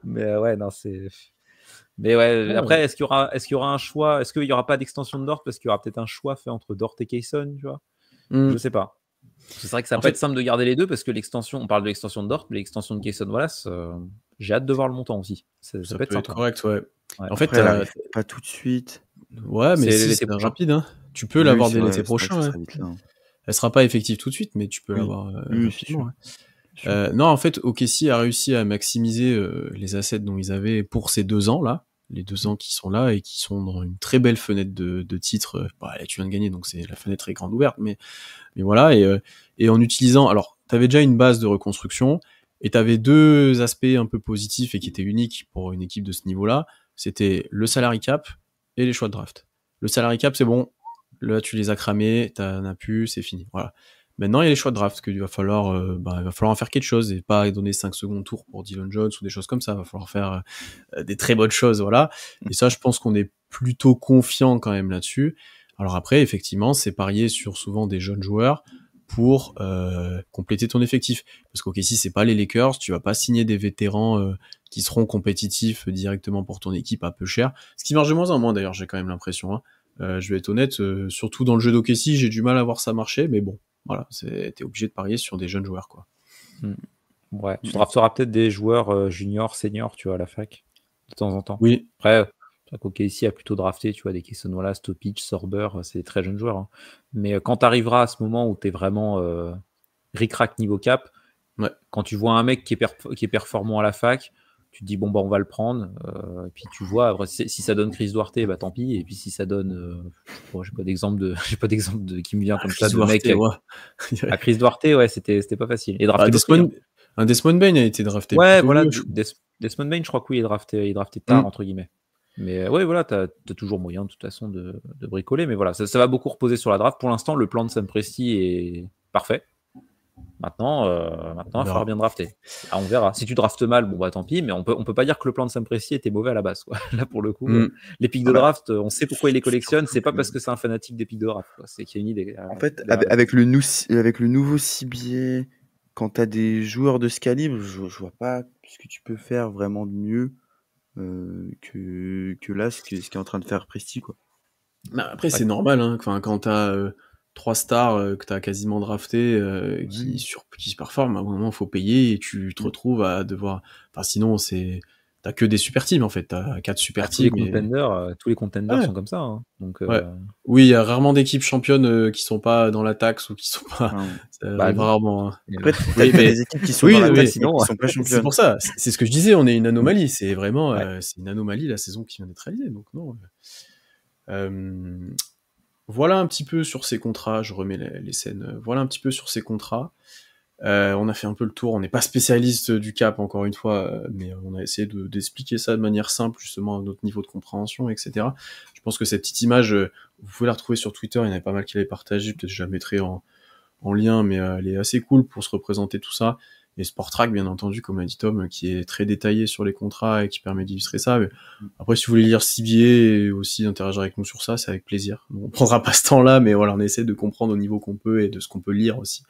Mais ouais, non, c'est. Mais ouais, après, est-ce qu'il y aura un choix? Est-ce qu'il y aura pas d'extension de Dort parce qu'il y aura peut-être un choix fait entre Dort et Kayson, tu vois? Je sais pas. C'est vrai que ça va pas être simple de garder les deux, parce que on parle de l'extension de Dort, mais l'extension de Kayson Wallace, j'ai hâte de voir le montant aussi. Ça peut être correct, ouais. En fait, pas tout de suite. Ouais, mais c'est rapide, hein. Tu peux l'avoir dès l'été prochain. Elle sera pas effective tout de suite, mais tu peux l'avoir rapidement. Non, en fait, OKC a réussi à maximiser les assets dont ils avaient pour ces 2 ans là, les 2 ans qui sont là et qui sont dans une très belle fenêtre de titres. Tu viens de gagner, donc la fenêtre est grande ouverte, mais voilà, et en utilisant, alors t'avais déjà une base de reconstruction, et t'avais 2 aspects un peu positifs et qui étaient uniques pour une équipe de ce niveau-là. C'était le salary cap et les choix de draft. Le salary cap, c'est bon, là tu les as cramés, t'en as plus, c'est fini, voilà. Maintenant, il y a les choix de draft, qu'il va falloir en faire quelque chose, et pas donner 5 secondes tours pour Dillon Jones ou des choses comme ça. Il va falloir faire des très bonnes choses, voilà. Et ça, je pense qu'on est plutôt confiant quand même là-dessus. Alors après, effectivement, c'est parier sur souvent des jeunes joueurs pour compléter ton effectif. Parce qu'OKC, c'est pas les Lakers, tu vas pas signer des vétérans qui seront compétitifs directement pour ton équipe à peu cher. Ce qui marche de moins en moins, d'ailleurs, j'ai quand même l'impression. Hein. Je vais être honnête, surtout dans le jeu d'OKC, j'ai du mal à voir ça marcher, mais bon. Voilà, t'es obligé de parier sur des jeunes joueurs, quoi. Ouais, tu Mm. drafteras peut-être des joueurs juniors, seniors, tu vois, à la fac, de temps en temps. Oui, Après, ici a plutôt drafté, tu vois, des Kayson Wallace, Topic, Sorber, c'est des très jeunes joueurs, hein. Mais quand tu arriveras à ce moment où tu es vraiment ric-rac niveau cap, ouais. quand tu vois un mec qui est performant à la fac, tu te dis bon bah on va le prendre. Et puis tu vois, après, si ça donne Chris Duarte, bah tant pis. Et puis si ça donne, bon, j'ai pas d'exemple qui me vient comme ça Chris de mec Duarte, ouais. à Chris Duarte, ouais, c'était pas facile. Et Bah, drafté loterie, hein. Desmond Bain a été drafté Ouais, plutôt voilà, vieux, je crois. Desmond Bain, je crois que oui, il est drafté tard, Mm. entre guillemets. Mais ouais, voilà, t'as toujours moyen de toute façon de bricoler. Mais voilà, ça va beaucoup reposer sur la draft. Pour l'instant, le plan de Sam Presti est parfait. Maintenant, il va falloir bien drafter. Ah, on verra. Si tu draftes mal, bon bah tant pis, mais on peut pas dire que le plan de Sam Presti était mauvais à la base, quoi. Là, pour le coup, les pics de Bah, draft, on sait pourquoi il les collectionne. surtout C'est pas que, parce que c'est un fanatique des pics de draft, quoi. C'est qu'il y a une idée. en fait, derrière la avec le nouveau CBA, quand tu as des joueurs de ce calibre, je vois pas ce que tu peux faire vraiment de mieux que là, ce qui est en train de faire Presti, quoi. Bah, après, Ouais. c'est normal, hein. Enfin, quand t'as 3 stars que t'as quasiment drafté qui se performent, à un moment, faut payer et tu te retrouves à devoir. Enfin, sinon, t'as que des super teams en fait. T'as 4 super Tous les teams et. contenders Ouais, sont comme ça, hein. Donc, ouais. Oui, il y a rarement d'équipes championnes qui sont pas dans la taxe ou qui sont pas. Enfin, Ça bah arrive nous. rarement, hein. après, Oui, t'as mais des équipes qui sont oui, dans la oui. taxe mais Sinon, qui sont pas C'est championnes. pour ça. C'est ce que je disais. On est une anomalie. C'est vraiment, ouais. c'est une anomalie la saison qui vient d'être réalisée. Donc non. Voilà un petit peu sur ces contrats. Je remets les scènes. Voilà un petit peu sur ces contrats. On a fait un peu le tour. On n'est pas spécialiste du cap encore une fois, mais on a essayé d'expliquer ça de manière simple, justement à notre niveau de compréhension, etc. Je pense que cette petite image, vous pouvez la retrouver sur Twitter. Il y en a pas mal qui l'avaient partagée. Peut-être je la mettrai en lien, mais elle est assez cool pour se représenter tout ça. Et Sportrack, bien entendu, comme l'a dit Tom, qui est très détaillé sur les contrats et qui permet d'illustrer ça. Mais après, si vous voulez lire CBA et aussi interagir avec nous sur ça, c'est avec plaisir. On prendra pas ce temps-là, mais voilà, on essaie de comprendre au niveau qu'on peut et de ce qu'on peut lire aussi.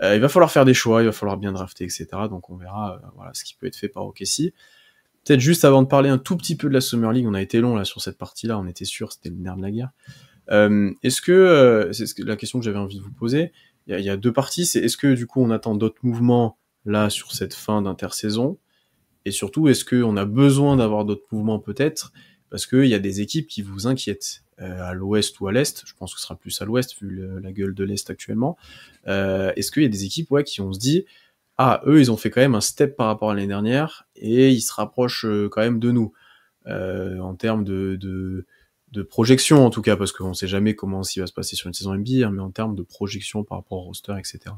Il va falloir faire des choix, il va falloir bien drafter, etc. Donc on verra voilà, ce qui peut être fait par OKC. Peut-être juste avant de parler un tout petit peu de la Summer League, on a été long là sur cette partie-là, on était sûr, c'était le nerf de la guerre. Est-ce que, la question que j'avais envie de vous poser, il y a 2 parties, c'est est-ce que du coup on attend d'autres mouvements là sur cette fin d'intersaison, et surtout est-ce qu'on a besoin d'avoir d'autres mouvements peut-être, parce qu'il y a des équipes qui vous inquiètent, à l'ouest ou à l'est, je pense que ce sera plus à l'ouest vu la gueule de l'est actuellement, est-ce qu'il y a des équipes qui on se dit, ah eux ils ont fait quand même un step par rapport à l'année dernière, et ils se rapprochent quand même de nous, en termes de projection en tout cas, parce qu'on ne sait jamais comment s'il va se passer sur une saison NBA, mais en termes de projection par rapport au roster, etc.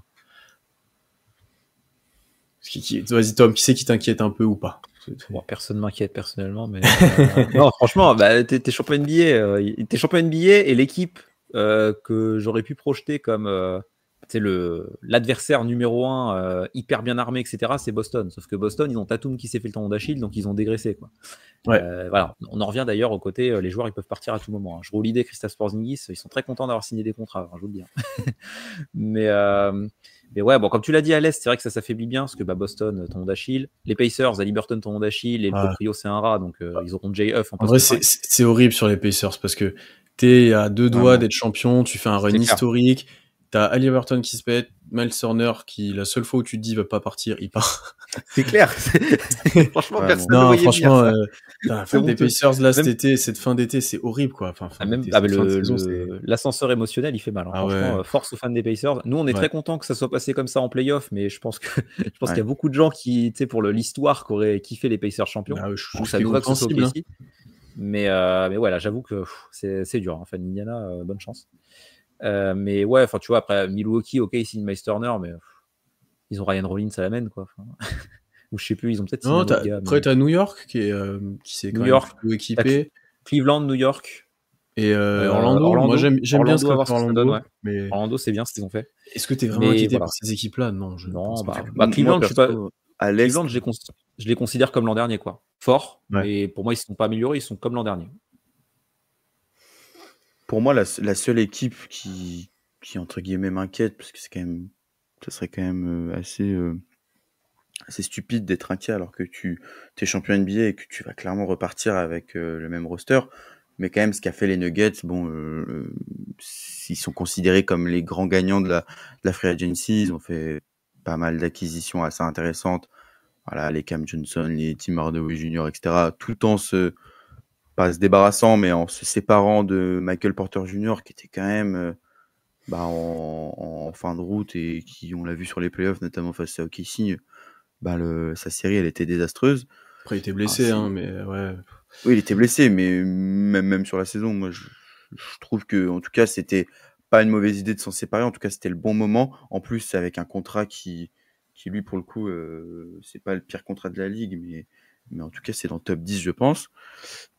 Vas-y Tom, qui c'est qui t'inquiète un peu ou pas? Bon, personne m'inquiète personnellement, mais non, franchement, bah, t'es champion NBA, t'es champion NBA et l'équipe que j'aurais pu projeter comme l'adversaire numéro 1 hyper bien armé, etc. C'est Boston. Sauf que Boston, ils ont Tatum qui s'est fait le tendon d'Achille, donc ils ont dégraissé, quoi. Ouais. Voilà. On en revient d'ailleurs au côté, les joueurs ils peuvent partir à tout moment, hein. Je roule l'idée, Kristaps Porzingis, ils sont très contents d'avoir signé des contrats, hein, je vous le dis, hein. Mais ouais, bon, comme tu l'as dit à l'Est, c'est vrai que ça s'affaiblit bien, parce que Boston, tendon d'Achille, les Pacers, Haliburton, tendon d'Achille, et le proprio, c'est un rat, donc ils auront Jay Huff en vrai, poste. c'est horrible sur les Pacers, parce que t'es à 2 doigts d'être champion, tu fais un run historique, t'as Haliburton qui se pète, Miles Turner qui, la seule fois où tu te dis il va pas partir, il part. C'est clair. Franchement, personne ne non, voyait franchement, venir, la fin des Pacers là cet été, cette fin d'été, c'est horrible quoi. Enfin, l'ascenseur émotionnel, il fait mal, hein. Franchement, force aux fans des Pacers. Nous, on est très contents que ça soit passé comme ça en playoff, mais je pense qu'il y a beaucoup de gens qui, tu sais, pour l'histoire, qui auraient kiffé les Pacers champions. Donc ça nous va que ce soit OKC. Mais ouais, là, j'avoue que c'est dur, hein. Fan Indiana, bonne chance. Mais ouais, enfin, tu vois, après Milwaukee, ok, ils signent Miles Turner, mais ils ont Ryan Rollins à la main, quoi. Ou je sais plus, ils ont peut-être signé un autre gars. Après, t'as New York qui s'est quand même plutôt équipé. Cleveland, New York. Et Orlando. Moi, j'aime bien ce que fait Orlando. Mais Orlando, c'est bien ce qu'ils ont fait. Est-ce que t'es vraiment inquiété par ces équipes-là? Non, je pense pas. Cleveland, je sais pas. À l'Est, Cleveland, je les considère comme l'an dernier, quoi. Fort, mais pour moi, ils ne sont pas améliorés, ils sont comme l'an dernier. Pour moi, la seule équipe qui entre guillemets m'inquiète, parce que ça serait quand même assez stupide d'être inquiet alors que tu es champion NBA et que tu vas clairement repartir avec le même roster. Mais quand même, ce qu'a fait les Nuggets, bon, ils sont considérés comme les grands gagnants de la free agency. Ils ont fait pas mal d'acquisitions assez intéressantes. Voilà, les Cam Johnson, les Tim Hardaway Jr., etc. Tout en pas se débarrassant, mais en se séparant de Michael Porter Jr., qui était quand même en fin de route et qui, on l'a vu sur les playoffs, notamment face à OKC, sa série, elle était désastreuse. Après, il était blessé, mais ouais. Oui, il était blessé, mais même sur la saison, moi, je trouve que, en tout cas, c'était pas une mauvaise idée de s'en séparer. En tout cas, c'était le bon moment. En plus, avec un contrat qui lui, pour le coup, c'est pas le pire contrat de la ligue, mais en tout cas, c'est dans le top 10, je pense.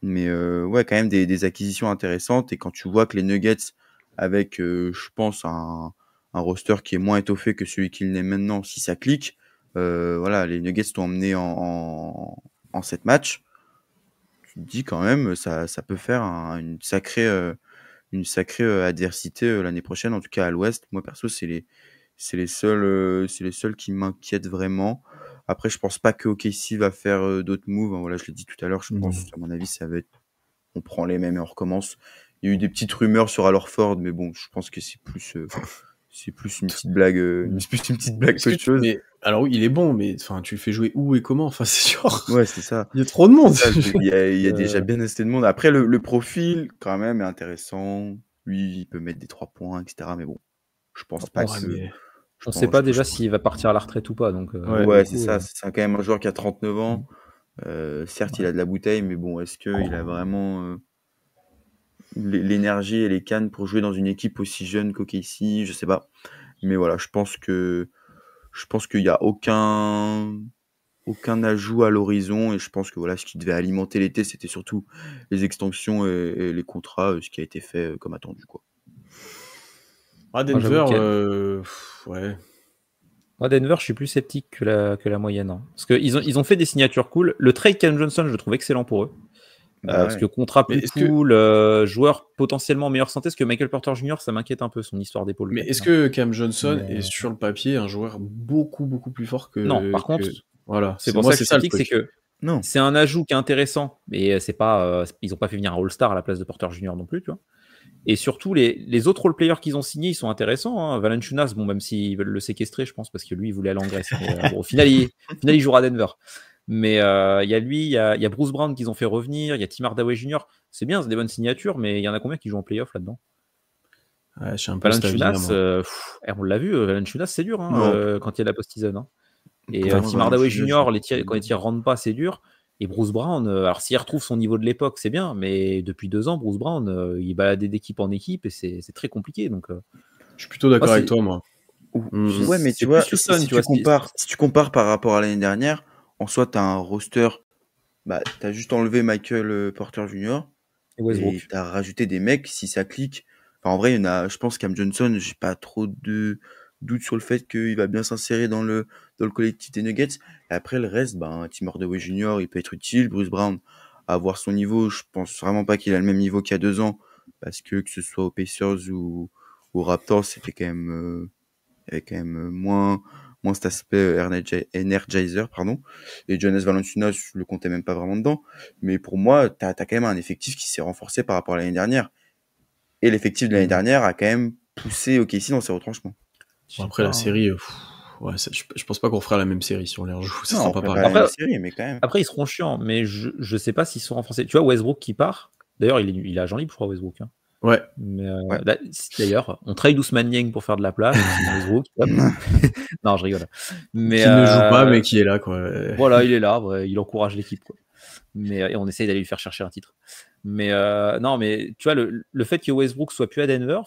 Mais ouais, quand même des acquisitions intéressantes. Et quand tu vois que les Nuggets, avec, je pense, un roster qui est moins étoffé que celui qu'il n'est maintenant, si ça clique, voilà, les Nuggets t'ont emmené en 7 matchs. Tu te dis quand même, ça peut faire une sacrée adversité l'année prochaine, en tout cas à l'Ouest. Moi, perso, c'est les seuls qui m'inquiètent vraiment. Après, je pense pas que OKC va faire d'autres moves. Voilà, je l'ai dit tout à l'heure, je pense, à mon avis, ça va être on prend les mêmes et on recommence. Il y a eu des petites rumeurs sur Al Horford, mais bon, je pense que c'est plus une petite blague, qu'autre chose. Mais alors oui, il est bon, mais enfin, tu le fais jouer où et comment? Enfin, c'est genre. Ouais, c'est ça. Il y a trop de monde. Il y a déjà bien assez de monde. Après, le profil, quand même, est intéressant. Lui, il peut mettre des 3 points, etc. Mais bon, je pense pas que. Mais... On sait pas déjà s'il va partir à la retraite ou pas. Donc, ouais, c'est ça. C'est quand même un joueur qui a 39 ans. Certes, il a de la bouteille, mais bon, est-ce qu'il a vraiment l'énergie et les cannes pour jouer dans une équipe aussi jeune qu'OKC? Je sais pas. Mais voilà, je pense qu'il y a aucun ajout à l'horizon, et je pense que voilà, ce qui devait alimenter l'été, c'était surtout les extensions et les contrats, ce qui a été fait comme attendu, quoi. Denver, ouais. Moi, Denver, je suis plus sceptique que la moyenne. Hein. Parce qu'ils ont fait des signatures cool. Le trade Cam Johnson, je le trouve excellent pour eux. Parce que contrat plus cool, joueur potentiellement en meilleure santé, parce que Michael Porter Jr., ça m'inquiète un peu, son histoire d'épaule. Mais est-ce que Cam Johnson est sur le papier un joueur beaucoup, beaucoup plus fort que... Non, par contre, voilà. c'est pour ça que je suis sceptique, c'est que non. C'est un ajout qui est intéressant, mais c'est pas, ils n'ont pas fait venir un All-Star à la place de Porter Jr. non plus, tu vois. Et surtout, les autres role-players qu'ils ont signés, ils sont intéressants. Hein. Valanciunas, bon, même s'ils veulent le séquestrer, je pense, parce que lui, il voulait aller en Grèce. Mais, bon, au final, il jouera à Denver. Mais il y a lui, il y a Bruce Brown qu'ils ont fait revenir, il y a Tim Hardaway Jr. C'est bien, c'est des bonnes signatures, mais il y en a combien qui jouent en playoff là-dedans? Ouais, je suis un peu Valanciunas, on l'a vu, Valanciunas, c'est dur hein, quand il y a de la post-season. Hein. Et Tim Hardaway Jr., quand les tirs rentrent pas, c'est dur. Et Bruce Brown, alors s'il retrouve son niveau de l'époque, c'est bien, mais depuis 2 ans, Bruce Brown, il baladait d'équipe en équipe et c'est très compliqué. Donc, je suis plutôt d'accord avec toi, moi. Ouais, mais tu vois, si tu compares par rapport à l'année dernière, en soi, tu as un roster, tu as juste enlevé Michael Porter Jr. et tu as rajouté des mecs, si ça clique. Enfin, en vrai, il y en a, je pense, Cam Johnson, j'ai pas trop de doute sur le fait qu'il va bien s'insérer dans le collectif des Nuggets. Et après, le reste, Tim Hardaway Jr., il peut être utile. Bruce Brown, à avoir son niveau, je pense vraiment pas qu'il a le même niveau qu'il y a 2 ans, parce que ce soit aux Pacers ou aux Raptors, c'était quand même, il y avait quand même moins cet aspect energizer, pardon. Et Jonas Valanciunas, je le comptais même pas vraiment dedans. Mais pour moi, t'as quand même un effectif qui s'est renforcé par rapport à l'année dernière. Et l'effectif de l'année dernière a quand même poussé OKC dans ses retranchements. Après, la série, je pense pas qu'on fera la même série si on les rejoue. Ça sera pas pareil. La même série, mais quand même. Après, ils seront chiants, mais je sais pas s'ils sont renforcés. Tu vois, Westbrook qui part. D'ailleurs, il est agent libre, je crois, Westbrook. Hein. Ouais. Mais, d'ailleurs, on trade Ousmane Dieng pour faire de la place. Westbrook, non, je rigole. Mais, qui ne joue pas, mais qui est là, quoi. Voilà, il est là, il encourage l'équipe, quoi. Mais, et on essaye d'aller lui faire chercher un titre. Mais non, mais tu vois, le fait que Westbrook soit plus à Denver,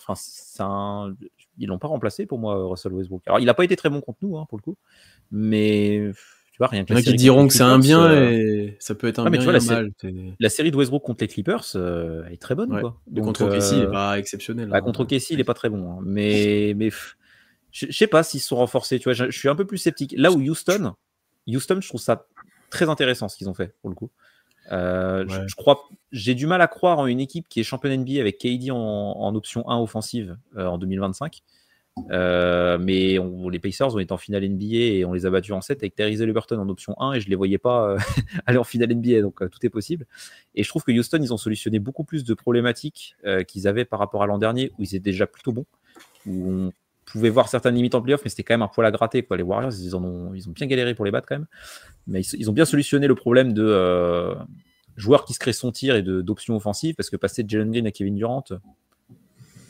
ils l'ont pas remplacé pour moi, Russell Westbrook. Alors, il n'a pas été très bon contre nous, hein, pour le coup. Mais tu vois, rien que il y en a qui diront que c'est un bien et ça peut être un bien et un mal. La série de Westbrook contre les Clippers, elle est très bonne. Ouais. Quoi. Donc, contre OKC, il n'est pas exceptionnel. Contre OKC, il n'est pas très bon. Hein. Mais je sais pas s'ils se sont renforcés. Tu vois, je suis un peu plus sceptique. Là où Houston, je trouve ça très intéressant ce qu'ils ont fait, pour le coup. Je crois, j'ai du mal à croire en une équipe qui est championne NBA avec KD en option 1 offensive en 2025. Mais les Pacers ont été en finale NBA et on les a battus en 7 avec Tyrese Haliburton en option 1 et je les voyais pas aller en finale NBA, donc tout est possible. Et je trouve que Houston, ils ont solutionné beaucoup plus de problématiques qu'ils avaient par rapport à l'an dernier où ils étaient déjà plutôt bons, où pouvais voir certaines limites en playoff, mais c'était quand même un poil à gratter, quoi. Les Warriors, ils ont bien galéré pour les battre, quand même. Mais ils ont bien solutionné le problème de joueur qui se crée son tir et d'options offensives, parce que passer de Jalen Green à Kevin Durant,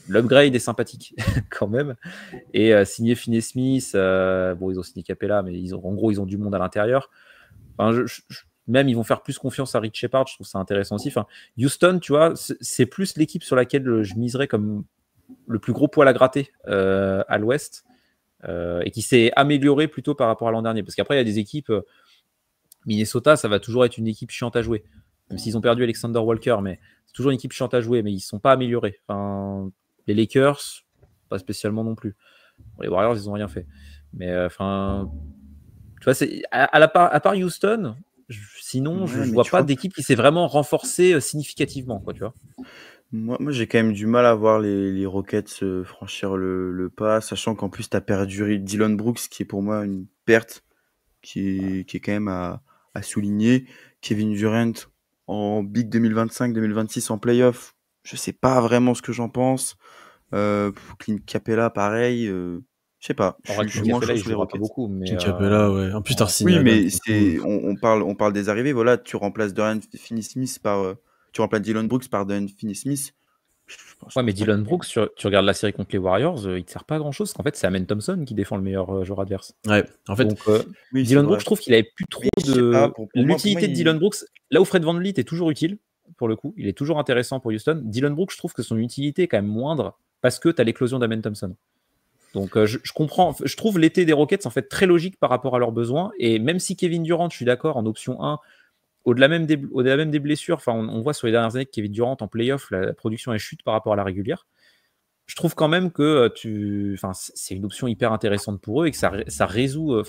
l'upgrade est sympathique quand même. Et signer Finney-Smith, bon, ils ont signé Capella, mais en gros, ils ont du monde à l'intérieur. Enfin, même, ils vont faire plus confiance à Rich Shepard, je trouve ça intéressant aussi. Enfin, Houston, tu vois, c'est plus l'équipe sur laquelle je miserais comme le plus gros poil à gratter à l'Ouest, et qui s'est amélioré plutôt par rapport à l'an dernier. Parce qu'après, il y a des équipes... Minnesota, ça va toujours être une équipe chiante à jouer. Même s'ils ont perdu Alexander Walker, mais c'est toujours une équipe chiante à jouer, mais ils ne sont pas améliorés. Enfin, les Lakers, pas spécialement non plus. Bon, les Warriors, ils n'ont rien fait. Mais enfin, tu vois, à part Houston, sinon, je ne vois pas d'équipe qui s'est vraiment renforcée significativement, quoi, tu vois. Moi, j'ai quand même du mal à voir les Rockets franchir le pas, sachant qu'en plus, tu as perdu Dillon Brooks, qui est pour moi une perte, qui est quand même à souligner. Kevin Durant en Big 2025-2026 en playoff, je sais pas vraiment ce que j'en pense. Clint Capella, pareil. Je sais pas. Je suis moins chaud sur les Rockets. Beaucoup, mais Clint Capella, ouais. En plus, t'as oui, mais on parle des arrivées. Voilà, tu remplaces Dorian Finney-Smith tu remplaces Dillon Brooks par Dorian Finney-Smith. Ouais, mais Dillon Brooks, tu regardes la série contre les Warriors, il te sert pas à grand chose. En fait, c'est Amen Thompson qui défend le meilleur joueur adverse. Ouais, en fait. Donc, Dillon Brooks, je trouve qu'il avait plus trop de. L'utilité de Dillon Brooks, là où Fred VanVleet est toujours utile, pour le coup, il est toujours intéressant pour Houston. Dillon Brooks, je trouve que son utilité est quand même moindre parce que tu as l'éclosion d'Amen Thompson. Donc, je comprends. Je trouve l'été des Rockets en fait très logique par rapport à leurs besoins. Et même si Kevin Durant, je suis d'accord, en option 1, au-delà même des blessures, enfin, on voit sur les dernières années que Kevin Durant en playoff, la production est chute par rapport à la régulière. Je trouve quand même que c'est une option hyper intéressante pour eux et que ça résout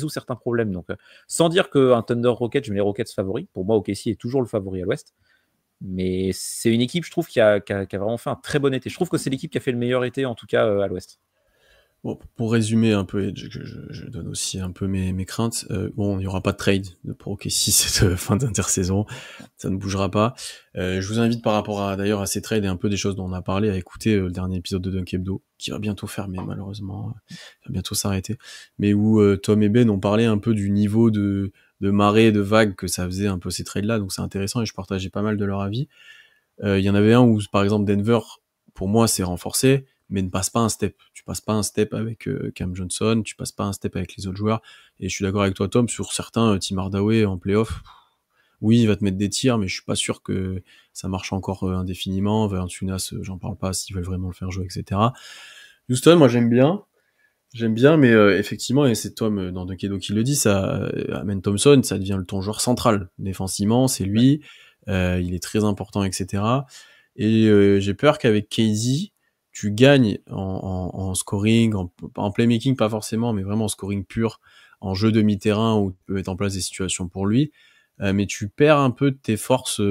certains problèmes. Donc, sans dire qu'un Thunder Rockets, je mets les Rockets favoris. Pour moi, OKC est toujours le favori à l'Ouest. Mais c'est une équipe, je trouve, qui a vraiment fait un très bon été. Je trouve que c'est l'équipe qui a fait le meilleur été, en tout cas, à l'Ouest. Bon, pour résumer un peu, je donne aussi un peu mes craintes. Bon, il n'y aura pas de trade pour OKC cette fin d'intersaison, ça ne bougera pas. Je vous invite par rapport d'ailleurs à ces trades et un peu des choses dont on a parlé à écouter le dernier épisode de Dunk Hebdo, qui va bientôt fermer malheureusement, va bientôt s'arrêter, mais où Tom et Ben ont parlé un peu du niveau de marée, de vague que ça faisait un peu ces trades-là, donc c'est intéressant et je partageais pas mal de leur avis. Il y en avait un où, par exemple, Denver, pour moi, s'est renforcé, mais ne passe pas un step. Tu passes pas un step avec Cam Johnson, tu passes pas un step avec les autres joueurs. Et je suis d'accord avec toi, Tom, sur certains, Tim Hardaway en playoff, oui, il va te mettre des tirs, mais je suis pas sûr que ça marche encore indéfiniment. Valanciunas, j'en parle pas s'ils veulent vraiment le faire jouer, etc. Houston, moi j'aime bien, mais effectivement, et c'est Tom dans Dunkedo qui le dit, ça, Amen Thompson, ça devient ton joueur central défensivement, c'est lui, il est très important, etc. Et j'ai peur qu'avec KD, tu gagnes en scoring, en playmaking pas forcément, mais vraiment en scoring pur, en jeu demi-terrain où tu peux mettre en place des situations pour lui, mais tu perds un peu de tes forces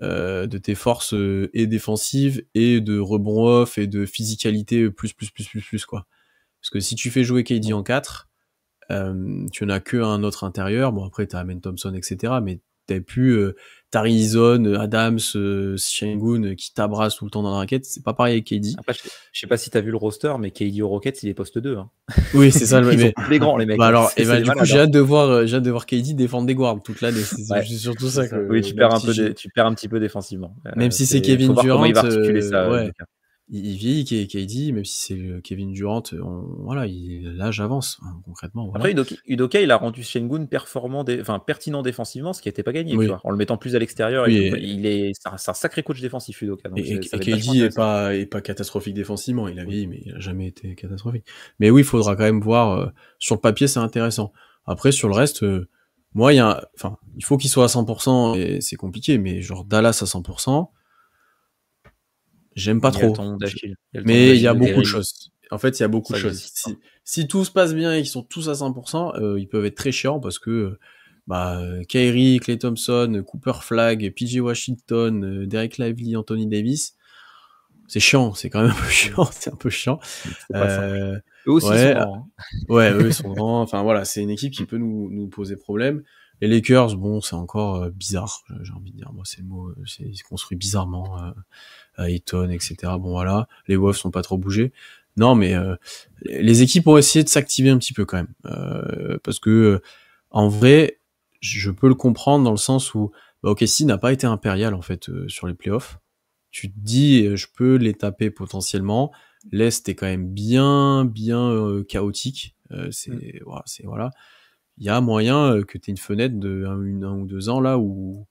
et défensives et de rebond off et de physicalité plus quoi. Parce que si tu fais jouer KD en 4, tu n'as que un autre intérieur, bon après t'as Amen Thompson, etc., mais t'as plus Tari Eason, Adams, Sengun qui t'abrassent tout le temps dans la raquette, c'est pas pareil avec KD. Après, je sais pas si t'as vu le roster, mais KD au Rockets, il est poste 2. Hein. Oui, c'est ça. Ils sont les grands, les mecs. Bah alors, du coup, j'ai hâte de voir KD défendre des guards toute l'année. C'est surtout ça. Oui, tu perds un petit peu défensivement. Même si c'est Kevin Durant, il va articuler ça. Ouais. Il vieillit KD, même si c'est Kevin Durant, l'âge avance, hein, concrètement. Voilà. Après, Udoka, il a rendu Sengun pertinent défensivement, ce qui n'était pas gagné, tu vois, en le mettant plus à l'extérieur. C'est un sacré coach défensif, Udoka. Donc et KD est pas catastrophique défensivement, il a vieilli, mais il a jamais été catastrophique. Mais oui, il faudra quand même voir, sur le papier, c'est intéressant. Après, sur le reste, moi, il faut qu'il soit à 100%, et c'est compliqué, mais genre Dallas à 100%, j'aime pas trop. Mais il y a beaucoup de choses. En fait, il y a beaucoup de choses. Si tout se passe bien et qu'ils sont tous à 100%, ils peuvent être très chiants parce que Kyrie, Klay Thompson, Cooper Flagg, PJ Washington, Derek Lively, Anthony Davis, c'est chiant. C'est quand même un peu chiant. C'est un peu chiant. Eux aussi sont grands. Ouais, eux sont grands. Enfin voilà, c'est une équipe qui peut nous poser problème. Les Lakers, bon, c'est encore bizarre. J'ai envie de dire, moi, c'est le mot. Ils se construisent bizarrement. Ayton, etc. Bon voilà, les Wolves sont pas trop bougés. Non, mais les équipes ont essayé de s'activer un petit peu quand même. Parce que, en vrai, je peux le comprendre dans le sens où OKC n'a pas été impérial en fait sur les playoffs. Tu te dis, je peux les taper potentiellement. L'Est est quand même bien chaotique. Voilà. Il y a moyen que tu aies une fenêtre de un ou 2 ans là où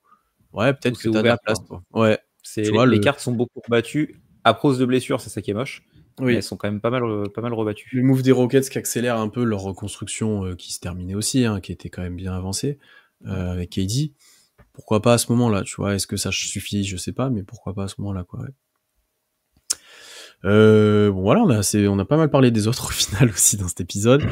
peut-être que tu as de la place. Quoi. Ouais. Tu vois, les cartes sont beaucoup rebattues à cause de blessures, c'est ça qui est moche. Oui. Mais elles sont quand même pas mal rebattues. Le move des Rockets qui accélère un peu leur reconstruction qui se terminait aussi, qui était quand même bien avancée avec KD. Pourquoi pas à ce moment-là, tu vois? Est-ce que ça suffit? Je sais pas, mais pourquoi pas à ce moment-là, quoi. Ouais. Bon voilà, on a pas mal parlé des autres au final aussi dans cet épisode.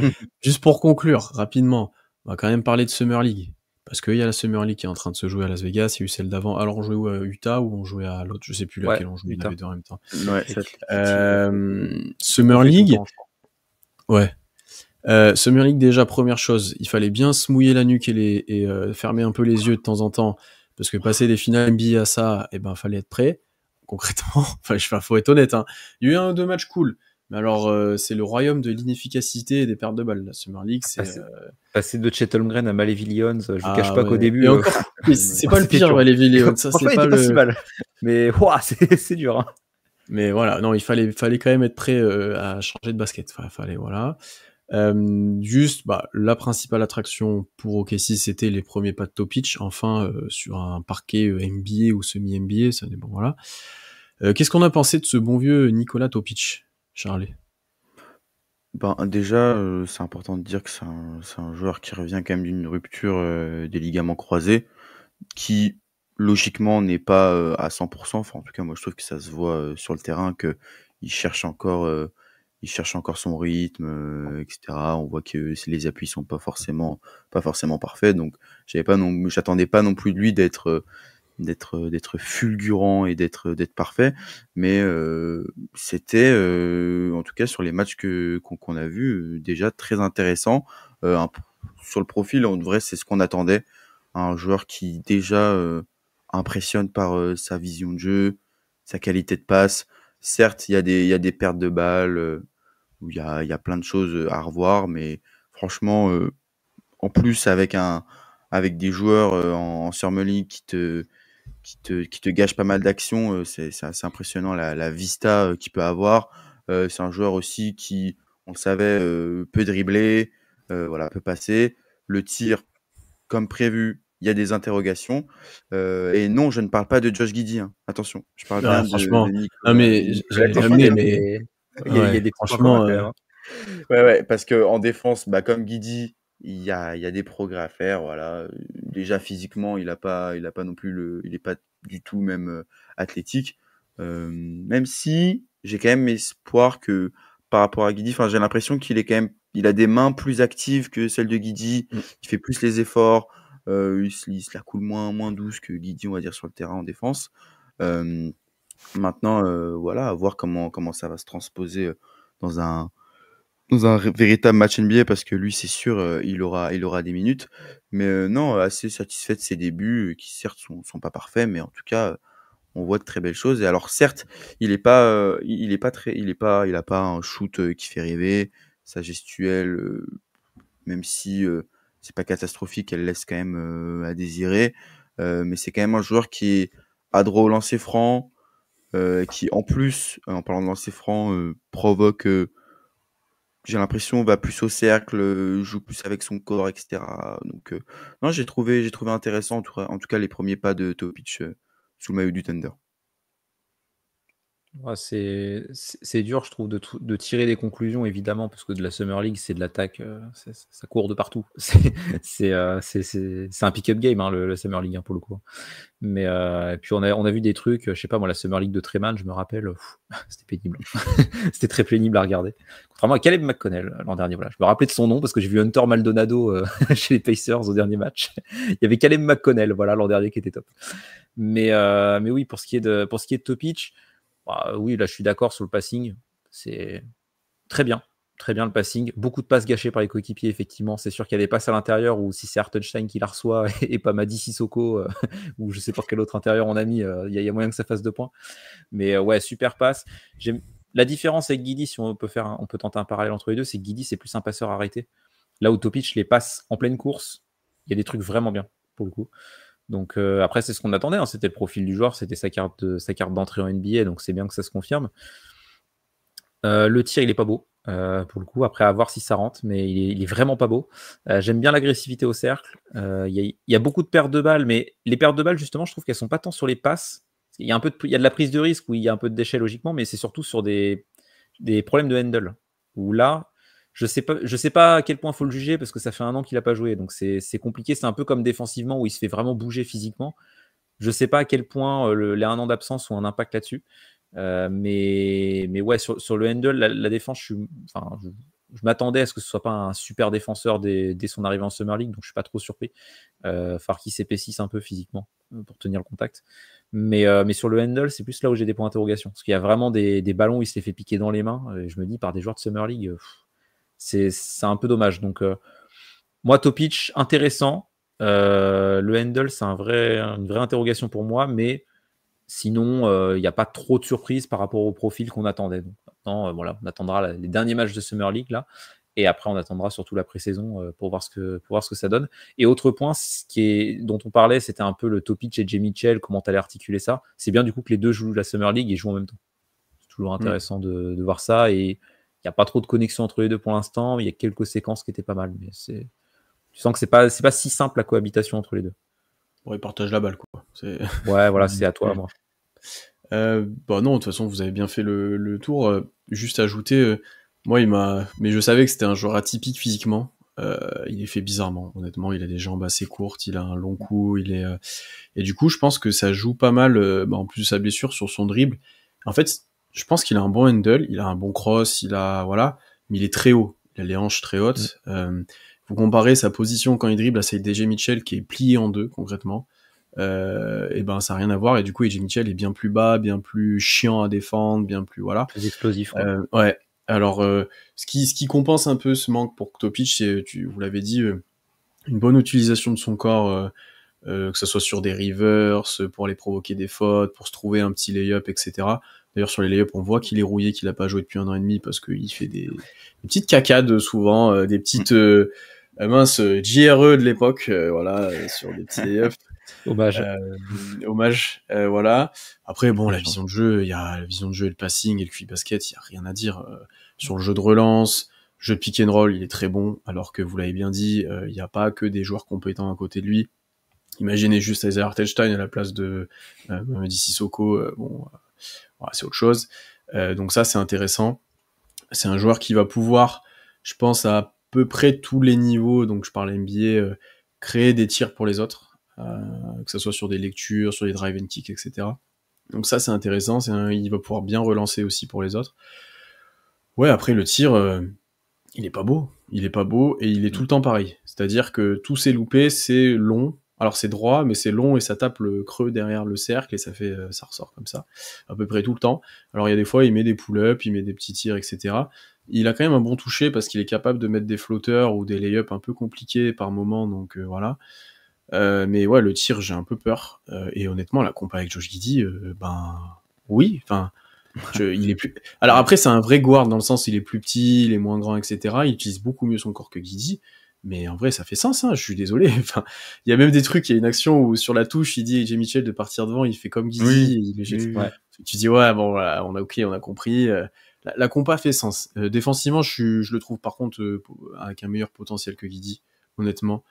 Juste pour conclure rapidement, on va quand même parler de Summer League parce qu'il y a la Summer League qui est en train de se jouer à Las Vegas, il y a eu celle d'avant. Alors on jouait où, à Utah ou on jouait à l'autre, je sais plus laquelle on jouait, il y en avait deux en même temps. Ouais, Summer League. Ouais. Summer League, déjà, première chose, il fallait bien se mouiller la nuque et fermer un peu les yeux de temps en temps, parce que passer des finales NBA à ça, fallait être prêt, concrètement. Faut être honnête, hein. Il y a eu 1 ou 2 matchs cool, mais alors, c'est le royaume de l'inefficacité et des pertes de balles, la Summer League, c'est... Passer de Chet Holmgren à Malevy Lions, je vous cache pas qu'au début... Et encore, c'est pas le pire, Malevy Lions, ça, c'est pas le... si mal. Mais, c'est dur, hein. Mais voilà, non, il fallait quand même être prêt à changer de basket. Fallait, voilà. Juste, la principale attraction pour OKC, c'était les premiers pas de Topic, enfin sur un parquet NBA ou semi-NBA, ça dépend, voilà. Qu'est-ce qu'on a pensé de ce bon vieux Nikola Topic, Charlie? Déjà, c'est important de dire que c'est un joueur qui revient quand même d'une rupture des ligaments croisés, qui logiquement n'est pas à 100%. Enfin, en tout cas, moi je trouve que ça se voit sur le terrain qu'il cherche encore son rythme, etc. On voit que les appuis sont pas forcément parfaits. Donc, j'attendais pas non plus de lui d'être fulgurant et d'être parfait, mais c'était en tout cas sur les matchs qu'on a vus déjà très intéressant. Sur le profil, en vrai, c'est ce qu'on attendait, un joueur qui déjà impressionne par sa vision de jeu, sa qualité de passe. Certes, il y a des pertes de balles où il y a plein de choses à revoir, mais franchement, en plus avec des joueurs en Summer League qui te gâchent pas mal d'actions, c'est assez impressionnant la vista qu'il peut avoir. C'est un joueur aussi qui, on le savait, peut dribbler, peut passer. Le tir, comme prévu, il y a des interrogations. Et non, je ne parle pas de Josh Giddey, hein. Attention, je parle bien franchement, de Nicolas. Non, mais je l'ai amené, mais il y a des franchement, quand même, hein. Ouais, parce que en défense, comme Giddey, il y a des progrès à faire, voilà. Déjà physiquement, il est pas du tout même athlétique. Même si j'ai quand même espoir que par rapport à Giddey, enfin j'ai l'impression il a des mains plus actives que celles de Giddey, il fait plus les efforts, il se la coule moins douce que Giddey, on va dire, sur le terrain en défense. Maintenant, voilà, à voir comment ça va se transposer dans un véritable match NBA, parce que lui, c'est sûr, il aura des minutes. Mais non, assez satisfait de ses débuts, qui certes sont pas parfaits, mais en tout cas, on voit de très belles choses. Et alors certes, il a pas un shoot qui fait rêver, sa gestuelle, même si c'est pas catastrophique, elle laisse quand même à désirer. Mais c'est quand même un joueur qui a droit au lancer franc, qui en plus, en parlant de lancer franc, provoque, j'ai l'impression, va plus au cercle, joue plus avec son corps, etc. Donc non, j'ai trouvé intéressant en tout cas les premiers pas de Topic sous le maillot du Thunder. Ouais, c'est dur, je trouve, de tirer des conclusions, évidemment, parce que de la Summer League, c'est de l'attaque, ça court de partout. C'est un pick-up game, hein, le Summer League, hein, pour le coup. Mais et puis on a vu des trucs, je sais pas moi, la Summer League de Treman, je me rappelle, c'était pénible. C'était très pénible à regarder. Contrairement à Caleb McConnell l'an dernier, voilà. Je me rappelais de son nom parce que j'ai vu Hunter Maldonado chez les Pacers au dernier match. Il y avait Caleb McConnell, voilà, l'an dernier, qui était top. Mais oui, pour ce qui est de Topic, oui, là je suis d'accord sur le passing, c'est très bien le passing, beaucoup de passes gâchées par les coéquipiers, effectivement. C'est sûr qu'il y a des passes à l'intérieur où si c'est Hartenstein qui la reçoit et pas Mady Sissoko ou je sais pas quel autre intérieur on a mis, il y a moyen que ça fasse 2 points. Mais ouais, super passe. la différence avec Guidi, si on peut tenter un parallèle entre les deux, c'est que Guidi, c'est plus un passeur arrêté. Là où Topic les passe en pleine course, il y a des trucs vraiment bien, pour le coup. Donc après, c'est ce qu'on attendait, hein. C'était le profil du joueur, c'était sa carte d'entrée en NBA, donc c'est bien que ça se confirme. Le tir, il est pas beau, pour le coup, après à voir si ça rentre, mais il est vraiment pas beau. J'aime bien l'agressivité au cercle. Il y a beaucoup de pertes de balles, mais les pertes de balles, justement, je trouve qu'elles sont pas tant sur les passes. Il y a de la prise de risque où il y a un peu de déchets logiquement, mais c'est surtout sur des problèmes de handle. Où là, je sais pas à quel point il faut le juger parce que ça fait un an qu'il n'a pas joué, donc c'est compliqué. C'est un peu comme défensivement où il se fait vraiment bouger physiquement. Je sais pas à quel point les un an d'absence ont un impact là-dessus. Mais ouais, sur le handle, la défense, je m'attendais à ce que ce soit pas un super défenseur dès son arrivée en Summer League, donc je suis pas trop surpris. Falloir qu'il s'épaississe un peu physiquement pour tenir le contact. Mais sur le handle, c'est plus là où j'ai des points d'interrogation. Parce qu'il y a vraiment des ballons où il s'est fait piquer dans les mains. Et je me dis, par des joueurs de Summer League, c'est un peu dommage. Donc, moi, Topic, intéressant. Le handle, c'est une vraie interrogation pour moi. Mais sinon, il n'y a pas trop de surprises par rapport au profil qu'on attendait. Donc, maintenant, voilà, on attendra les derniers matchs de Summer League, là. Et après, on attendra surtout la pré-saison pour voir ce que ça donne. Et autre point, dont on parlait, c'était un peu le Topic et Jay Mitchell, comment tu allais articuler ça. C'est bien du coup que les deux jouent la Summer League et jouent en même temps. C'est toujours intéressant de voir ça. Et il n'y a pas trop de connexion entre les deux pour l'instant. Il y a quelques séquences qui étaient pas mal. Mais tu sens que c'est pas si simple la cohabitation entre les deux. Ouais, ils partagent la balle, quoi. Ouais, voilà, c'est à toi, moi. Bah non, de toute façon, vous avez bien fait le tour. Juste ajouter... moi, mais je savais que c'était un joueur atypique physiquement. Il est fait bizarrement, honnêtement. Il a des jambes assez courtes, il a un long cou, et du coup, je pense que ça joue pas mal, en plus de sa blessure, sur son dribble. En fait, je pense qu'il a un bon handle, il a un bon cross, voilà, mais il est très haut. Il a les hanches très hautes. Vous comparez sa position quand il dribble à celle d'A.J. Mitchell, qui est pliée en deux, concrètement. Et ben, ça n'a rien à voir. Et du coup, A.J. Mitchell est bien plus bas, bien plus chiant à défendre, bien plus, voilà. Plus explosif, quoi. Ouais. Alors, ce qui compense un peu ce manque pour Topic, c'est, vous l'avez dit, une bonne utilisation de son corps, que ce soit sur des rivers, pour aller provoquer des fautes, pour se trouver un petit lay-up, etc. D'ailleurs, sur les lay-up, on voit qu'il est rouillé, qu'il a pas joué depuis 1 an et demi, parce qu'il fait des petites cacades souvent, des petites minces JRE de l'époque, voilà, sur des petits lay-ups. Hommage, voilà. Après, bon, la vision de jeu, il y a la vision de jeu et le passing et le QI basket, il y a rien à dire. Sur le jeu de relance, jeu de pick and roll, il est très bon, alors que vous l'avez bien dit, il n'y a pas que des joueurs compétents à côté de lui. Imaginez juste Isaiah Hartenstein à la place de Mamadi Sissoko, voilà, c'est autre chose. Donc ça, c'est intéressant. C'est un joueur qui va pouvoir, je pense, à peu près tous les niveaux, donc je parle NBA, créer des tirs pour les autres, que ce soit sur des lectures, sur des drive and kick, etc. Donc ça, c'est intéressant. Il va pouvoir bien relancer aussi pour les autres. Ouais, après, le tir, il est pas beau. Il est pas beau et il est tout le temps pareil. C'est-à-dire que tous ses loupés, c'est long. Alors c'est droit, mais c'est long et ça tape le creux derrière le cercle et ça ressort comme ça, à peu près tout le temps. Alors il y a des fois, il met des pull-ups, il met des petits tirs, etc. Il a quand même un bon toucher parce qu'il est capable de mettre des flotteurs ou des lay-ups un peu compliqués par moment, donc voilà. Mais ouais, le tir, j'ai un peu peur. Et honnêtement, la compa avec Josh Giddey, oui, enfin... il est plus... Alors après, c'est un vrai guard dans le sens il est plus petit, il est moins grand, etc. Il utilise beaucoup mieux son corps que Giddey. Mais en vrai, ça fait sens, hein, je suis désolé. Enfin, il y a même des trucs, il y a une action où sur la touche, il dit à Jay Mitchell de partir devant, il fait comme Giddey. Oui. Ouais. Tu dis, ouais, bon, voilà, on a compris. La compa fait sens. Défensivement, je le trouve par contre avec un meilleur potentiel que Giddey, honnêtement.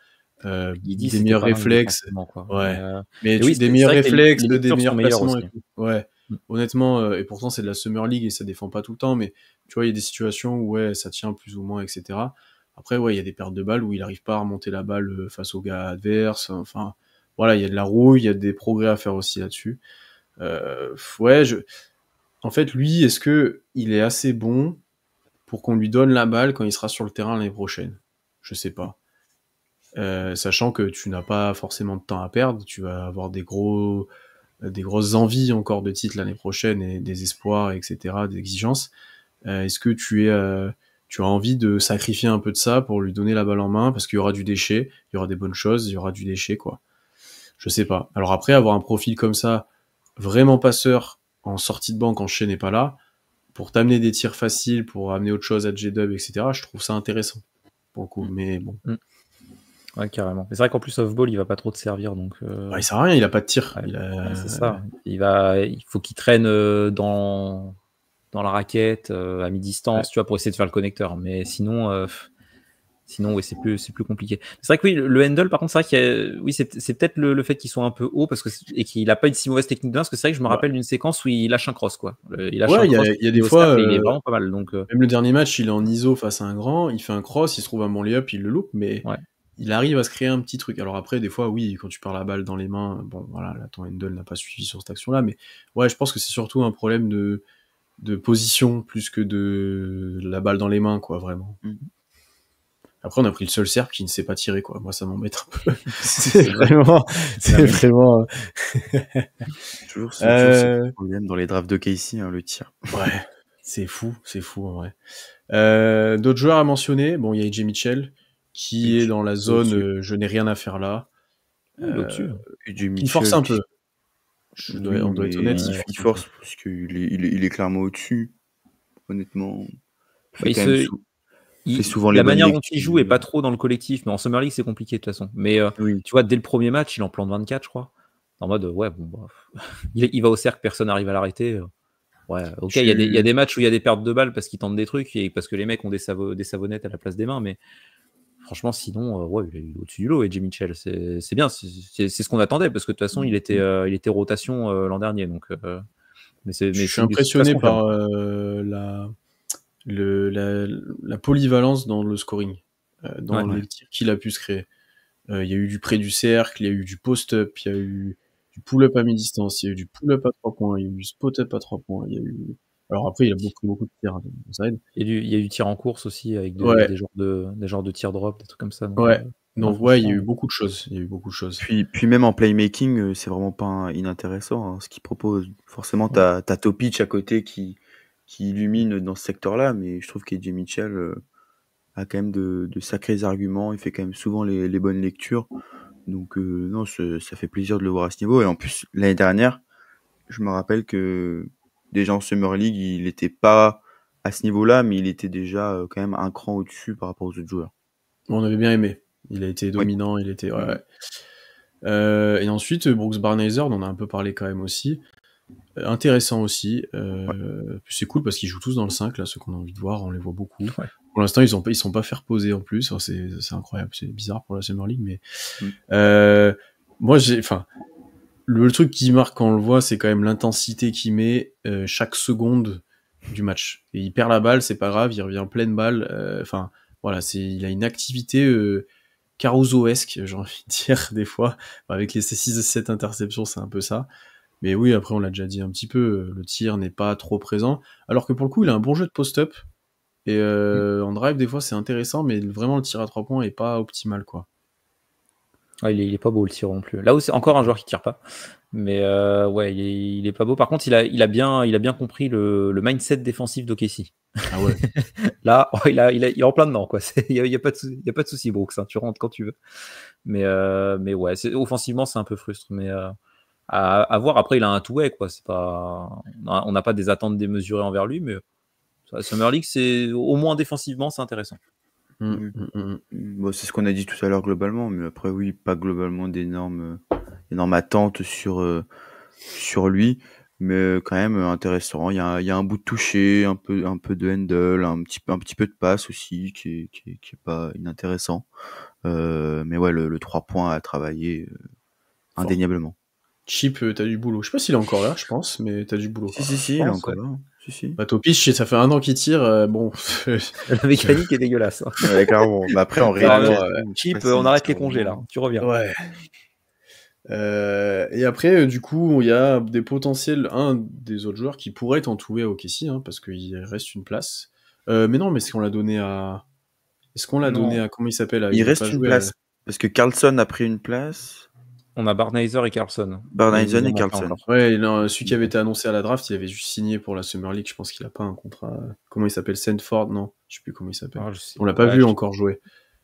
Giddey, des meilleurs réflexes. Ouais. Mais oui, des meilleurs réflexes, des meilleurs placements et tout. Ouais. Honnêtement, et pourtant c'est de la Summer League et ça défend pas tout le temps, mais tu vois, il y a des situations où ouais, ça tient plus ou moins, etc. Après, ouais, il y a des pertes de balles où il arrive pas à remonter la balle face aux gars adverses. Enfin, voilà, il y a de la rouille, il y a des progrès à faire aussi là-dessus. Ouais, en fait, lui, est-ce que il est assez bon pour qu'on lui donne la balle quand il sera sur le terrain l'année prochaine? Je sais pas. Sachant que tu n'as pas forcément de temps à perdre, tu vas avoir des grosses envies encore de titre l'année prochaine et des espoirs, etc., des exigences. Est-ce que tu as envie de sacrifier un peu de ça pour lui donner la balle en main parce qu'il y aura du déchet, il y aura des bonnes choses, il y aura du déchet, quoi. Je sais pas. Alors après, avoir un profil comme ça, vraiment passeur, en sortie de banc quand Shea n'est pas là, pour t'amener des tirs faciles, pour amener autre chose à J-Dub, etc., je trouve ça intéressant. Pour le coup, mais bon. Ouais, carrément. Mais c'est vrai qu'en plus, off-ball, il va pas trop te servir. Donc, il sert à rien, il a pas de tir. Ouais, c'est ça. Il faut qu'il traîne dans la raquette, à mi-distance, tu vois, pour essayer de faire le connecteur. Mais sinon, ouais, c'est plus compliqué. C'est vrai que oui, le handle, par contre, c'est vrai oui, c'est peut-être le fait qu'il soit un peu haut et qu'il a pas une si mauvaise technique de main, parce que c'est vrai que je me rappelle d'une séquence où il lâche un cross, quoi. Il lâche un cross, il y a des fois, il est vraiment pas mal. Donc, même le dernier match, il est en ISO face à un grand, il fait un cross, il se trouve un bon lay-up, il le loupe, mais il arrive à se créer un petit truc. Alors après, des fois, oui, quand tu perds la balle dans les mains, bon, voilà, là, ton handle n'a pas suivi sur cette action-là, mais ouais, je pense que c'est surtout un problème de position plus que de la balle dans les mains, quoi, vraiment. Après, on a pris le seul cercle qui ne sait pas tirer, quoi. Moi, ça m'embête un peu. c'est vraiment. Toujours ce problème dans les drafts de Casey, le tir. Ouais, c'est fou en vrai. D'autres joueurs à mentionner, bon, il y a AJ Mitchell qui est dans la zone je n'ai rien à faire là. Au-dessus. Il force un peu. On doit être honnête. Il force parce qu'il est clairement au-dessus. Honnêtement. La manière dont il joue est pas trop dans le collectif, mais en Summer League c'est compliqué de toute façon. Mais tu vois, dès le premier match, il en plante 24, je crois. En mode il va au cercle, personne n'arrive à l'arrêter. Ouais, ok, il y a des matchs où il y a des pertes de balles parce qu'ils tentent des trucs et parce que les mecs ont des savonnettes à la place des mains, mais franchement, sinon, il est au-dessus du lot. Et Jimmy Mitchell, c'est bien, c'est ce qu'on attendait parce que de toute façon, il était rotation l'an dernier. Donc, je suis impressionné par la polyvalence dans le scoring, dans les tirs qu'il a pu se créer. Il y a eu du près du cercle, il y a eu du post-up, il y a eu du pull-up à mi-distance, il y a eu du pull-up à 3 points, il y a eu du spot-up à 3 points, il y a eu... Alors après, il a beaucoup de tirs, ça aide. Il y a eu du tir en course aussi, avec des genres de tir drop, des trucs comme ça. Donc, il y a eu beaucoup de choses. Puis même en playmaking, c'est vraiment pas inintéressant, ce qu'il propose. Forcément, t'as Topic à côté qui illumine dans ce secteur-là, mais je trouve qu'AJ Mitchell a quand même de sacrés arguments. Il fait quand même souvent les bonnes lectures. Donc non, ça fait plaisir de le voir à ce niveau. Et en plus, l'année dernière, je me rappelle que déjà en Summer League, il n'était pas à ce niveau-là, mais il était déjà quand même un cran au-dessus par rapport aux autres joueurs. On avait bien aimé. Il a été dominant, il était... et ensuite, Brooks Barnhizer, on en a un peu parlé quand même aussi. Intéressant aussi. C'est cool parce qu'ils jouent tous dans le 5, là, ceux qu'on a envie de voir, on les voit beaucoup. Ouais. Pour l'instant, ils sont pas fait reposer en plus. Enfin, c'est incroyable, c'est bizarre pour la Summer League, mais moi, le truc qui marque quand on le voit, c'est quand même l'intensité qu'il met chaque seconde du match. Et il perd la balle, c'est pas grave, il revient pleine balle. Voilà, il a une activité Caruso-esque, j'ai envie de dire, des fois. Avec les 6-7 interceptions, c'est un peu ça. Mais oui, après, on l'a déjà dit un petit peu, le tir n'est pas trop présent. Alors que pour le coup, il a un bon jeu de post-up. Et en drive, des fois, c'est intéressant, mais vraiment, le tir à 3 points est pas optimal, quoi. Il est pas beau, le tir non plus. Là où c'est encore un joueur qui tire pas. Mais il est pas beau. Par contre, il a bien compris le mindset défensif d'OKC. Ah ouais. Là, il est en plein dedans, quoi. Il y a pas de souci, Brooks. Hein, tu rentres quand tu veux. Mais ouais, offensivement, c'est un peu frustrant. Mais à voir. Après, il a un two-way, quoi. C'est pas, on n'a pas des attentes démesurées envers lui, mais Summer League, c'est au moins défensivement, c'est intéressant. Bon, c'est ce qu'on a dit tout à l'heure globalement, mais après oui, pas globalement d'énormes attentes sur lui, mais quand même intéressant. Il y a un bout de toucher, un peu de handle, un petit peu de passe aussi qui est pas inintéressant. Mais ouais, le 3 points à travailler indéniablement. Chip, t'as du boulot. Je sais pas s'il est encore là, je pense, mais t'as du boulot. Si, il est encore là. Si. Topic, ça fait 1 an qu'il tire, bon. La mécanique est dégueulasse. Hein. Ouais, clairement. Mais après, en réalité, Chip, on arrête les congés, là. Tu reviens. Ouais. Et après, du coup, il y a des potentiels, un des autres joueurs qui pourrait être entouré à OKC, parce qu'il reste une place. Mais non, est-ce qu'on l'a donné à... Comment il s'appelle? Il reste une place, parce que Carlson a pris une place. On a Barnhizer et Carlson. Barnhizer et Carlson. Ouais, non, celui qui avait été annoncé à la draft, il avait juste signé pour la Summer League. Je pense qu'il a pas un contrat. Comment il s'appelle? Sanford? Non, je sais plus comment il s'appelle. On l'a pas vu encore jouer.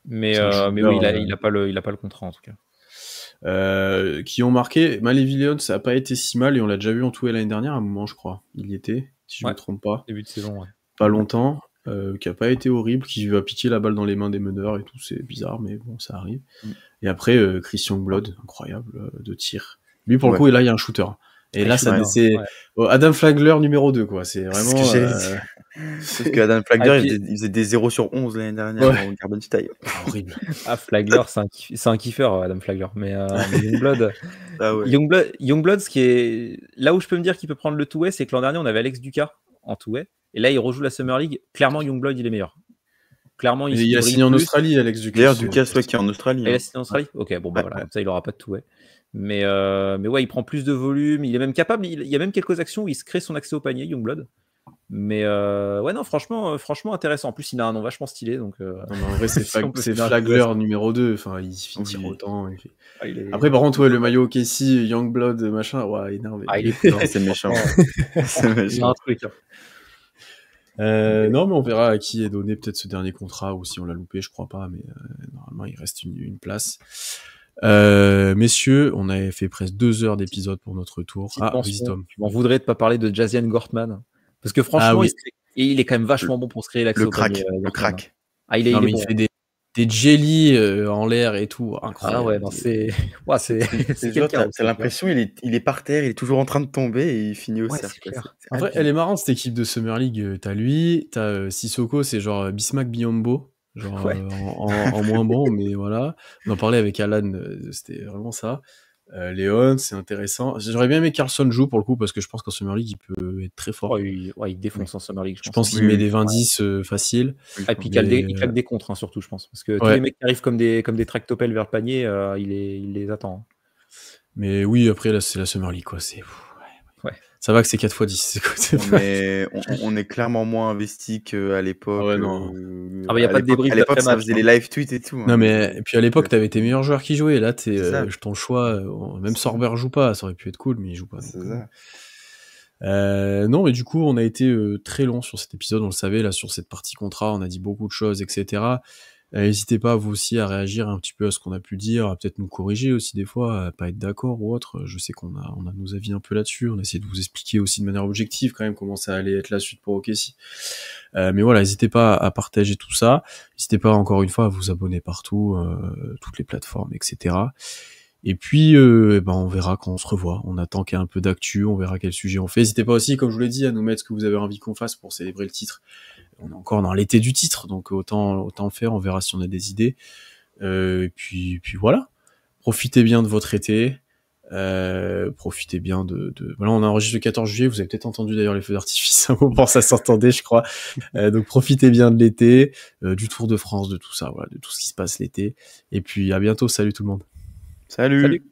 Mais oui, il a pas le contrat en tout cas. Qui ont marqué. Malé Williams, ça a pas été si mal et on l'a déjà vu en tout l'année dernière à un moment, je crois. Il y était. si je me trompe pas. Début de saison, ouais. Pas longtemps, qui a pas été horrible, qui va piquer la balle dans les mains des meneurs et tout, c'est bizarre, mais bon, ça arrive. Et après, Chris Youngblood, incroyable, de tir. Lui, pour le coup, et là, il y a un shooter. Et là, c'est Adam Flagler numéro 2, quoi. C'est vraiment... Parce que Adam Flagler, il faisait des 0 sur 11 l'année dernière en Carbon Style. Horrible. Flagler, c'est un kiffeur, Adam Flagler. Mais Youngblood, Youngblood, ce qui est... Là où je peux me dire qu'il peut prendre le two-way, c'est que l'an dernier, on avait Alex Ducas en two-way. Et là, il rejoue la Summer League. Clairement, Youngblood, il est meilleur. Clairement, il a signé en Australie, Alex Ducas. D'ailleurs, Ducas, qui est en Australie. Il a signé en Australie. Ok, bon, bah voilà, comme ça, il aura pas de two-way. Mais ouais, il prend plus de volume. Il est même capable. Il y a même quelques actions où il se crée son accès au panier, Youngblood. Mais ouais, non, franchement intéressant. En plus, il a un nom vachement stylé. Donc, non, mais en vrai, c'est Flagler numéro 2. Enfin, il finit autant. Après, par contre, le maillot OKC, Youngblood, machin, ouais, énervé. C'est méchant. C'est méchant. Non, mais on verra à qui est donné peut-être ce dernier contrat, ou si on l'a loupé, je crois pas. Mais normalement, il reste une place. Messieurs, on avait fait presque 2 heures d'épisode pour notre tour. Vas-y, Tom. Je m'en voudrais de pas parler de Jazian Gortman. Parce que franchement, il est quand même vachement bon pour se créer l'accès au panier. Le crack. Il bon. fait des jellies en l'air et tout. Incroyable. Ah ouais, non, c'est quelqu'un. T'as l'impression il est par terre, il est toujours en train de tomber et il finit au cercle. En vrai, elle est marrante cette équipe de Summer League. T'as lui, t'as Sissoko, c'est genre Bismack Biyombo. Genre en moins bon, mais voilà. On en parlait avec Alan, c'était vraiment ça. Léon, c'est intéressant. J'aurais bien aimé Carlson joue pour le coup, parce que je pense qu'en Summer League, il peut être très fort. Il défonce en Summer League. Je pense qu'il met des 20-10 faciles. Et puis il claque des contres, surtout, je pense. Parce que tous les mecs qui arrivent comme des tractopelles vers le panier, il les attend. Mais oui, après, là, c'est la Summer League, quoi. C'est... Ouais. Ça va que c'est 4x10. On est clairement moins investi qu'à l'époque. Ouais, non. Y a pas de débrief. À l'époque, ça faisait les live tweets et tout. Non, mais et puis à l'époque, t'avais tes meilleurs joueurs qui jouaient. Là, ton choix. Même Sorber joue pas. Ça aurait pu être cool, mais il joue pas. C'est ça. Non, mais du coup, on a été très long sur cet épisode. On le savait, là, sur cette partie contrat. On a dit beaucoup de choses, etc. N'hésitez pas, vous aussi, à réagir un petit peu à ce qu'on a pu dire, à peut-être nous corriger aussi des fois, à pas être d'accord ou autre. Je sais qu'on a nos avis un peu là-dessus. On a essayé de vous expliquer aussi de manière objective quand même comment ça allait être la suite pour OKC. Mais voilà, n'hésitez pas à partager tout ça. N'hésitez pas, encore une fois, à vous abonner partout, toutes les plateformes, etc. Et puis, on verra quand on se revoit. On attend qu'il y ait un peu d'actu, on verra quel sujet on fait. N'hésitez pas aussi, comme je vous l'ai dit, à nous mettre ce que vous avez envie qu'on fasse pour célébrer le titre. On est encore dans l'été du titre, donc autant le faire, on verra si on a des idées. Et puis voilà. Profitez bien de votre été. Profitez bien de... Voilà, on a enregistré le 14 juillet, vous avez peut-être entendu d'ailleurs les feux d'artifice, à un moment ça s'entendait, je crois. Donc profitez bien de l'été, du Tour de France, de tout ça, voilà, de tout ce qui se passe l'été. Et puis à bientôt, salut tout le monde. Salut.